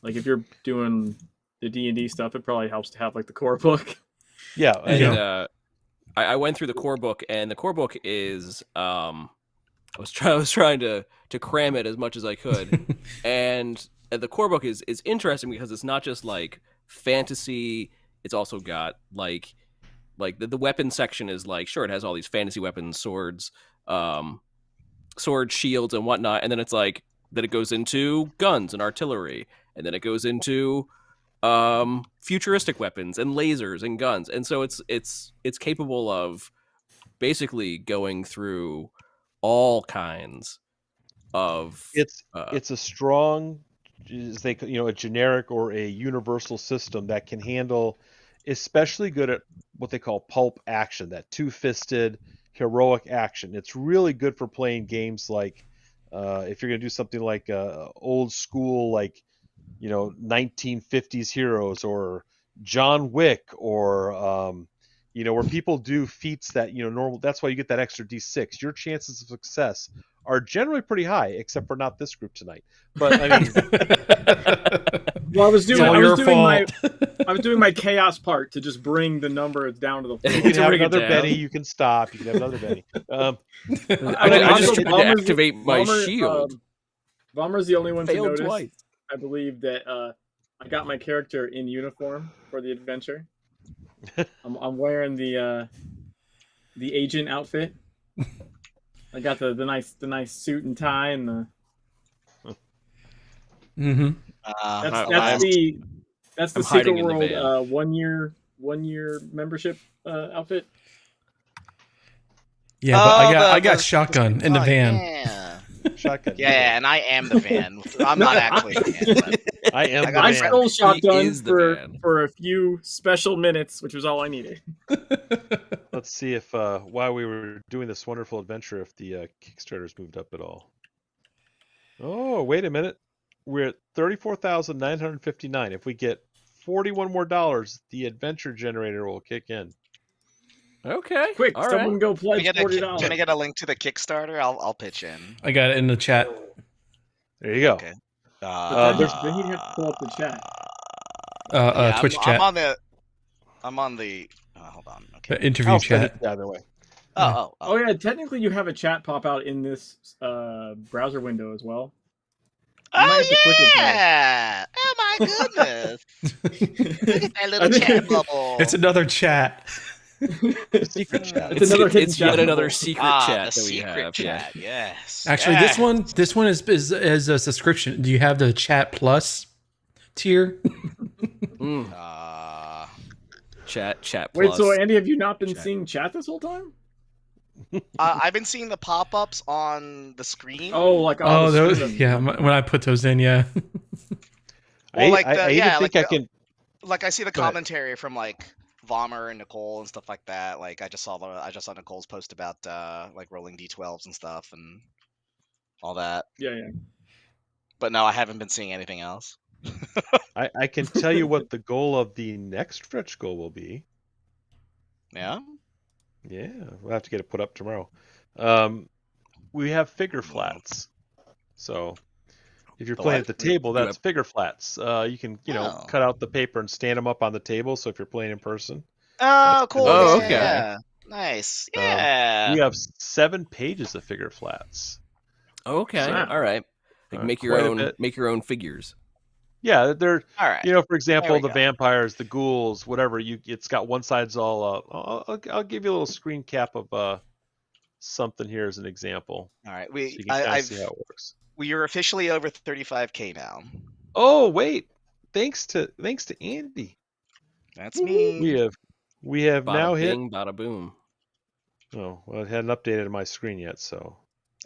like if you're doing the D&D stuff, it probably helps to have like the core book.
Yeah,
And I went through the core book, and the core book is I was trying to cram it as much as I could, and the core book is interesting because it's not just like fantasy. It's also got like the weapon section is like, sure, it has all these fantasy weapons, swords, shields, and whatnot, and then it's like then it goes into guns and artillery, and then it goes into futuristic weapons and lasers and guns, and so it's capable of basically going through all kinds of.
it's a strong, a generic or a universal system that can handle, especially good at what they call pulp action, that two-fisted heroic action. It's really good for playing games like if you're going to do something like old school, like 1950s heroes, or John Wick, or where people do feats that normal. That's why you get that extra d6. Your chances of success are generally pretty high, except for not this group tonight. But I mean,
Well, I was
fault.
doing my chaos part to just bring the number down to the floor.
you can have
bring it
another
down.
Benny. You can stop. You can have another Benny.
I just tried to activate my shield.
Bomber's the only one to
Failed
notice.
twice.
I believe that I got my character in uniform for the adventure. I'm wearing the agent outfit. I got the nice suit and tie and the.
Mm-hmm.
That's the
I'm hiding
Secret
in the
World
van.
1 year membership outfit.
Yeah, but I got shotgun in the van.
Yeah.
Shotgun.
Yeah, and I am the van. I'm not actually the van, but
I am.
got
I
the man.
stole shotgun
is the van.
for a few special minutes, which was all I needed.
Let's see if while we were doing this wonderful adventure, if the Kickstarter's moved up at all. Oh, wait a minute. We're at 34,959. If we get 41 more dollars, the adventure generator will kick in.
Okay,
Quick,
all
someone
right.
go
can I
pledge
get
$40.
can I get a link to the Kickstarter? I'll pitch in.
I got it in the chat.
There you go.
Okay.
Then he'd have to pull up the chat.
Twitch
I'm
chat.
on the. Hold on. Okay.
The interview
I'll send
chat.
it the other way.
Oh yeah, technically you have a chat pop out in this browser window as well. You might have to click it, though.
yeah! Oh my goodness! Look at that little chat bubble.
It's another chat.
Secret chat.
It's another hidden
it's yet
chat
another
bubble.
secret
the
chat that we
secret
have.
chat. Yes.
Actually,
Yeah.
this one is a subscription. Do you have the Chat Plus tier?
Mm. Chat
Wait,
plus.
so Andy, have you not been
Chat.
seeing chat this whole time?
I've been seeing the pop-ups on the screen.
Oh, like
Oh,
on the
those,
screen.
yeah. When I put those in, yeah.
Well, like
I even think I can.
Like I see the
Go ahead.
commentary from like Vomer and Nicole and stuff like that. Like I just saw Nicole's post about like rolling d12s and stuff and all that.
Yeah.
But no, I haven't been seeing anything else.
I can tell you what the goal of the next stretch goal will be.
Yeah.
Yeah, we'll have to get it put up tomorrow. We have figure flats. So if you're
The
playing
what?
at the table, that's
have-
figure flats. You can,
Oh.
cut out the paper and stand them up on the table. So if you're playing in person,
Oh, cool.
Oh,
Yeah,
okay.
yeah. Nice. Yeah.
we have 7 pages of figure flats.
Okay,
Wow.
all right. Like make
Quite a
your
bit.
own figures.
Yeah, they're
All right.
for example,
we
the
go.
vampires, the ghouls, whatever. It's got one side's all. I'll give you a little screen cap of something here as an example,
All right.
so you can kind of see how it works.
We are officially over 35K now.
Oh wait, thanks to Andy,
That's me.
we have
Bada
now hit.
bing, bada boom.
Oh, well, it hadn't updated my screen yet, so.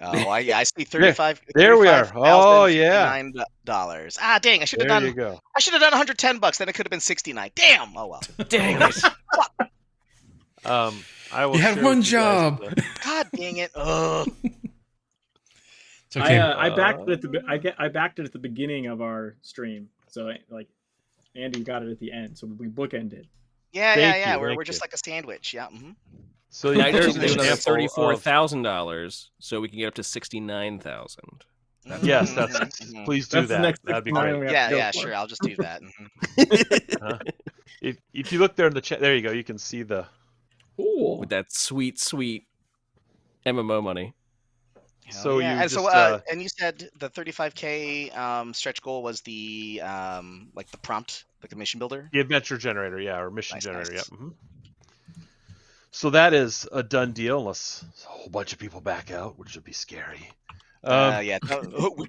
Oh, I see 35.
There we are. Oh, yeah.
$$9. Ah, dang! I should have
There you
done.
go.
I should have done $110. Then it could have been 69. Damn! Oh well.
Dang it!
I will.
You had
share
one
with you guys
job.
God dang it! Ugh.
It's okay.
I backed it at I backed it at the beginning of our stream, so like Andy got it at the end, so we bookended.
Yeah,
Thank
yeah.
you,
We're
thank
just
you.
like a sandwich. Yeah. Mm-hmm.
So
Now you
there's
just
an
need another
example of-
$34,000, so we can get up to 69,000.
Yes, that's.
Mhm.
Please do
That's the
that.
next
That'd be
69
great.
we have
Yeah,
to go
yeah,
for.
sure. I'll just do that. Mhm.
If you look there in the chat, there you go. You can see the.
Cool.
With that sweet MMO money.
Hell
So
yeah.
you
And so,
just,
and you said the 35K stretch goal was the like the prompt, like the mission builder.
The adventure generator, yeah, or mission
Nice,
generator,
nice.
yeah. Mhm. So that is a done deal, unless a whole bunch of people back out, which would be scary.
Yeah.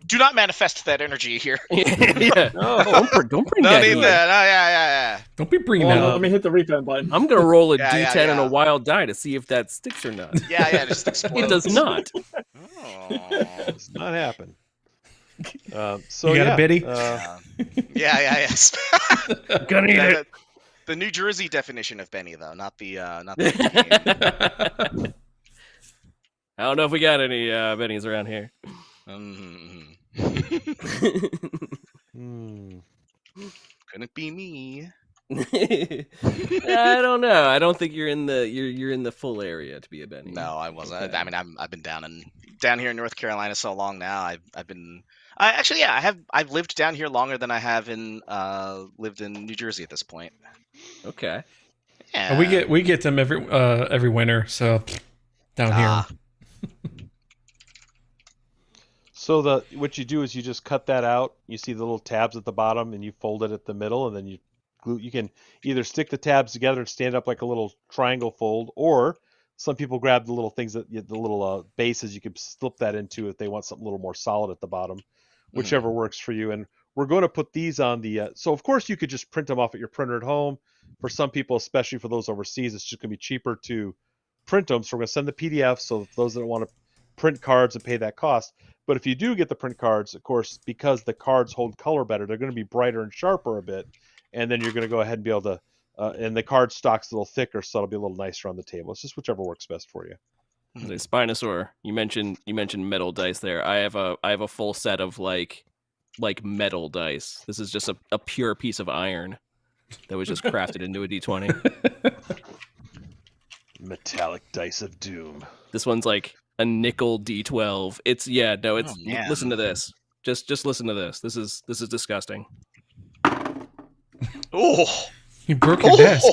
Do not manifest that energy here.
Yeah.
No.
Don't bring
No
that
need
in.
that. Oh, yeah.
Don't be bringing
Hold
that
on,
up.
let me hit the refund button.
I'm gonna roll a
Yeah, yeah,
D10 and a
yeah.
wild die to see if that sticks or not.
Yeah. Just explodes.
It does not.
Oh.
It's not happen. So
You got a
yeah,
biddy?
Yes.
Gonna eat it.
The New Jersey definition of Benny, though, not the.
I don't know if we got any bennies around here.
Mhm.
hmm.
Couldn't be me.
I don't know. I don't think you're in the full area to be a benny.
No, I wasn't.
Okay.
I mean, I've been down here in North Carolina so long now. I've lived down here longer than I have lived in New Jersey at this point.
Okay.
Yeah.
We get them every winter. So down
Ah.
here.
So what you do is you just cut that out. You see the little tabs at the bottom, and you fold it at the middle, and then you glue. You can either stick the tabs together and stand up like a little triangle fold, or some people grab the little things the little bases. You could slip that into if they want something a little more solid at the bottom, whichever works for you. And we're going to put these on the. So of course you could just print them off at your printer at home. For some people, especially for those overseas, it's just going to be cheaper to print them. So we're going to send the PDF. So those that want to print cards and pay that cost. But if you do get the print cards, of course, because the cards hold color better, they're going to be brighter and sharper a bit. And then you're going to go ahead and be able to, and the card stock's a little thicker, so it'll be a little nicer on the table. It's just whichever works best for you.
The Spinosaur. You mentioned metal dice there. I have a full set of like metal dice. This is just a pure piece of iron that was just crafted into a D20.
Metallic dice of doom.
This one's like a nickel D12. It's
Oh, man.
listen to this. Just listen to this. This is disgusting.
Oh.
You broke your desk.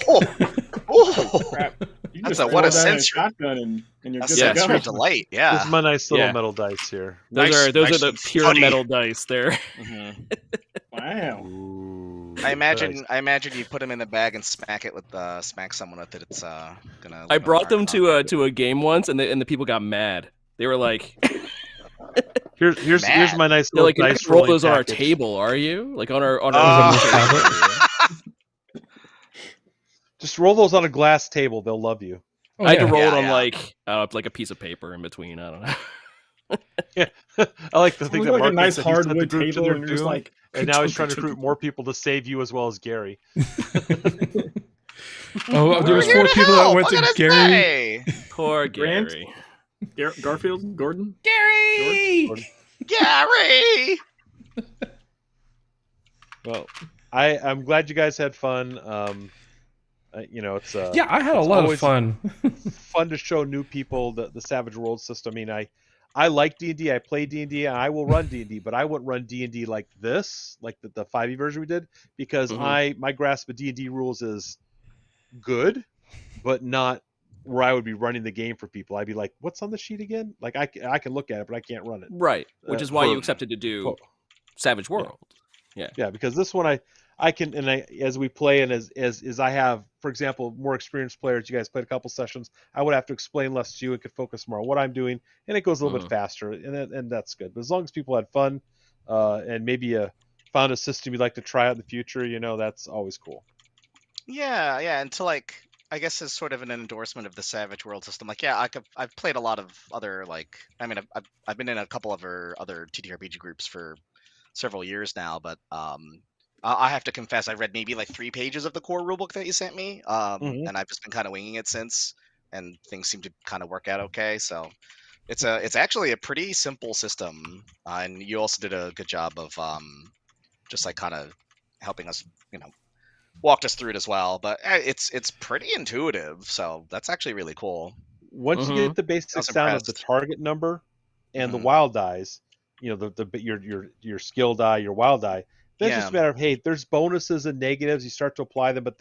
Oh.
Crap. You
That's
just
what a
throw that in
sensory-
shotgun and you're
A
good
Yeah,
to
sensory
go.
delight.
This
Yeah.
is my nice little
Yeah.
metal dice here.
Those
Nice-
are those
nice
are the
and
pure
funny.
metal dice there.
Mhm.
Wow.
Ooh,
I
nice.
imagine you put them in the bag and smack someone with it. It's gonna.
I
leave a
brought them
mark
to a game once, and the people got mad. They were like,
Here's
Mad.
my nice
"They're
little
like, you're not
dice
gonna roll
rolling
those on our
package.
table, are you? Like on our
Just roll those on a glass table. They'll love you.
Oh,
I had to
yeah.
roll it
Yeah,
on
yeah.
like a piece of paper in between. I don't know.
I like to think that
Like a
Mark
nice
said he sent the
hardwood
group to
table,
their
and you're just
doom,
like,
and now he's trying to recruit more people to save you as well as Gary.
Oh, there was
We're
4
here to
people that
help.
went
What
to
can I
Gary.
say?
Poor
Grant?
Gary.
Garfield, Gordon.
Gary.
Gary.
Well, I'm glad you guys had fun. It's
Yeah, I had a
it's
lot of
always
fun.
fun to show new people the Savage World system. I mean, I like D&D. I play D&D, and I will run D&D, but I wouldn't run D&D like this, like the 5e version we did, because my grasp of D&D rules is good, but not where I would be running the game for people. I'd be like, what's on the sheet again? Like I can look at it, but I can't run it.
Right, which is why
for-
you accepted to do Savage World.
Yeah, because this one I can, and as we play and as I have, for example, more experienced players, you guys played a couple sessions, I would have to explain less to you and could focus more on what I'm doing, and it goes a little bit faster, and that's good. But as long as people had fun, and maybe you found a system you'd like to try out in the future, that's always cool.
Yeah, yeah. And to I guess as sort of an endorsement of the Savage World system, I've played a lot of other I've been in a couple of other TTRPG groups for several years now, but I have to confess I read maybe like 3 pages of the core rulebook that you sent me, and I've just been kind of winging it since, and things seem to kind of work out okay. So it's actually a pretty simple system, and you also did a good job of just kind of helping us, walked us through it as well. But it's pretty intuitive, so that's actually really cool.
Once you get the basics down of the target number and the wild dies, your skill die, your wild die, then it's just a matter of, hey, there's bonuses and negatives, you start to apply them, but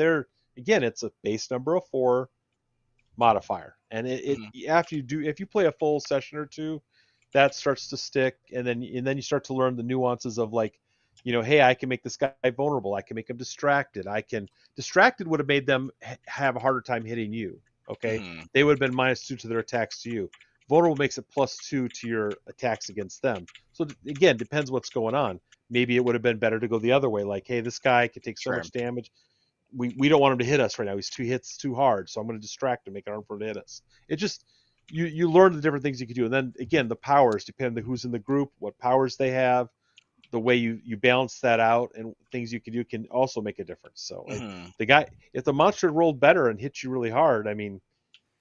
it's a base number of 4 modifier, and if you play a full session or 2, that starts to stick, and then you start to learn the nuances of hey, I can make this guy vulnerable, I can make him distracted, distracted would have made them have a harder time hitting you. Okay, they would have been -2 to their attacks to you. Vulnerable makes it +2 to your attacks against them. So again, depends what's going on. Maybe it would have been better to go the other way. Like, hey, this guy can take so much damage. We don't want him to hit us right now. He's 2 hits too hard, so I'm going to distract him, make it hard for him to hit us. It just you learn the different things you can do, and then again, the powers depend on who's in the group, what powers they have, the way you balance that out, and things you can do can also make a difference. So the guy, if the monster rolled better and hit you really hard, I mean,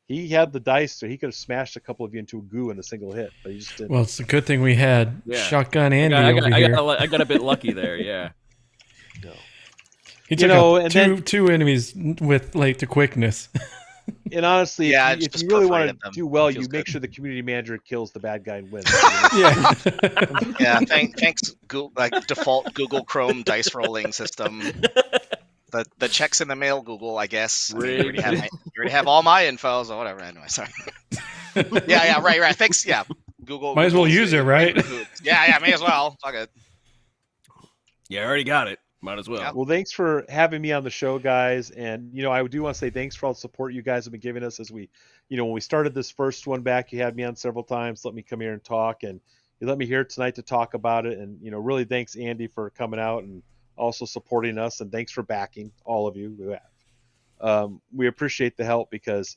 he had the dice, so he could have smashed a couple of you into a goo in a single hit, but he just didn't.
Well, it's a good thing we had Shotgun Andy over here.
I got a bit lucky there, yeah.
No.
He took out two enemies with the quickness.
And honestly, if you really want to do well, you make sure the community manager kills the bad guy and wins.
Yeah. Thanks, Google, default Google Chrome dice rolling system. The checks in the mail, Google, I guess. I mean, you already have all my info, so whatever. Anyway, sorry. Yeah, right. Thanks. Yeah, Google.
Might as well use it, right?
Yeah, may as well. Fuck it.
Yeah, I already got it. Might as well.
Yeah.
Well, thanks for having me on the show, guys. And, I do want to say thanks for all the support you guys have been giving us as we, when we started this first one back, you had me on several times, let me come here and talk, and you let me here tonight to talk about it. And, really thanks, Andy, for coming out and also supporting us. And thanks for backing all of you who have. We appreciate the help because,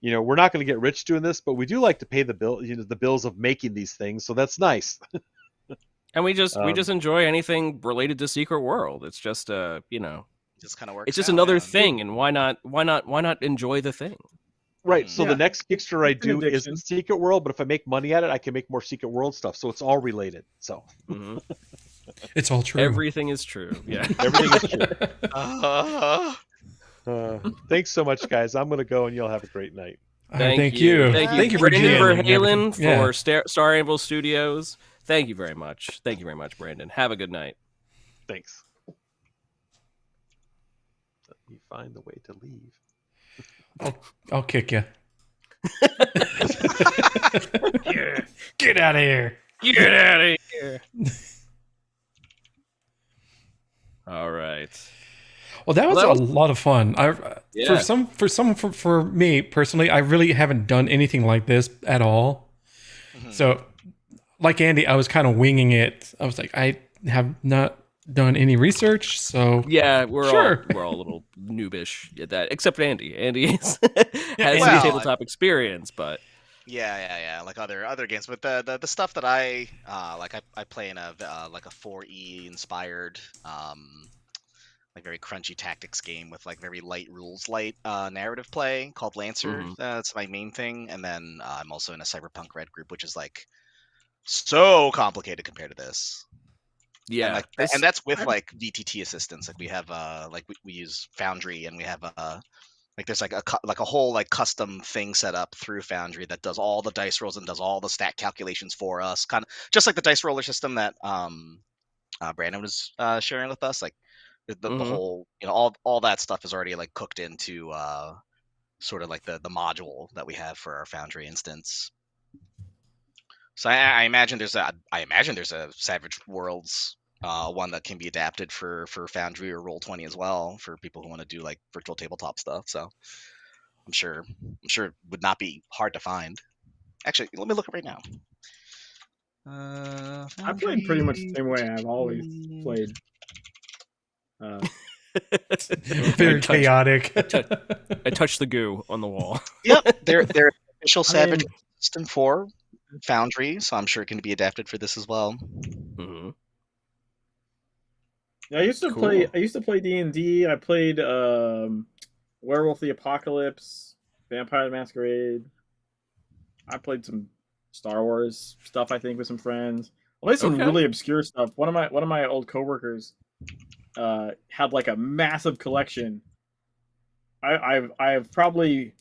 we're not going to get rich doing this, but we do like to pay the bill, the bills of making these things. So that's nice.
And we just enjoy anything related to Secret World. It's just
just kind of works.
It's just another thing, and why not enjoy the thing?
Right. So the next Kickstarter I do is in Secret World, but if I make money at it, I can make more Secret World stuff. So it's all related. So
it's all true.
Everything is true. Yeah.
Everything is true. Thanks so much, guys. I'm going to go, and you'll have a great night.
Thank you.
Thank you,
Brandon
Verhalen for Star Anvil Studios. Thank you very much. Thank you very much, Brandon. Have a good night.
Thanks. Let me find the way to leave.
I'll kick you.
Yeah.
Get out of here.
Get out of here. All right.
Well, that was
Well, that
a lot of fun.
Yeah.
For me personally, I really haven't done anything like this at all.
Mhm.
So, like Andy, I was kind of winging it. I was like, I have not done any research, so
Yeah, we're
Sure.
all a little noobish at that, except Andy. Andy has
Andy-
some
Well,
tabletop experience, but
Yeah, like other games, but the stuff that I play in a like a 4E inspired like very crunchy tactics game with like very light rules, light narrative play called Lancer.
Mhm.
That's my main thing, and then I'm also in a Cyberpunk Red group, which is like so complicated compared to this.
yeah,
And like
this-
and that's with like VTT assistance. Like we have like we use Foundry, and we have like there's like a whole like custom thing set up through Foundry that does all the dice rolls and does all the stat calculations for us, kind of just like the dice roller system that Brandon was sharing with us. Like the
Mhm.
whole, all that stuff is already like cooked into sort of like the module that we have for our Foundry instance. So I imagine there's a Savage Worlds one that can be adapted for Foundry or Roll20 as well, for people who want to do like virtual tabletop stuff. So I'm sure it would not be hard to find. Actually, let me look it right now.
I played pretty much the same way I've always played.
very
I touched-
chaotic.
I touched the goo on the wall.
Yep, they're official
I
Savage
mean-
system for Foundry, so I'm sure it can be adapted for this as well.
Mhm.
Yeah, I used to
Cool.
play D&D. I played Werewolf the Apocalypse, Vampire the Masquerade. I played some Star Wars stuff, I think, with some friends. I played some
Okay.
really obscure stuff. One of my old coworkers had like a massive collection. I've probably,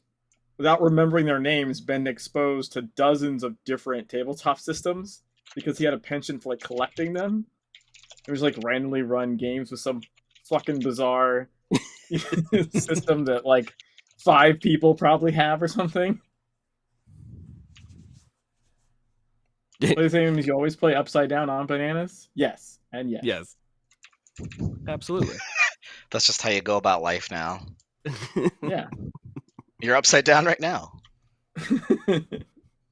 without remembering their names, been exposed to dozens of different tabletop systems because he had a penchant for like collecting them. It was like randomly run games with some fucking bizarre system that like 5 people probably have or something. The same as you always play upside down on bananas. Yes, and yes.
Yes. Absolutely.
That's just how you go about life now.
Yeah.
You're upside down right now.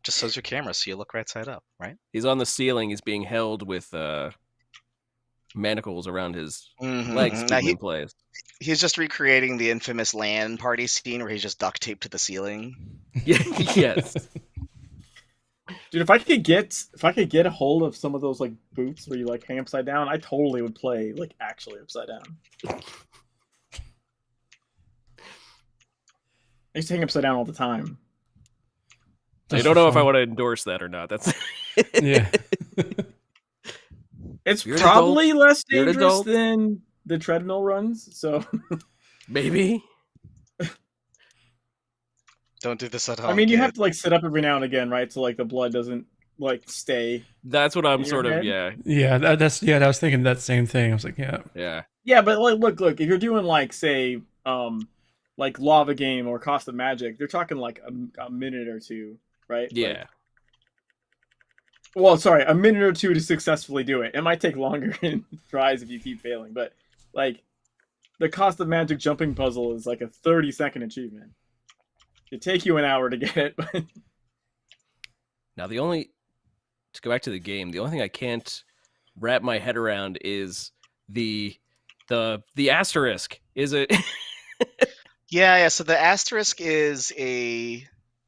Just so's your camera, so you look right side up, right?
He's on the ceiling. He's being held with manacles around his
Mhm,
legs,
mhm. Now
keeping him in place.
he's just recreating the infamous LAN party scene where he's just duct taped to the ceiling.
Yeah, yes.
Dude, if I could get a hold of some of those like boots where you like hang upside down, I totally would play like actually upside down. I used to hang upside down all the time.
I
Just
don't
for
know if I
fun.
want to endorse that or not. That's
Yeah.
It's
You're an
probably less
You're an
dangerous
adult.
than the treadmill runs, so
maybe.
Don't do this at home.
I mean you
kid.
have to like sit up every now and again, right? So like the blood doesn't like stay.
That's what I'm
In your
sort of.
head?
Yeah,
Yeah, I was thinking that same thing. I was like, yeah.
yeah.
Yeah, but like look, if you're doing like say like Lava Game or Cost of Magic, they're talking like a minute or two, right?
Yeah.
Like, well, sorry, a minute or two to successfully do it. It might take longer in tries if you keep failing, but like the Cost of Magic jumping puzzle is like a 30-second achievement. It'd take you an hour to get it, but
Now to go back to the game, the only thing I can't wrap my head around is the asterisk. Is it?
Yeah. So the asterisk is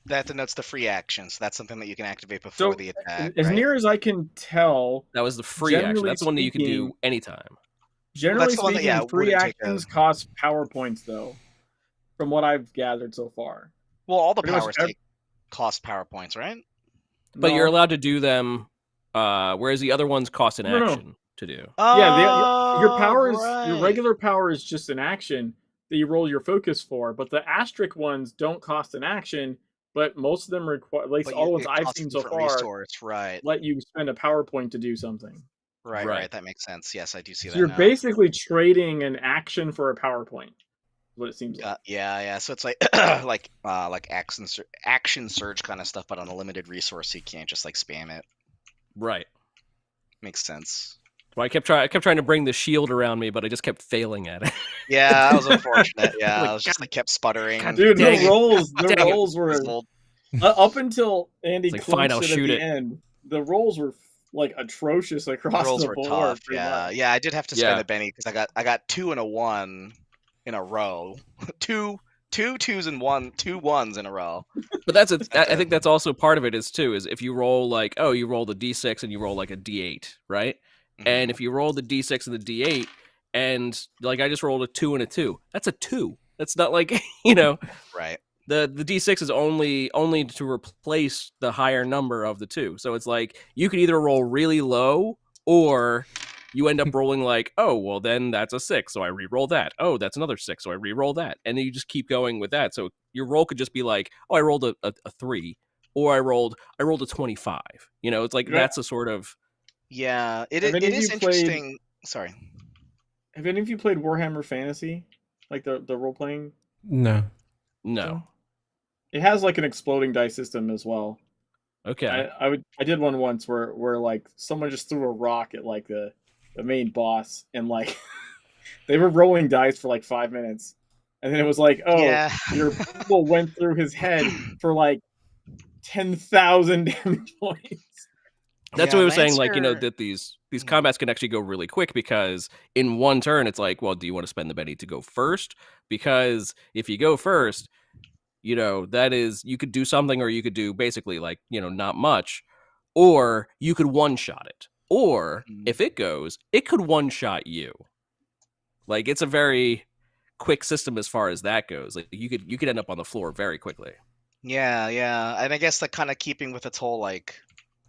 that denotes the free action. So that's something that you can activate before
So,
the attack.
as
right?
near as I can tell,
That was the free action.
Generally
That's the one that you can do
speaking-
anytime.
generally
the one that,
speaking,
yeah,
free
wouldn't take
actions cost power points, though, from what I've gathered so far.
Well, all the
pretty much
powers cost power points, right?
But
No.
you're allowed to do them, whereas the other ones cost an
No.
action to do.
Yeah, your power is your
right.
regular power is just an action that you roll your focus for, but the asterisk ones don't cost an action, but most of them require, at least
But
all the
you-
ones
it
I've
costs a
seen so
different
far,
resource, right?
let you spend a power point to do something.
Right.
Right.
That makes sense. Yes, I do see
So
that.
you're
now.
basically trading an action for a power point. What it seems like.
Yeah. So it's like like action surge kind of stuff, but on a limited resource, so you can't just like spam it.
Right.
Makes sense.
Well, I kept trying to bring the shield around me, but I just kept failing at it.
Yeah, that was unfortunate. Yeah,
Like,
I was just like kept sputtering.
God
Dude,
dang it.
the
Dang it.
rolls were up until Andy
It's like, fine,
clinched
I'll
it at
shoot
the
it.
end. The rolls were like atrocious across
Rolls
the
were
board.
tough.
pretty
Yeah,
much.
yeah. I did have to spend
Yeah.
a penny because I got 2 and a 1 in a row. two 2s and 2 1s in a row.
But I think that's also part of it is if you roll like, you roll the d6 and you roll like a d8, right? And if you roll the d6 and the d8, and like I just rolled a 2 and a 2, that's a 2. That's not like
Right.
the d6 is only to replace the higher number of the 2. So it's like you could either roll really low or you end up rolling like, oh, well, then that's a 6, so I re-roll that. Oh, that's another 6, so I re-roll that. And then you just keep going with that. So your roll could just be like, oh, I rolled a 3, or I rolled a 25. It's like that's a sort of...
Yeah, it
Have any of
is
you
interesting. Sorry.
Have any of you played Warhammer Fantasy? Like the role playing?
No.
No.
It has like an exploding dice system as well.
Okay.
I did one once where like someone just threw a rock at like the main boss, and like they were rolling dice for like 5 minutes, and then it was like, oh,
Yeah.
your people went through his head for like 10,000 damage points.
That's
Yeah,
what I was saying,
Lancer-
that these combats can actually go really quick because in one turn it's like, well, do you want to spend the penny to go first? Because if you go first, that is, you could do something, or you could do basically like, not much, or you could one-shot it. Or if it goes, it could one-shot you. Like, it's a very quick system as far as that goes. Like, you could end up on the floor very quickly.
Yeah, and I guess like kind of keeping with its whole like,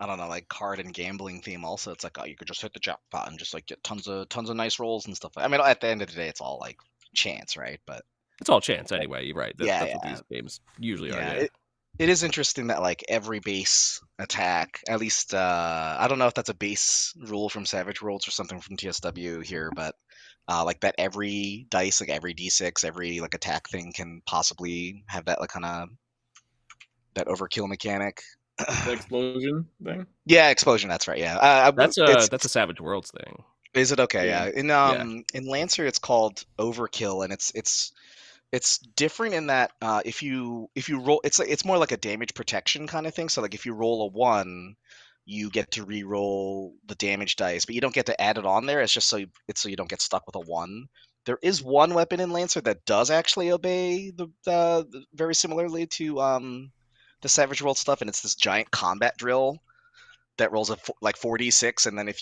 I don't know, like card and gambling theme. Also, it's like, oh, you could just hit the jackpot and just like get tons of nice rolls and stuff. I mean, at the end of the day, it's all like chance, right? But
it's all chance anyway. You're right.
Yeah,
That's what these games usually are.
yeah,
Yeah.
it is interesting that like every base attack, at least I don't know if that's a base rule from Savage Worlds or something from TSW here, but like that every dice, like every d6, every like attack thing can possibly have that like kind of that overkill mechanic.
The explosion thing.
Yeah, explosion. That's right. Yeah,
That's a Savage Worlds thing.
Is it okay?
Yeah.
Yeah. In Lancer, it's called overkill, and it's different in that if you roll, it's more like a damage protection kind of thing. So like if you roll a 1, you get to re-roll the damage dice, but you don't get to add it on there. It's just so you don't get stuck with a 1. There is one weapon in Lancer that does actually obey the very similarly to the Savage World stuff, and it's this giant combat drill that rolls like 4d6, and then if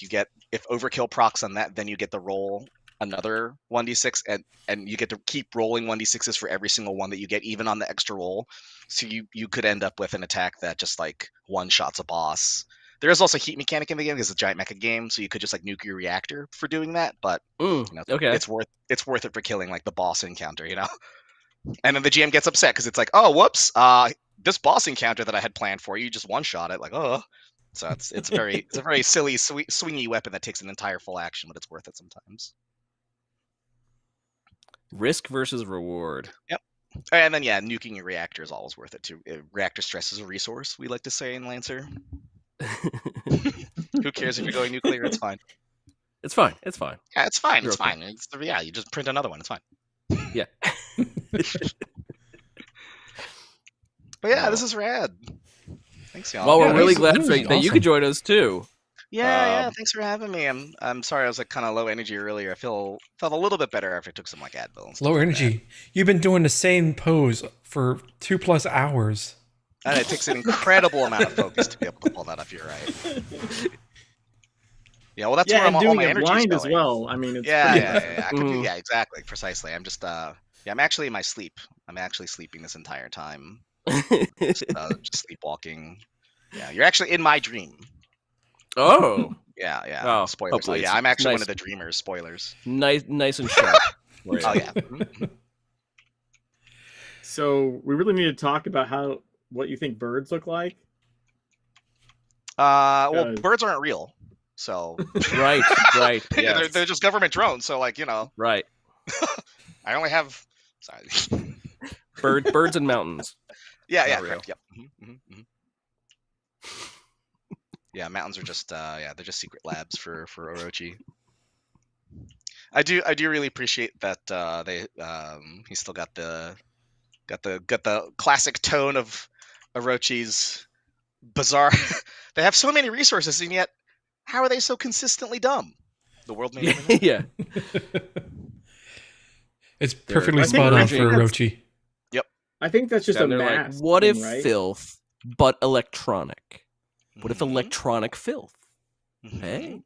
overkill procs on that, then you get to roll another 1d6, and you get to keep rolling 1d6s for every single one that you get, even on the extra roll. So you could end up with an attack that just like one shots a boss. There is also heat mechanic in the game because it's a giant mecha game, so you could just like nuke your reactor for doing that. But
Okay.
it's worth it for killing like the boss encounter, And then the GM gets upset because it's like, oh, whoops, this boss encounter that I had planned for you just one shot it, like, oh. So it's a very silly, swingy weapon that takes an entire full action, but it's worth it sometimes.
Risk versus reward.
Yep. And then nuking your reactor is always worth it too. Reactor stress is a resource, we like to say in Lancer. Who cares if you're going nuclear? It's fine.
It's fine. It's fine.
Yeah, it's fine.
You're
It's
okay.
fine. You just print another one. It's fine.
Yeah.
But yeah, this is rad. Thanks, y'all.
Well, we're
Yeah,
really
this
glad
is
that you
awesome.
could join us too.
Yeah. Thanks for having me. I'm sorry I was like kind of low energy earlier. I felt a little bit better after I took some like Advil. And stuff
Low
like
energy. You've been doing the same pose for 2+ hours.
that. And it takes an incredible amount of focus to be able to pull that off. You're right. Yeah, well, that's where
and
all
doing
my
it
energy
blind
is
as
going.
well. I mean, it's
Yeah,
pretty-
I could do, exactly, precisely. I'm just I'm actually in my sleep. I'm actually sleeping this entire time. Just sleepwalking. Yeah, you're actually in my dream.
Oh,
Yeah.
Oh,
Spoilers.
hopefully
Yeah,
it's
I'm actually one
nice.
of the dreamers. Spoilers.
nice and sharp. for you.
Oh yeah.
So we really need to talk about what you think birds look like.
Well,
Good.
birds aren't real, so
Right.
they're
Yes.
just government drones. So like
Right.
I only have Sorry.
Birds and mountains.
Yeah,
Not
yeah,
real.
correct. Yep. Yeah, mountains are just they're just secret labs for Orochi. I do really appreciate that he's still got the classic tone of Orochi's bizarre. They have so many resources, and yet how are they so consistently dumb? The world may never know.
Yeah.
It's perfectly
I think
spot on
Orochi-
for Orochi.
I think that's just
And
a
they're
mask.
like, what if
thing, right?
filth, but electronic? What if
Mhm.
electronic filth?
Mhm.
Hey.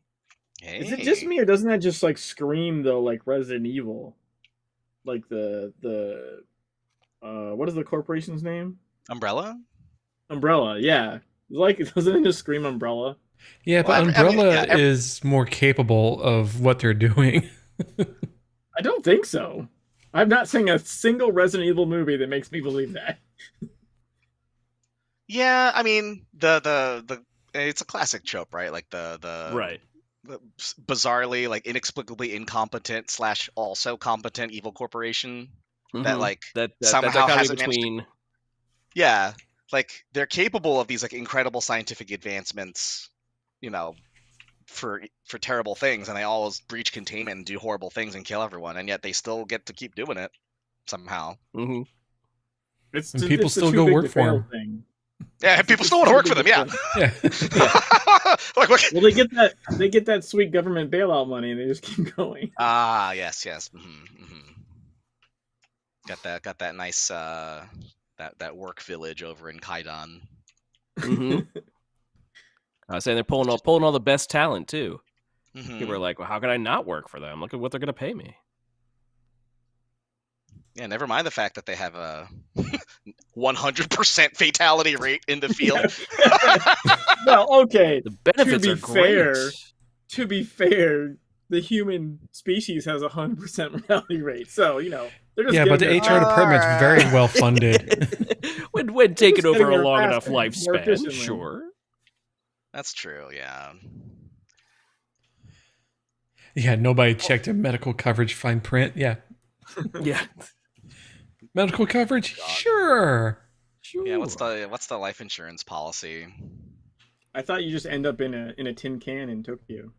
Hey.
Is it just me, or doesn't that just like scream though, like Resident Evil, like the what is the corporation's name?
Umbrella?
Umbrella. Yeah, like doesn't it just scream Umbrella?
Yeah, but
Well, I mean,
Umbrella
yeah,
is more capable of what they're doing.
I don't think so. I've not seen a single Resident Evil movie that makes me believe that.
Yeah, I mean the it's a classic trope, right? Like the
Right.
the bizarrely, like inexplicably incompetent / also competent evil corporation that
Mhm.
like
that
somehow
dichotomy
hasn't managed to-
between
yeah, like they're capable of these like incredible scientific advancements, you know, for terrible things, and they always breach containment and do horrible things and kill everyone, and yet they still get to keep doing it somehow.
Mhm.
It's
And
just-
people
it's the
still
too
go
big
work
to
for
fail
'em.
thing.
Yeah, and people still want to work for them. Yeah.
Yeah.
Like, look.
Well, they get that sweet government bailout money, and they just keep going.
Ah, yes. Got that nice that work village over in Kaidan.
Mhm. I was saying they're pulling all the best talent too.
Mhm.
People are like, well, how can I not work for them? Look at what they're gonna pay me.
Yeah, never mind the fact that they have a 100% fatality rate in the field.
Well, okay.
The benefits
be
are great.
fair, To be fair, the human species has 100% mortality rate, so they're just
Yeah, but the
getting
HR
their-
department's very well funded.
when taken
just
over
getting
a
their
long
fast
enough
more
lifespan,
efficiently.
sure.
That's true. Yeah.
Yeah, nobody checked a medical coverage fine print. Yeah.
Yeah.
Medical coverage? Sure.
Sure.
Yeah. What's the life insurance policy?
I thought you just end up in a tin can in Tokyo.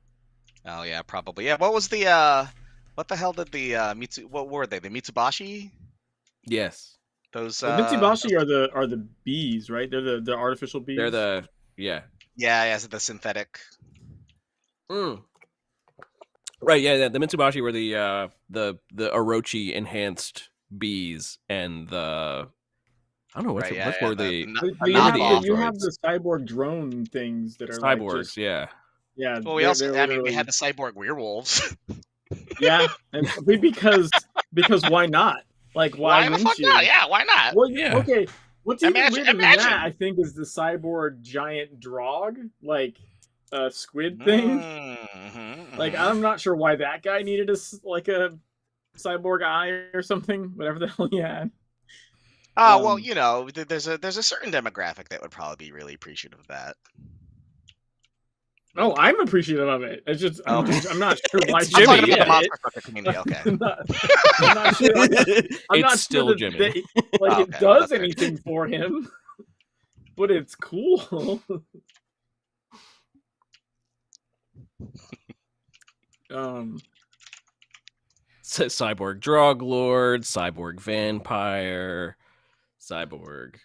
Oh yeah, probably. Yeah. What was the what the hell did the what were they? The Mitsubashi?
Yes.
Those
Well, Mitsubashi are the bees, right? They're the artificial bees.
They're the
yeah, the synthetic.
Right, yeah, the Mitsubashi were the Orochi enhanced bees and the I don't know what
Right,
what were the
You
not
have,
the
you
androids.
have the cyborg drone things that are like
cyborgs,
just,
yeah.
yeah.
Well, we
they're
also, I mean, we
literally-
had the cyborg werewolves.
yeah, and because why not? Like why
the
wouldn't
fuck
you?
not? Yeah, why not?
Well,
Yeah.
okay. What's even
Imagine-
weirder than
imagine.
that, I think, is the cyborg giant drog, like squid thing.
Mhm,
Like
mhm.
I'm not sure why that guy needed a cyborg eye or something, whatever the hell he had.
Oh well,
um,
there's a certain demographic that would probably be really appreciative of that.
Oh, I'm appreciative of it. It's just I'm not sure why.
It's
I'm
Jimmy,
talking about
yeah.
the monster trucker community. Okay.
I'm not sure. I'm not
It's still
sure
Jimmy.
that it
Oh, okay,
does
well, that's fair.
anything for him, but it's cool.
Cyborg drug lord, cyborg vampire, cyborg.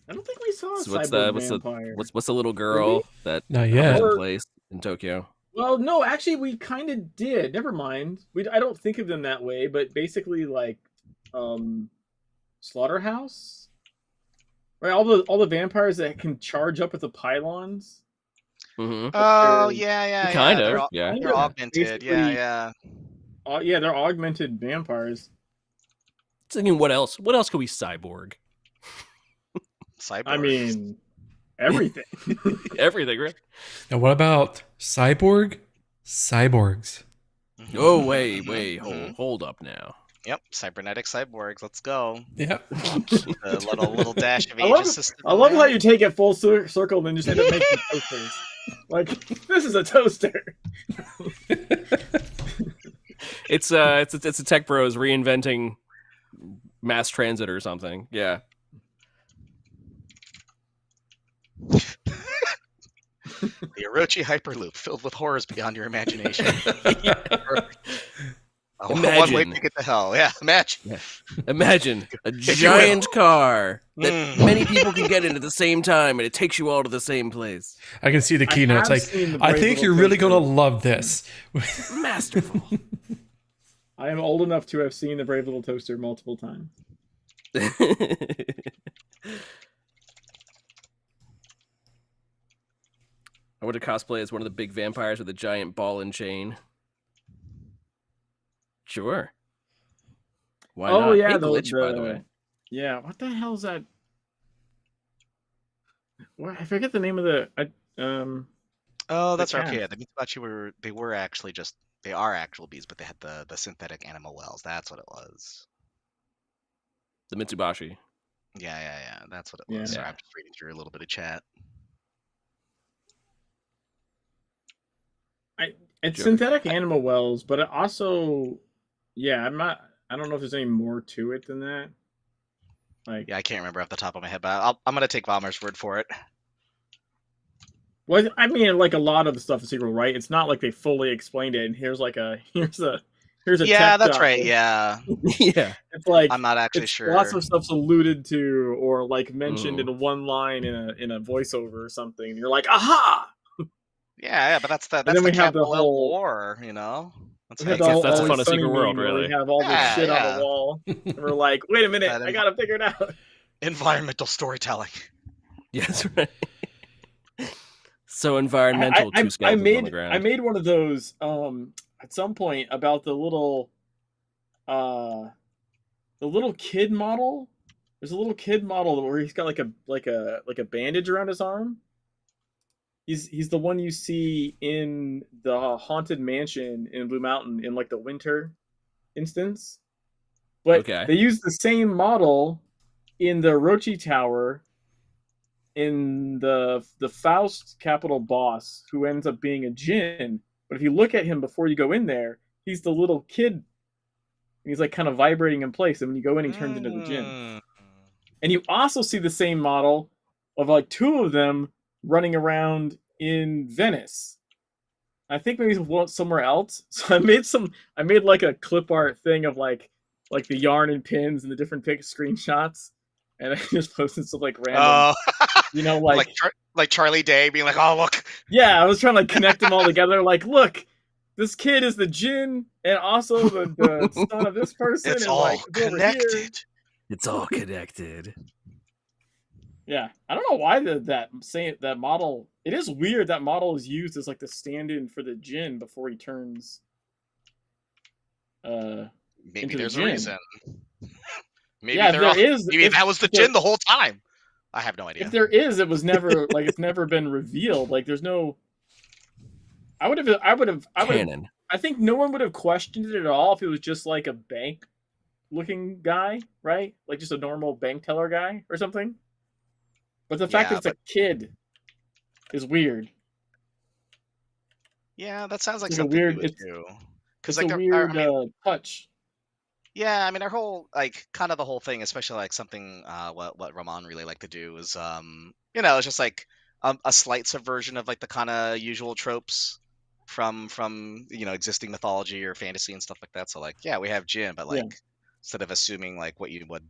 I don't think we saw a
So what's
cyborg
the
vampire.
what's the little girl that
Not
has
yet.
a place in Tokyo?
Well, no, actually, we kind of did. Never mind. I don't think of them that way, but basically, like, slaughterhouse, right? All the vampires that can charge up with the pylons.
Mm-hmm.
Oh yeah.
Kind of,
They're,
yeah.
they're augmented.
Basically-
Yeah.
Yeah, they're augmented vampires.
Thinking, what else? What else could we cyborg?
Cyborg.
I mean, everything.
Everything, right?
Now, what about cyborg? Cyborgs.
Mhm,
Oh,
mhm,
wait,
mhm.
hold up now.
Yep, cybernetic cyborgs. Let's go.
Yep.
A little dash of
I
age
love-
assist.
I love how you take it full circle and then just end up making toasters. Like, this is a toaster.
It's a Tech Bros reinventing mass transit or something. Yeah.
The Orochi Hyperloop, filled with horrors beyond your imagination. A one-way
Imagine.
ticket to hell. Yeah, imagine.
Yeah. Imagine a
If you
giant
will.
car that
Mm.
many people can get in at the same time, and it takes you all to the same place.
I can see the keynotes.
have
Like,
seen the
I
Brave
think
Little
you're really
Toaster.
gonna love this.
Masterful.
I am old enough to have seen the Brave Little Toaster multiple times.
I want to cosplay as one of the big vampires with a giant ball and chain. Sure. Why
Oh
not?
yeah,
Hey,
the,
glitch, by the way.
Yeah, what the hell is that? What, I forget the name of the.
Oh, that's
cat.
okay. Yeah, the Mitsubachi were actually just they are actual bees, but they had the synthetic animal wells. That's what it was.
The Mitsubashi.
Yeah. That's what it
Yeah.
was. Sorry,
Yeah.
I'm just reading through a little bit of chat.
It's
Joker.
synthetic animal wells, but it also, yeah, I don't know if there's any more to it than that. Like,
Yeah, I can't remember off the top of my head, but I'm gonna take Vomer's word for it.
well, I mean, like a lot of the stuff in Secret, right? It's not like they fully explained it. And here's a
Yeah,
tech
that's
doc.
right. Yeah,
Yeah.
It's like
I'm not actually
it's
sure.
lots of stuff's alluded to or like mentioned
Mm.
in one line in a voiceover or something. And you're like, aha!
Yeah, but that's
then
the
we have the
capital L
whole-
lore, you know. That's
We
how
have
you
the
get
whole
that's the
Always
fun of
Sunny
Secret World,
meme where
really.
we have all this
Yeah,
shit on
yeah.
the wall, and we're like, wait a minute,
That
I gotta figure it out.
environmental storytelling.
Yeah, that's right. So environmental, two
I
skeletons on the ground.
I made one of those at some point about the little kid model. There's a little kid model where he's got like a bandage around his arm. He's the one you see in the haunted mansion in Blue Mountain in like the winter instance. But
Okay.
they use the same model in the Orochi Tower in the Faust capital boss, who ends up being a djinn. But if you look at him before you go in there, he's the little kid. And he's like kind of vibrating in place, and when you go in, he turns into the djinn. And you also see the same model of like two of them running around in Venice. I think maybe somewhere else. So I made like a clip art thing of like the yarn and pins and the different screenshots, and I just posted some like random,
Oh,
you know, like
like Charlie Day being like, "Oh, look,
yeah, I was trying to like connect them all together. Like, look, this kid is the djinn and also the son of this person.
it's
and
all
like it's over here.
connected."
It's all connected.
Yeah, I don't know why that model. It is weird that model is used as like the stand-in for the djinn before he turns.
Maybe
Into the
there's a
djinn.
reason. Maybe
Yeah,
they're all-
there is.
Maybe that was the djinn the whole time. I have no idea.
If there is, it was never like it's never been revealed. Like there's no. I would have.
Canon.
I think no one would have questioned it at all if it was just like a bank-looking guy, right? Like just a normal bank teller guy or something. But the fact
Yeah,
that it's a kid is weird.
Yeah, that sounds like
It's a
something
weird-
we would
it's-
do.
It's
Because
a
like
weird touch.
yeah, I mean our whole like kind of the whole thing, especially like something what Ramon really liked to do is it's just like a slight subversion of like the kind of usual tropes from existing mythology or fantasy and stuff like that. So like yeah, we have Jin, but like instead of assuming like what you would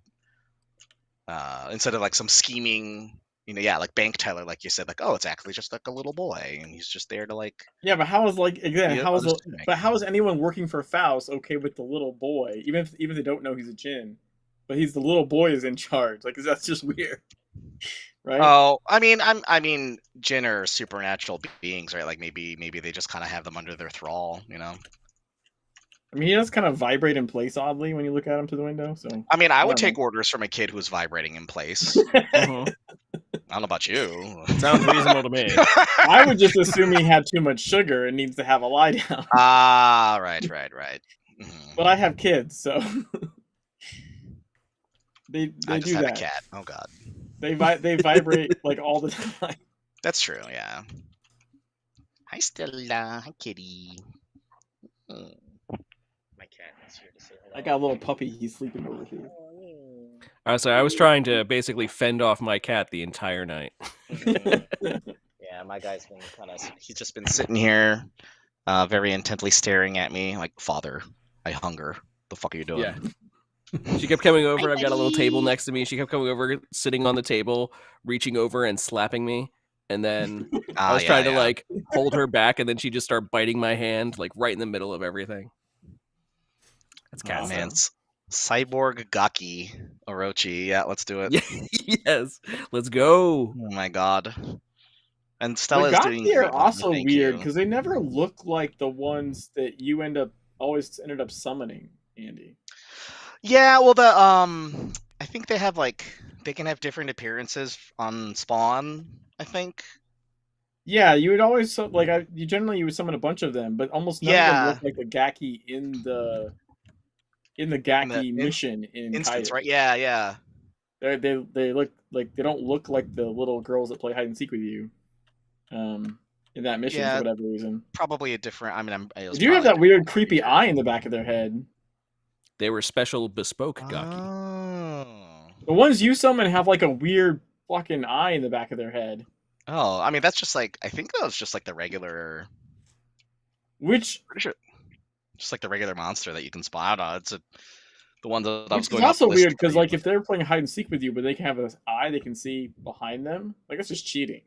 instead of like some scheming like bank teller, like you said, like, oh, it's actually just like a little boy and he's just there to like
Yeah, but how is like again?
Yeah,
How is
unassuming.
but how is anyone working for Faust okay with the little boy, even if they don't know he's a djinn, but he's the little boy is in charge? Like, that's just weird, right?
Oh, I mean, Jinn are supernatural beings, right? Like maybe they just kind of have them under their thrall, you know.
I mean, he does kind of vibrate in place oddly when you look at him through the window. So
I mean, I would
don't
take orders from a kid who's vibrating in place.
Mhm.
I don't know about you.
Sounds reasonable to me.
I would just assume he had too much sugar and needs to have a lie down.
Ah, right. Mhm.
But I have kids, so they
I just
do
have
that.
a cat. Oh God,
They vibrate like all the time.
that's true. Yeah. Hi, Stella. Hi, kitty. My cat is here to say hello.
I got a little puppy. He's sleeping over here.
So I was trying to basically fend off my cat the entire night.
Yeah, my guy's been he's just been sitting here, very intently staring at me like, "Father, I hunger. The fuck are you doing?"
Yeah. She kept coming over. I've got a little table next to me. She kept coming over, sitting on the table, reaching over and slapping me. And then I was trying to like hold her back, and then she just started biting my hand, like right in the middle of everything. That's cat
man,
stuff.
Cyborg Gaki Orochi. Yeah, let's do it.
Yes, let's go.
Oh my god. And
The
Stella's doing
Gaki are
great.
also
Thank
weird
you.
because they never look like the ones that you always ended up summoning, Andy.
Yeah, well, I think they can have different appearances on spawn. I think.
Yeah, you would always you would summon a bunch of them, but almost none of them look like the Gaki in the Gaki mission in
instance,
Kaiden.
right? Yeah.
They look like they don't look like the little girls that play hide and seek with you, in that mission for whatever reason.
Probably a different. I mean,
They do have that weird, creepy eye in the back of their head.
They were special, bespoke Gaki.
Oh.
The ones you summon have like a weird fucking eye in the back of their head.
Oh, I mean, that's just like, I think that was just like the regular.
Which
Pretty sure, just like the regular monster that you can spawn on. It's the one that I was
Which
going.
is also weird because, like, if they're playing hide and seek with you, but they can have an eye they can see behind them, like that's just cheating.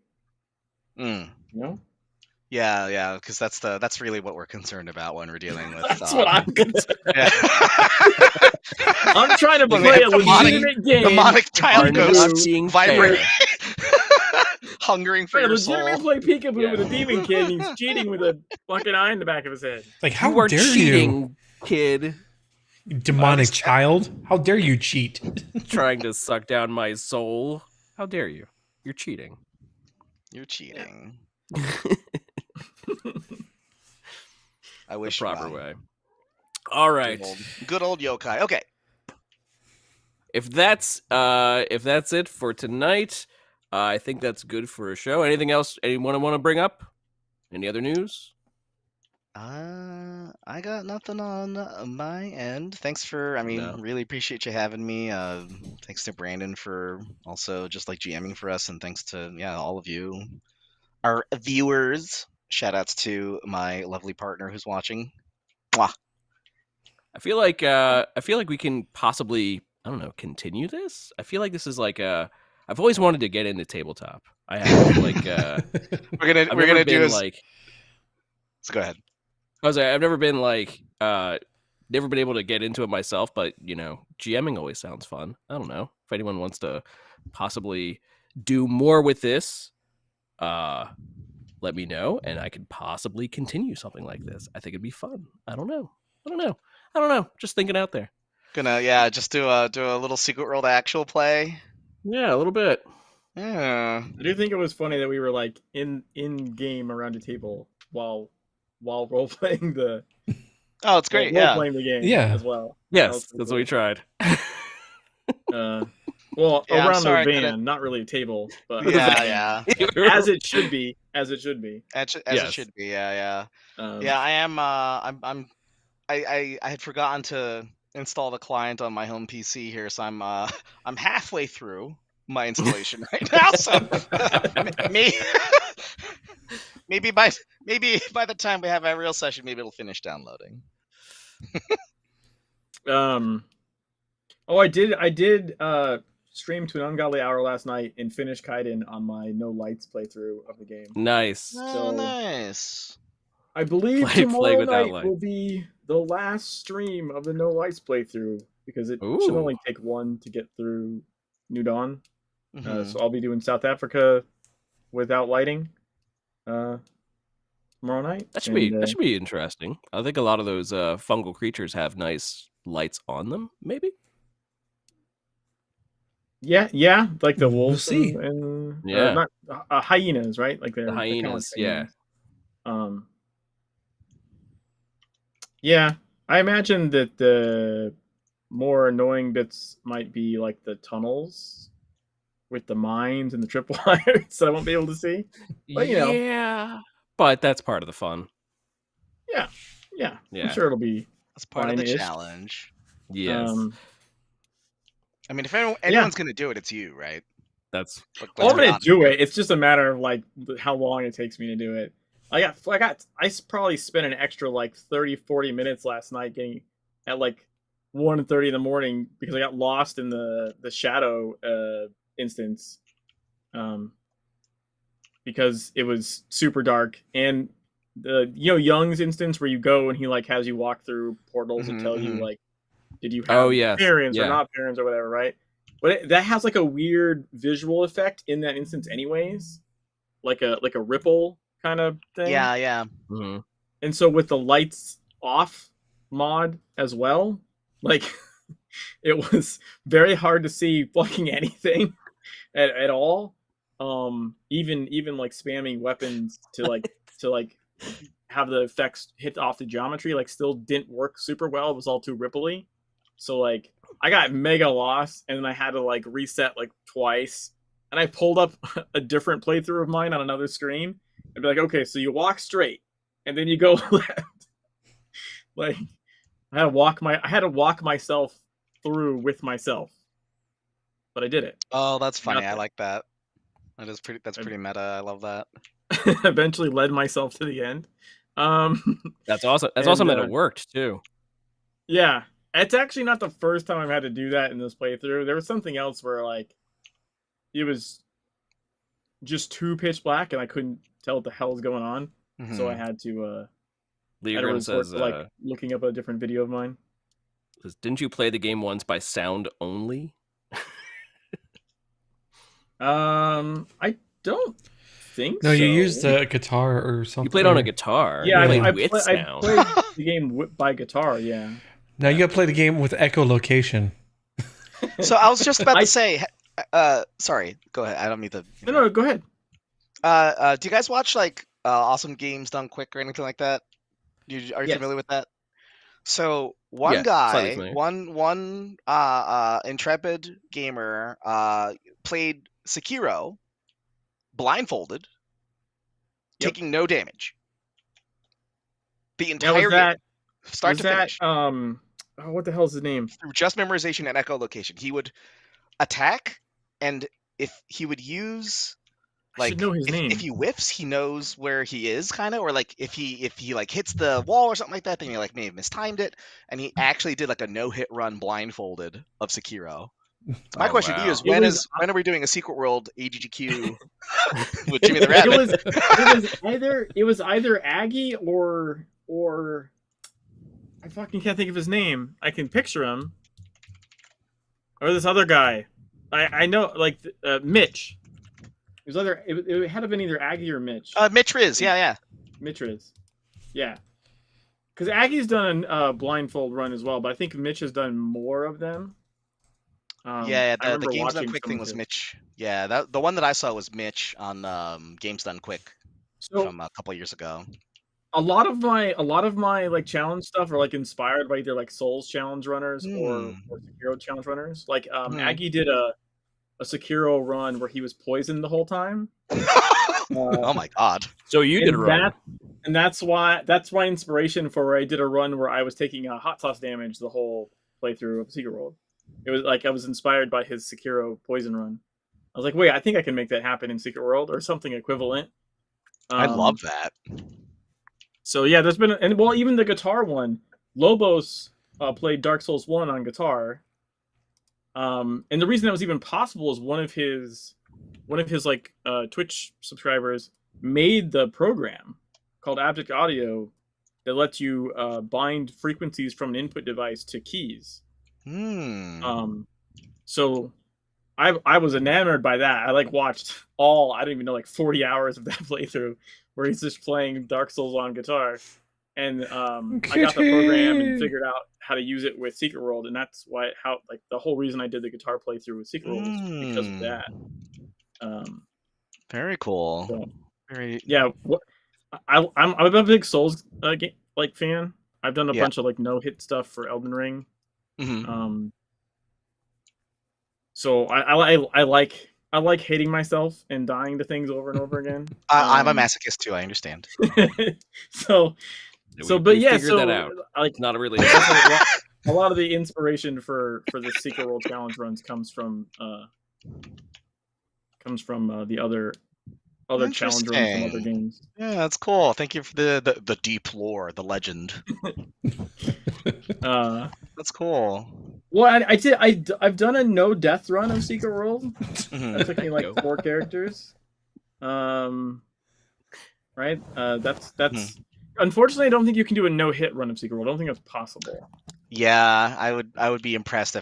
Mm.
You know?
Yeah, because that's really what we're concerned about when we're dealing with.
That's what I'm concerned.
Yeah.
I'm trying to play a legitimate game.
Demonic child ghosts
being
vibrating, hungering for your soul.
Legitimately play peekaboo with a demon kid, and he's cheating with a fucking eye in the back of his head.
Like, how
You are
dare
cheating, kid.
you, demonic child? How dare you cheat?
Trying to suck down my soul. How dare you? You're cheating.
You're cheating. I wish
The proper way. All right.
Good old yokai. Okay.
If that's it for tonight, I think that's good for a show. Anything else anyone want to bring up? Any other news?
I got nothing on my end. Thanks for, really appreciate you having me. Thanks to Brandon for also just like GMing for us, and thanks to all of you, our viewers. Shout outs to my lovely partner who's watching. Mwah.
I feel like we can possibly, I don't know, continue this. I feel like this is like I've always wanted to get into tabletop. I have like
we're gonna do like. So go ahead.
I've never been like never been able to get into it myself, but GMing always sounds fun. I don't know if anyone wants to possibly do more with this. Let me know, and I could possibly continue something like this. I think it'd be fun. I don't know. Just thinking out there.
Gonna just do a little Secret World actual play.
Yeah, a little bit.
Yeah.
I do think it was funny that we were like in game around a table while role playing the.
Oh, it's great.
Role playing the game. As well.
Yes, that's what we tried.
Well, around the van, not really a table, but
yeah.
As it should be. As it should be.
It should be. Yeah. I am. I had forgotten to install the client on my home PC here, so I'm halfway through my installation right now. So maybe by the time we have our real session, maybe it'll finish downloading.
I did stream to an ungodly hour last night and finish Kaiden on my no lights playthrough of the game.
Nice.
So nice.
I believe tomorrow night will be the last stream of the no lights playthrough because it should only take one to get through New Dawn. So I'll be doing South Africa without lighting tomorrow night.
That should be interesting. I think a lot of those fungal creatures have nice lights on them. Maybe.
Yeah, like the wolves
we'll see.
and not hyenas, right? Like
the hyenas,
yeah. Yeah, I imagine that the more annoying bits might be like the tunnels with the mines and the tripwires that I won't be able to see. But
yeah, but that's part of the fun.
Yeah. I'm sure it'll be.
That's part of the challenge.
Yes.
I mean, if anyone's gonna do it, it's you, right?
That's
Let's
I'm
be
gonna
honest
do
here.
it. It's just a matter of like how long it takes me to do it. I probably spent an extra like 30-40 minutes last night getting at like 1:30 in the morning because I got lost in the shadow instance, because it was super dark, and the Young's instance where you go and he like has you walk through portals and tell you like, did you have
yes.
parents or
Yeah.
not parents or whatever, right? But that has like a weird visual effect in that instance anyways, like a ripple kind of thing.
Yeah.
Mhm.
And so with the lights off mod as well, like it was very hard to see fucking anything at all. Even like spamming weapons to like have the effects hit off the geometry like still didn't work super well. It was all too ripply. So like I got mega lost, and then I had to like reset like twice. And I pulled up a different playthrough of mine on another screen and be like, okay, so you walk straight and then you go left. Like I had to walk myself through with myself. But I did it.
Oh, that's funny.
Got
I
there.
like that. That's pretty meta. I love that.
Eventually led myself to the end.
That's awesome. That's
And,
awesome that it worked too.
Yeah. It's actually not the first time I've had to do that in this playthrough. There was something else where like it was just too pitch black and I couldn't tell what the hell was going on. So I had to
Leogrim says,
like looking up a different video of mine.
didn't you play the game once by sound only?
I don't think
No,
so.
you used a guitar or something.
You played on a guitar.
Yeah,
You
I
played with
I
sound.
played the game by guitar, yeah.
Now you gotta play the game with echolocation.
So I was just about to say, sorry, go ahead. I don't mean to.
No, go ahead.
Do you guys watch like Awesome Games Done Quick or anything like that? Are you
Yes.
familiar with that? So one
Yeah, slightly
guy,
familiar.
one intrepid gamer, played Sekiro blindfolded,
Yep.
taking no damage. The
Now
entire
was that
game, start to finish,
what the hell is his name?
through just memorization and echolocation. He would attack, and if he would use
I should know his name.
if he whiffs, he knows where he is, kind of, or like if he like hits the wall or something like that, then you like may have mistimed it. And he actually did like a no-hit run blindfolded of Sekiro. So my question to you is, when are we doing a Secret World AGGQ with Jimmy the Rabbit?
It was either Aggie or I fucking can't think of his name. I can picture him. Or this other guy. I know, like Mitch. It was either it had to have been either Aggie or Mitch.
Mitch Riz, yeah.
Mitch Riz. Yeah. Because Aggie's done a blindfold run as well, but I think Mitch has done more of them.
The Games Done Quick thing was Mitch. Yeah, the one that I saw was Mitch on Games Done Quick from a couple years ago.
A lot of my like challenge stuff are like inspired by either like Souls challenge runners or Sekiro challenge runners. Like Aggie did a Sekiro run where he was poisoned the whole time.
Oh my god!
So you did a run,
and that's why inspiration for where I did a run where I was taking hot sauce damage the whole playthrough of Secret World. It was like I was inspired by his Sekiro poison run. I was like, wait, I think I can make that happen in Secret World or something equivalent.
I love that.
So yeah, there's been even the guitar one. Lobos played Dark Souls 1 on guitar. And the reason that was even possible is one of his like Twitch subscribers made the program called Abject Audio that lets you bind frequencies from an input device to keys. So I was enamored by that. I like watched I don't even know, like 40 hours of that playthrough where he's just playing Dark Souls on guitar. And I got the program and figured out how to use it with Secret World, and that's the whole reason I did the guitar playthrough with Secret World is because of that.
Very cool.
So,
very
I'm a big Souls fan. I've done a bunch of like no hit stuff for Elden Ring. So I like hating myself and dying to things over and over again.
I'm a masochist too. I understand.
So
figured that out.
Like
Not really.
a lot of the inspiration for the Secret World Challenge runs comes from the other challenge runs from other games.
Yeah, that's cool. Thank you for the deep lore, the legend. That's cool.
Well, I've done a no death run of Secret World. That took me like 4 characters. Right. That's. Unfortunately, I don't think you can do a no hit run of Secret World. I don't think that's possible.
Yeah, I would be impressed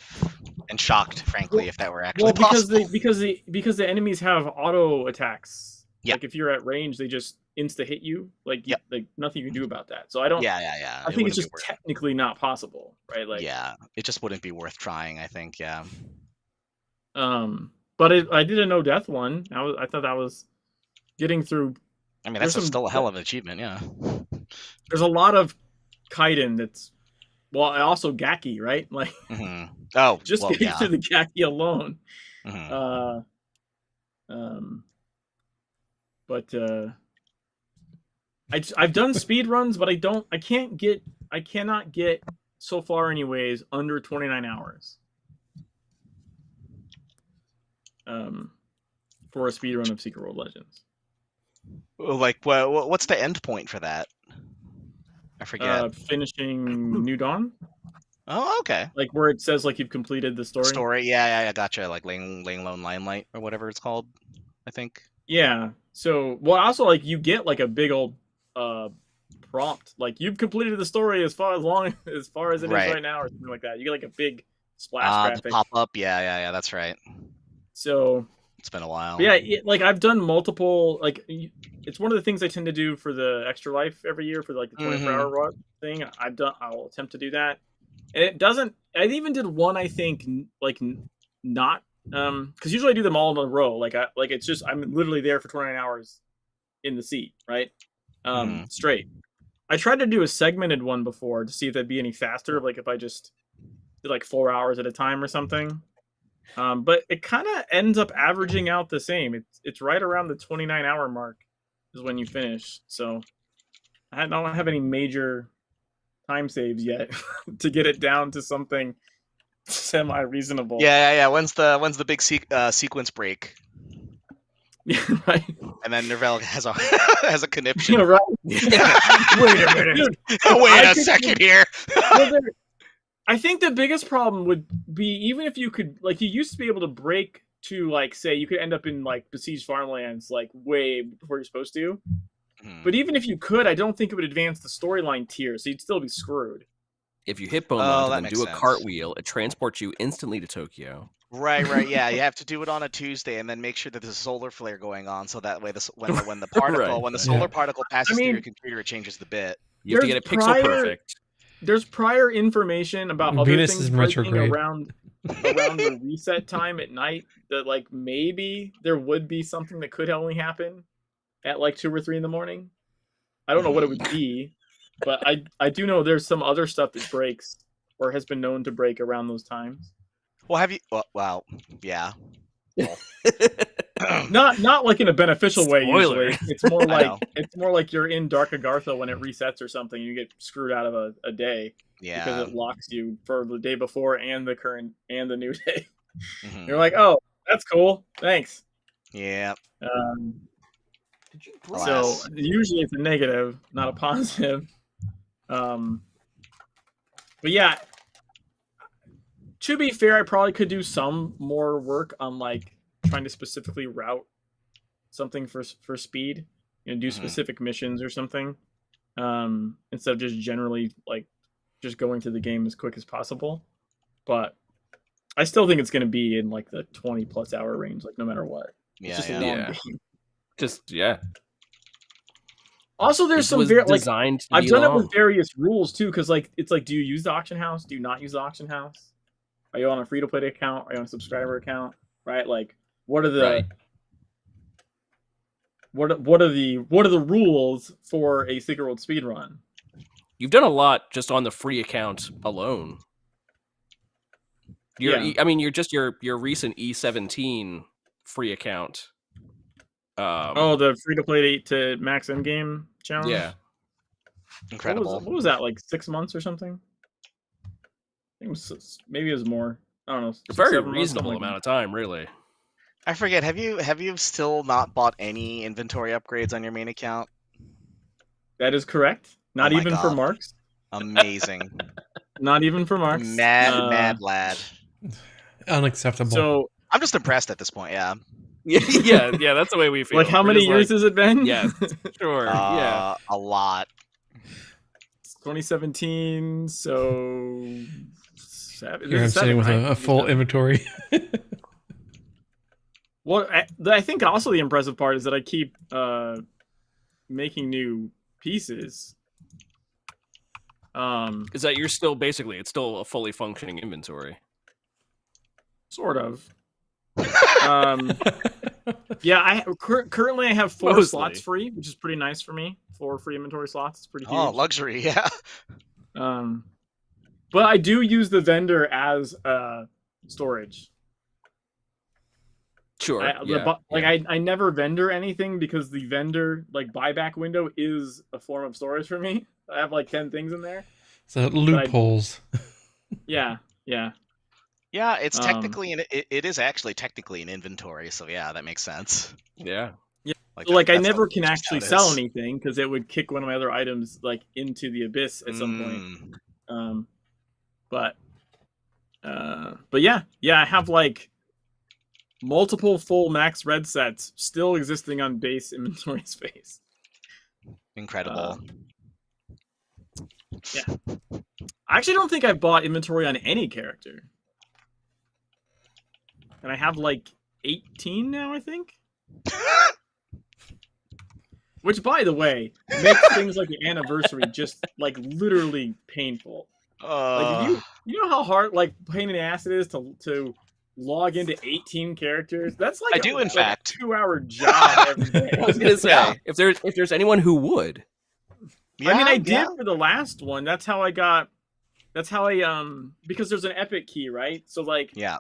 and shocked, frankly, if that were actually possible.
because the enemies have auto attacks.
Yeah.
Like if you're at range, they just insta hit you. Like
Yep.
like nothing you can do about that. So I don't.
Yeah.
I think it's just technically not possible, right? Like
yeah, it just wouldn't be worth trying. I think. Yeah.
But I did a no death one. I thought that was getting through.
I mean, that's still a hell of an achievement. Yeah.
There's a lot of Kaiden that's. Well, also Gaki, right? Like,
oh,
just getting through the Gaki alone. But I've done speed runs, but I cannot get so far anyways under 29 hours. For a speed run of Secret World Legends.
Like, what's the end point for that? I forget.
Finishing New Dawn.
Oh, okay.
Like where it says like you've completed the story.
Yeah, gotcha. Like laying lone limelight or whatever it's called, I think.
Yeah. So, well, also like you get like a big old prompt, like you've completed the story as far as it is right now, or something like that. You get like a big splash graphic.
Pop up. Yeah. That's right.
So
it's been a while.
Yeah, like I've done multiple. Like it's one of the things I tend to do for the Extra Life every year for like the 24-hour thing. I'll attempt to do that, and it doesn't. I even did one. I think like not because usually I do them all in a row. Like it's just I'm literally there for 29 hours in the seat, right? Straight. I tried to do a segmented one before to see if that'd be any faster. Like if I just did like 4 hours at a time or something. But it kind of ends up averaging out the same. It's right around the 29-hour mark is when you finish. So I don't have any major time saves yet to get it down to something semi-reasonable.
Yeah. When's the big sequence break?
Yeah, right.
And then Nervel has a conniption.
Yeah, right.
Wait a minute. Dude, wait a second here.
I think the biggest problem would be even if you could, like, you used to be able to break to, like, say, you could end up in, like, besieged farmlands, like, way before you're supposed to. But even if you could, I don't think it would advance the storyline tier, so you'd still be screwed.
If you hit bone onto them, do a cartwheel, it transports you instantly to Tokyo.
Right. Yeah, you have to do it on a Tuesday, and then make sure that there's a solar flare going on, so that way when the particle when the solar particle passes through your computer, it changes the bit.
You have to get it pixel perfect.
There's prior information about other
Venus
things
is
breaking
retrograde.
around the reset time at night that, like, maybe there would be something that could only happen at like 2 or 3 in the morning. I don't know what it would be, but I do know there's some other stuff that breaks or has been known to break around those times.
Well, have you? Well, yeah.
Not like in a beneficial way.
Spoiler.
Usually, it's more like you're in Dark Agartha when it resets or something. You get screwed out of a day because it locks you for the day before and the current and the new day. You're like, oh, that's cool. Thanks.
Yeah.
So usually it's a negative, not a positive. But yeah. To be fair, I probably could do some more work on like trying to specifically route something for speed, do specific missions or something, instead of just generally like just going through the game as quick as possible. But I still think it's going to be in like the 20+ hour range, like no matter what.
Yeah,
it's just a long game. Also, there's some I've done it with various rules too, because like it's like, do you use the auction house? Do you not use the auction house? Are you on a free-to-play account? Are you on a subscriber account? Right? Like, what are the what are the rules for a Secret World speedrun?
You've done a lot just on the free account alone. I mean, you're just your recent E17 free account.
The free-to-play to max endgame challenge.
Yeah,
incredible.
What was that, like 6 months or something? think maybe it was more. I don't know.
A very
7 months,
reasonable
something like
amount of time, really.
I forget. Have you still not bought any inventory upgrades on your main account?
That is correct. Not
Oh my
even for
God.
marks.
Amazing.
Not even for marks.
Mad lad.
Unacceptable.
So,
I'm just impressed at this point. Yeah.
yeah, that's the way we feel.
like, how
We're
many
just
years has it been?
Yeah, sure. Yeah.
A lot.
2017. So,
Here I'm sitting with a full inventory.
Well, I think also the impressive part is that I keep making new pieces.
Is that you're still basically it's still a fully functioning inventory?
Sort of. Yeah, currently I have 4
Mostly.
slots free, which is pretty nice for me. 4 free inventory slots. It's pretty huge.
Oh, luxury. Yeah.
But I do use the vendor as storage.
Sure.
I never vendor anything because the vendor buyback window is a form of storage for me. I have like 10 things in there.
So loopholes.
Yeah.
Yeah, it's technically it is actually technically an inventory, so yeah, that makes sense.
Yeah.
I never can actually sell anything because it would kick one of my other items into the abyss at some point. But yeah, I have multiple full max red sets still existing on base inventory space.
Incredible.
Yeah. I actually don't think I've bought inventory on any character. And I have 18 now, I think. Which, by the way, makes things like the anniversary just literally painful. You know how hard pain in the ass it is to log into 18 characters? That's
I do, in fact.
A 2-hour job every day.
I was gonna say if there's anyone who would.
Yeah,
I mean, I did for the last one. That's how I because there's an epic key, right? So
yeah,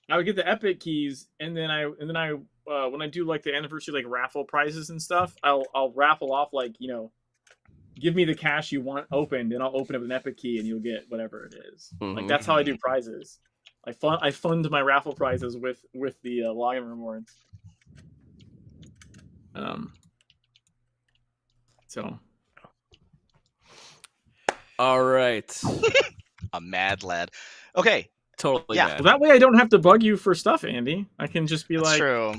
I would get the epic keys, and then I when I do the anniversary raffle prizes and stuff, I'll raffle off give me the cash you want opened, and I'll open it with an epic key, and you'll get whatever it is.
Mm-hmm.
That's how I do prizes. I fund my raffle prizes with the login rewards. So.
All right.
A
mad lad. Okay.
Totally.
Yeah.
Mad.
Well, that way I don't have to bug you for stuff, Andy. I can just be
That's true.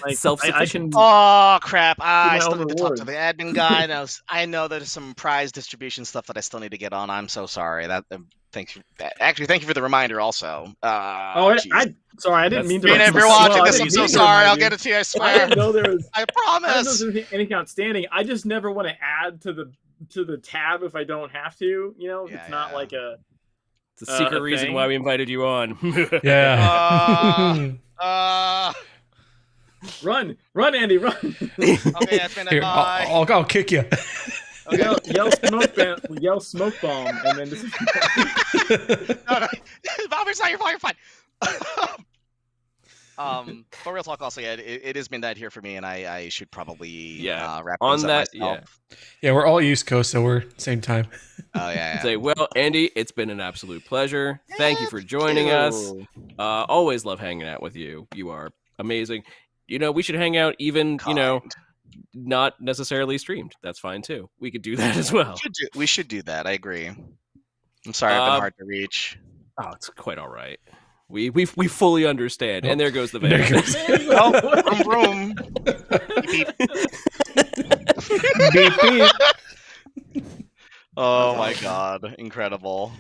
Self-sufficient.
Oh crap! I still need to talk to the admin guy. I know there's some prize distribution stuff that I still need to get on. I'm so sorry. Thank you. Actually, thank you for the reminder. Also.
Sorry, I didn't mean to.
If you're watching this, I'm so sorry. I'll get it to you. I swear.
I didn't know there was.
I promise.
I didn't know there was anything outstanding. I just never want to add to the tab if I don't have to. It's not like a.
It's a secret reason why we invited you on.
Yeah.
Run, Andy, run.
Okay, that's been bye.
I'll kick you.
Okay. Yell smoke bomb, and then just.
No. Bob, it's not your fault. You're fine. But real talk, also, yeah, it is midnight here for me, and I should probably wrap
on
things
that.
up myself.
Yeah, we're all East Coast, so we're same time.
Oh yeah.
Say, well, Andy, it's been an absolute pleasure. Thank you for joining us. Always love hanging out with you. You are amazing. We should hang out even not necessarily streamed. That's fine too. We could do that as well.
We should do that. I agree. I'm sorry, I've been hard to reach.
Oh, it's quite all right. We fully understand. And there goes the van.
Room.
Beep, beep.
Oh my god, incredible.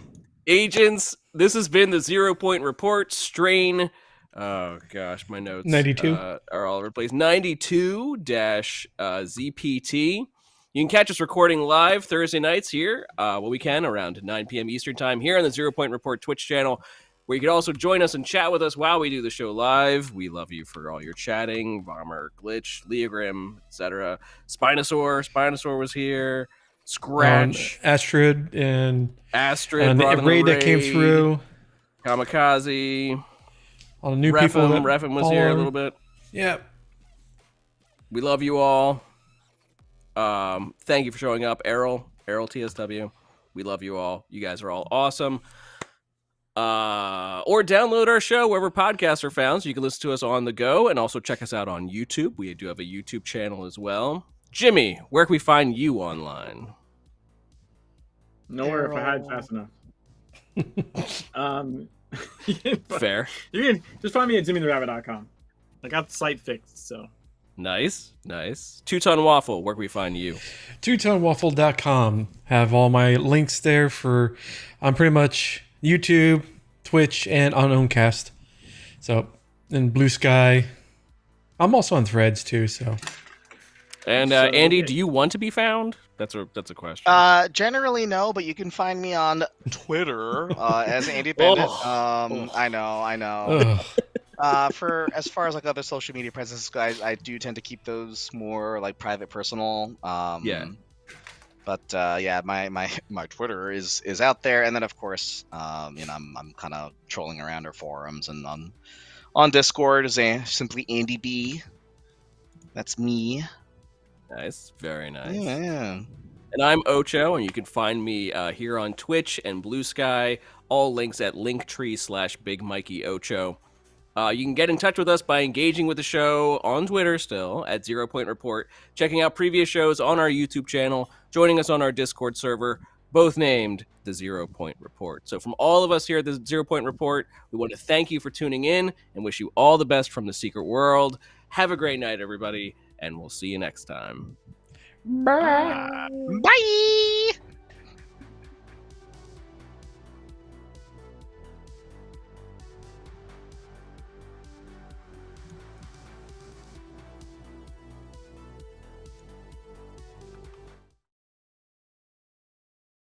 Agents, this has been the 0 Point Report strain. Oh gosh, my notes
92
are all over the place. 92-ZPT. You can catch us recording live Thursday nights here, we can, around 9 p.m. Eastern time here on the 0 Point Report Twitch channel, where you can also join us and chat with us while we do the show live. We love you for all your chatting. Bomber, Glitch, Leogrim, etc. Spinosaur was here. Scratch,
Astrid, and
the
raid that came through.
Kamikaze.
All the new
Refim,
people.
Refim was here a little bit.
Yeah.
We love you all. Thank you for showing up, Errol TSW. We love you all. You guys are all awesome. Or download our show wherever podcasts are found, so you can listen to us on the go, and also check us out on YouTube. We do have a YouTube channel as well. Jimmy, where can we find you online?
Nowhere if I hide fast enough.
Fair.
You can just find me at jimmytherabbit.com. I got the site fixed, so.
Nice. Two-Ton Waffle, where can we find you?
twotonwaffle.com. Have all my links there for, I'm pretty much YouTube, Twitch, and on Owncast. So, and Blue Sky. I'm also on Threads too, so.
And Andy, do you want to be found? That's a question.
Generally no, but you can find me on Twitter as Andy Bendit. I know. For as far as like other social media presences, guys, I do tend to keep those more like private, personal.
Yeah.
But yeah, my Twitter is out there, and then of course, I'm kind of trolling around our forums and on Discord is simply Andy B. That's me.
Nice, very nice.
Yeah.
And I'm Ocho, and you can find me here on Twitch and Blue Sky. All links at linktree/BigMikeyOcho. You can get in touch with us by engaging with the show on Twitter still at 0 Point Report, checking out previous shows on our YouTube channel, joining us on our Discord server, both named the 0 Point Report. So from all of us here at the 0 Point Report, we want to thank you for tuning in and wish you all the best from the secret world. Have a great night, everybody, and we'll see you next time.
Bye.
Bye.